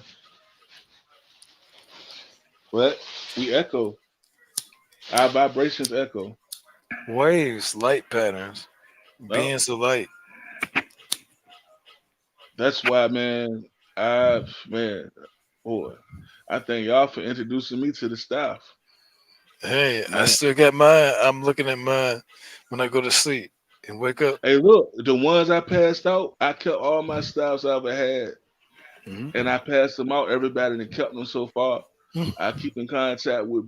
But we echo. Our vibrations echo. Waves, light patterns, Well, beings of light. that's why, man. Man, boy, I thank y'all for introducing me to the staff. Hey, I Man, still got mine. I'm looking at mine when I go to sleep. and wake up. Hey, look, the ones I passed out, I kept all my styles I ever had, Mm-hmm. and I passed them out. Everybody that kept them so far. Mm. I keep in contact with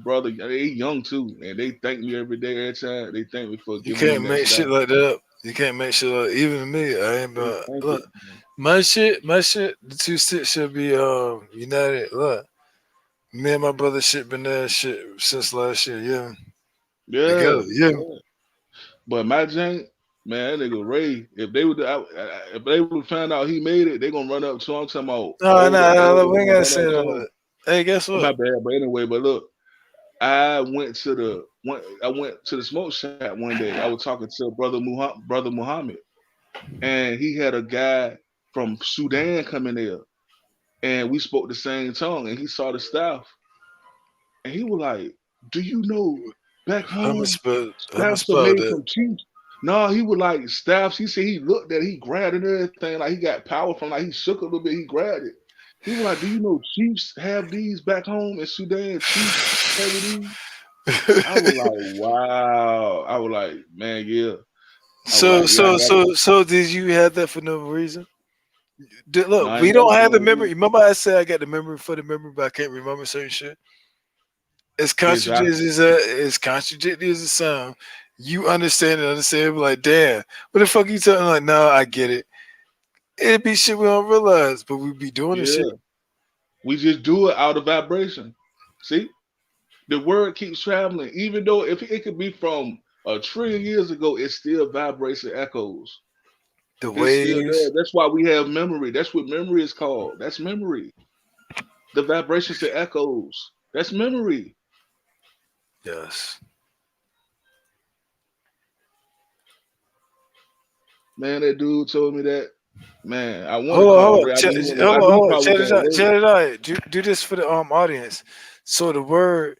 brother. They young too, and they thank me every day, every time. They thank me for You giving them can't that make shit style. like that up. You can't make shit like even me. I ain't They but thank look. it. My shit, the two six should be united. Look, me and my brother shit been there shit since last year. Yeah, Yeah, together. Yeah. yeah. But my jank, man, that nigga Ray, if they would find out he made it, they gonna run up to him. I'm talking about No, older, no, older. no, we They ain't gonna gotta run say up to him. that. Hey, guess Oh, my what? bad, but anyway, but look, I went to the smoke shop one day. I was talking to brother Muhammad, and he had a guy from Sudan coming there, and we spoke the same tongue, and he saw the stuff, and he was like, "Do you know back home How much staffs are spell made that? from chiefs?" No, he was like staffs. He said he looked at it, he grabbed it and everything, like he got power from, like he shook a little bit, he grabbed it. He was like, "Do you know chiefs have these back home in Sudan? Chiefs carry these." I was like, wow. I was like, man, yeah. I was so, like, yeah, I so, got it. so, so, did you have that for no reason? No, Look, I we ain't got don't it for have the no memory. reason. Remember, I said I got the memory for the memory, but I can't remember certain shit. As contradictory Exactly. as it sound, you understand, like, damn, what the fuck you talking? Like, no, I get it. It'd be shit we don't realize, but we be doing this shit. Yeah. We just do it out of vibration. See? The word keeps traveling. Even though if it could be from a trillion years ago, it still vibrates and echoes. The It's still there. waves, That's why we have memory. That's what memory is called. That's memory. The vibrations and echoes. That's memory. yes. Man, that dude told me that. Man, I want to Hold on, call hold on, Ray. I really want to. I hold on, knew hold on. probably Check was it at out, work. check it out. Do this for the audience. So the word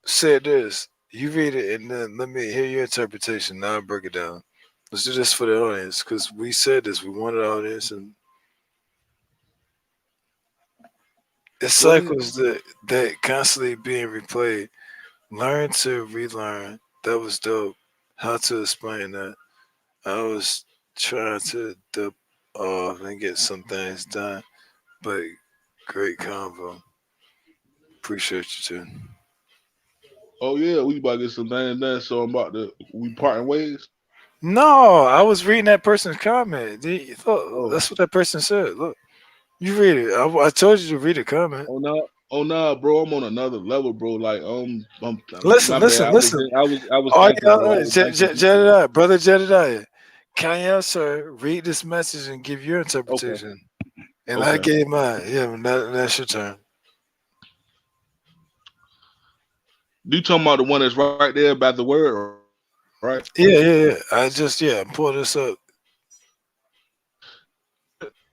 said this. You read it, and then let me hear your interpretation. Now I'll break it down. Let's do this for the audience because we said this. We wanted the audience, and it's Go ahead. cycles that constantly being replayed. Learn to relearn. That was dope. How to explain that? I was trying to dip off and get some things done, but great convo. Appreciate you too. Oh yeah, we about to get some things done. So I'm about to we parting ways. No, I was reading that person's comment. Look, Oh, that's what that person said. Look, you read it. I told you to read the comment. oh no, oh no, bro. I'm on another level, bro. Like Listen, my bad. listen, listen. I was All thinking, bro. I y'all, was thinking too fast. Jedediah, brother Jedediah, can you, sir, read this message and give your Okay, interpretation? And I okay. gave mine. Yeah, that's your turn. You talking about the one that's right there about the word, right? Yeah. Pull this up.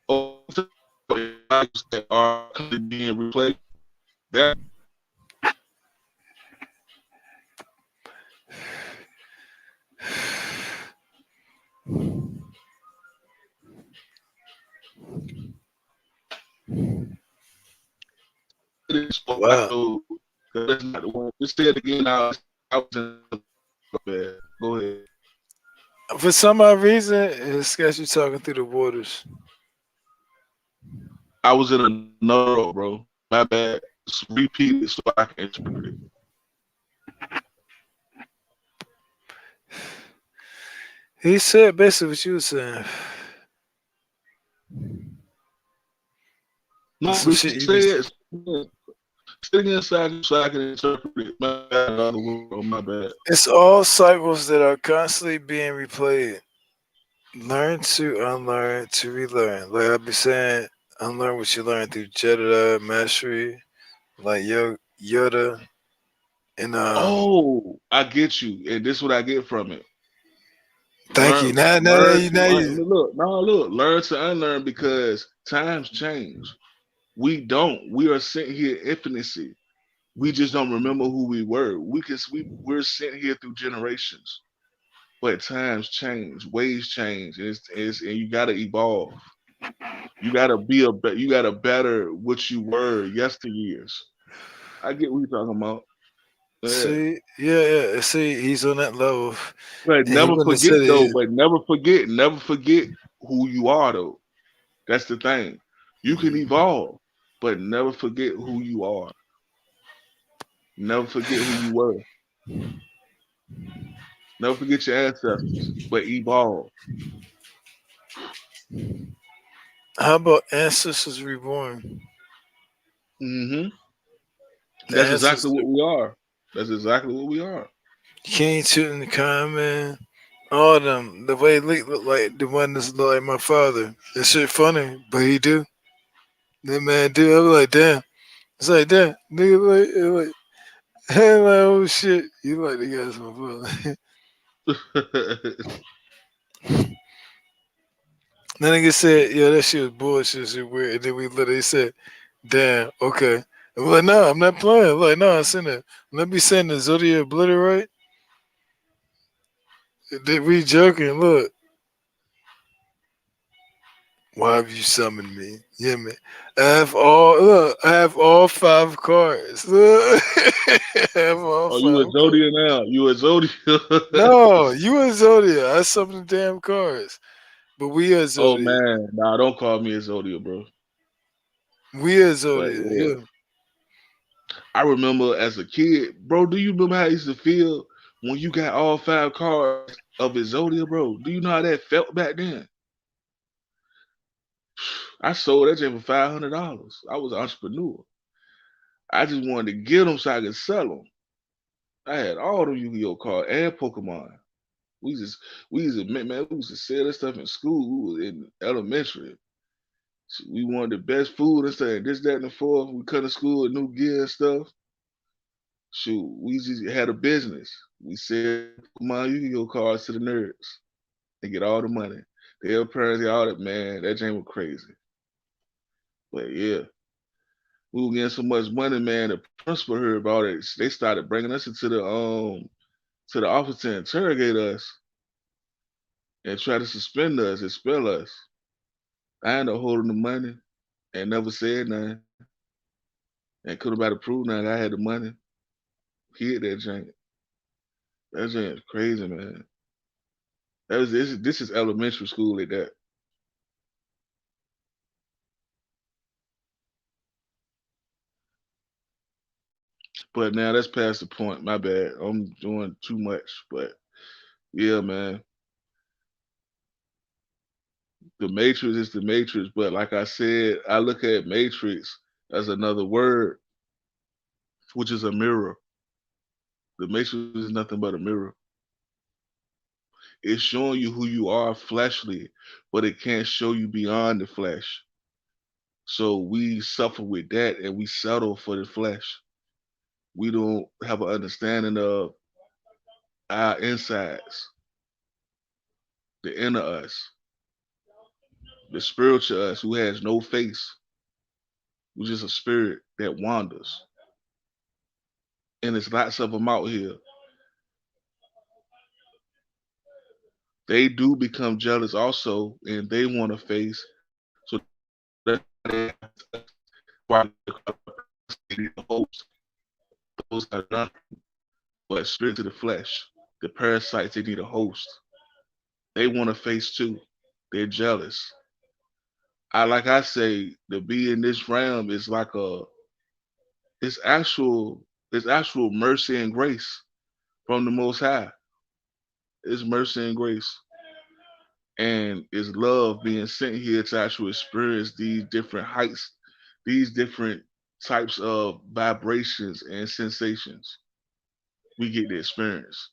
Oh, are being replaced. That is what I Wow. know. That's not the one. Just say it again. I was in bad. Go ahead. For some odd reason, it's got you talking through the waters. I was in another row, bro. My bad. Just repeat it so I can interpret it. He said basically what you were saying. No, Some but shit you say be. it. Say it again so I can interpret it. My bad. Another word, my bad. It's all cycles that are constantly being replayed. Learn to unlearn to relearn. Like I be saying, unlearn what you learned through Jedi mastery, like Yoda, and Oh, I get you, and this is what I get from it. thank you. Learn to Now you. look. Now look. Learn to unlearn because times change. We don't. We are sent here infinity. We just don't remember who we were. We're sent here through generations. But times change, ways change, and you gotta evolve. You gotta you gotta better what you were yesteryears. I get what you're talking about. Yeah. See, yeah. See, he's on that level, But and he never wouldn't have forget said though. it. But never forget who you are though. That's the thing. You can evolve, but never forget who you are. Never forget who you were. Never forget your ancestors, but evolve. How about Ancestors Reborn? Hmm The That's exactly ancestors what we are. That's exactly what we are. King Tutankhamun, all them. The way Leak look like the one that's look like my father. That shit funny, but he do. That man do. I was like, damn. It's like that nigga like like oh shit. You like the guy's my father. Then nigga said, yeah, that shit was bullshit, shit weird. And then we literally said, damn, okay. And we're like, no, I'm not playing. I'm like, no, I seen it. Let me send the Zodiac Obliterate. Did we joking? Look, why have you summoned me? Yeah, man. I have all 5 cards. Look. I have all Oh, you a 5 cards. Zodiac now? You a Zodiac? No, you a Zodiac. I summoned the damn cards. But we are Oh Zodiac. man, nah, don't call me a Zodiac, bro. We are But Zodiac. yeah, Yeah. I remember as a kid, bro. Do you remember how it used to feel when you got all 5 cards of a Zodiac, bro? Do you know how that felt back then? I sold that shit for $500. I was an entrepreneur. I just wanted to get them so I could sell them. I had all the Yu-Gi-Oh cards and Pokemon. We just, man, we used to sell that stuff in school. We was in elementary. We wanted the best food and stuff. This, that, and the fourth. We come to school with new gear and stuff. Shoot, we just had a business. We sell Pokemon Yu-Gi-Oh cards to the nerds and get all the money. Their parents, all that, man. That thing was crazy. But yeah, we were getting so much money, man. The principal heard about it. They started bringing us into the office to interrogate us and try to suspend us, expel us. I ended up holding the money and never said nothing. And couldn't about to prove nothing. I had the money. Hid that jank. That jank is crazy, man. This is elementary school at that. But now that's past the point. My bad. I'm doing too much. But yeah, man. The Matrix is the Matrix. But like I said, I look at Matrix as another word, which is a mirror. The Matrix is nothing but a mirror. It's showing you who you are fleshly, but it can't show you beyond the flesh. So we suffer with that and we settle for the flesh. We don't have an understanding of our insides, the inner us, the spiritual us who has no face, who's just a spirit that wanders. And there's lots of them out here. They do become jealous also, and they want to face. So that's why they need the hopes. Those are nothing but spirit to the flesh. The parasites, they need a host. They want to face too. They're jealous. Like I say, to be in this realm is like it's actual mercy and grace from the Most High. It's mercy and grace, and it's love being sent here to actually experience these different heights, these different types of vibrations and sensations we get to experience.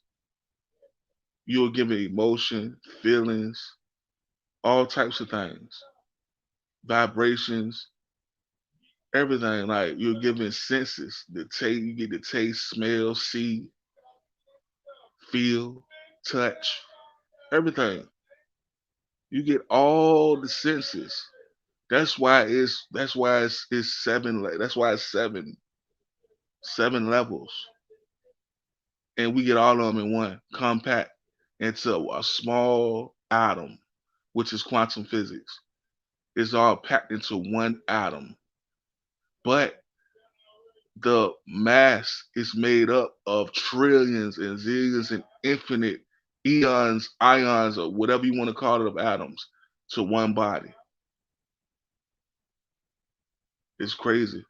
You'll give it emotion, feelings, all types of things, vibrations, everything. Like you're given senses, the taste, you get the taste, smell, see, feel, touch, everything. You get all the senses. It's seven. That's why it's seven levels, and we get all of them in one compact into a small atom, which is quantum physics. It's all packed into one atom. But the mass is made up of trillions and zillions and infinite eons, ions, or whatever you want to call it, of atoms to one body. It's crazy.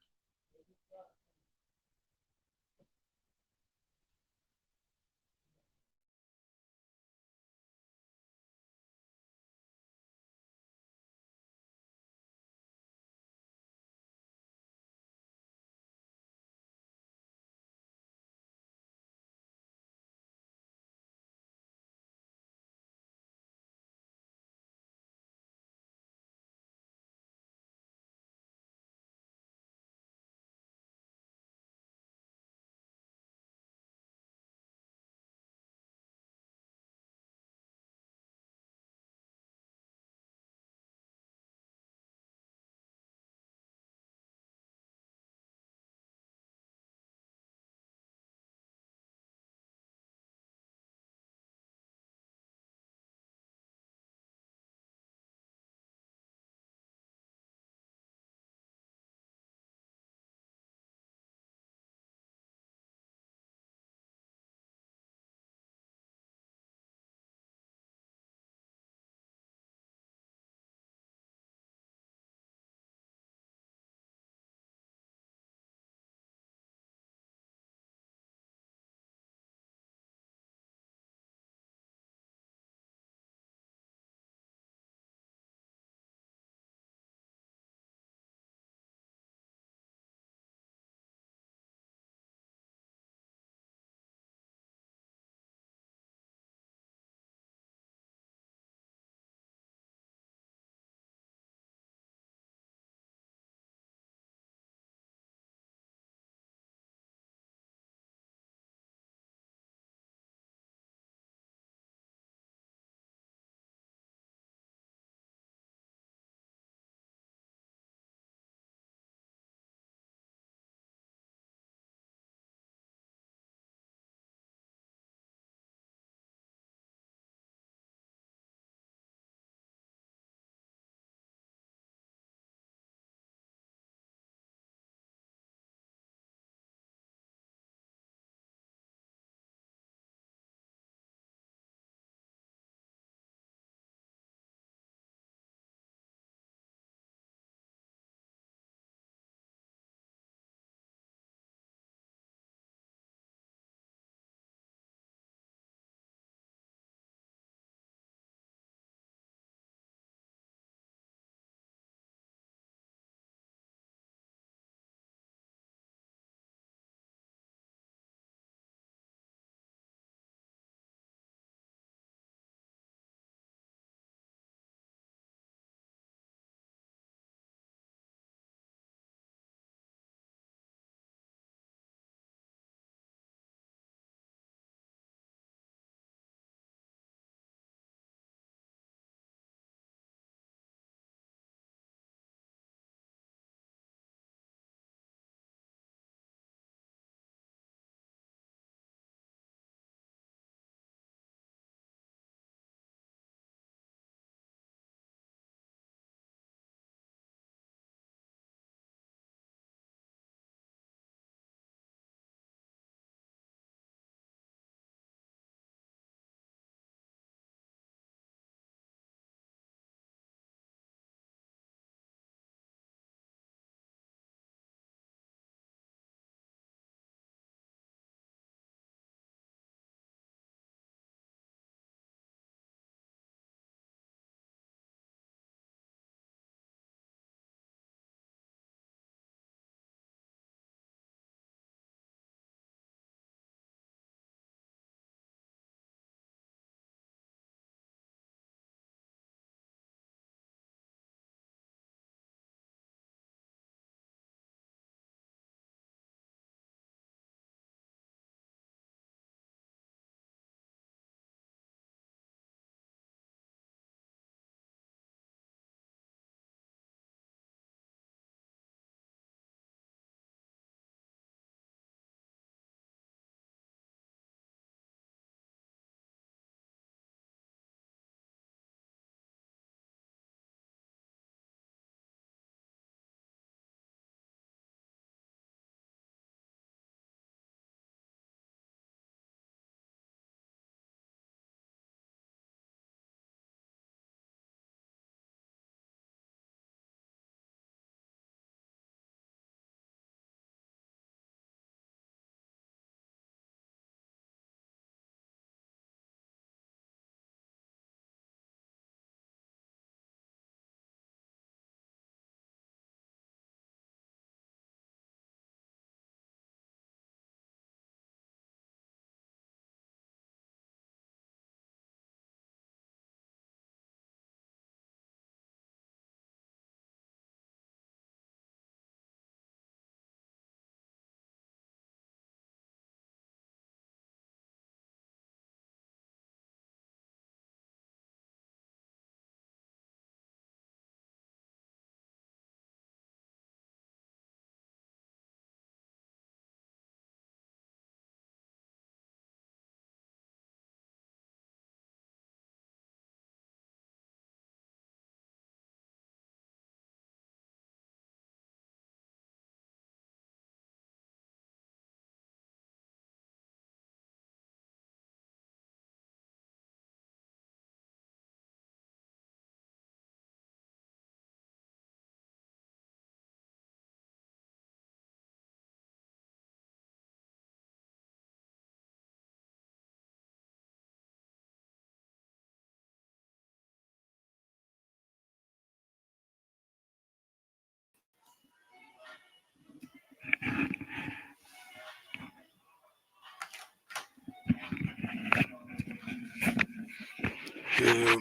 Yeah.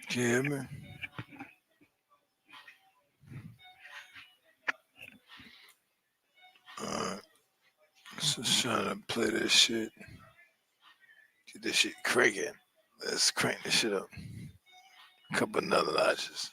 Can you hear me? Alright. Just trying to play this shit. Get this shit cranking. Let's crank this shit up. A couple another notches.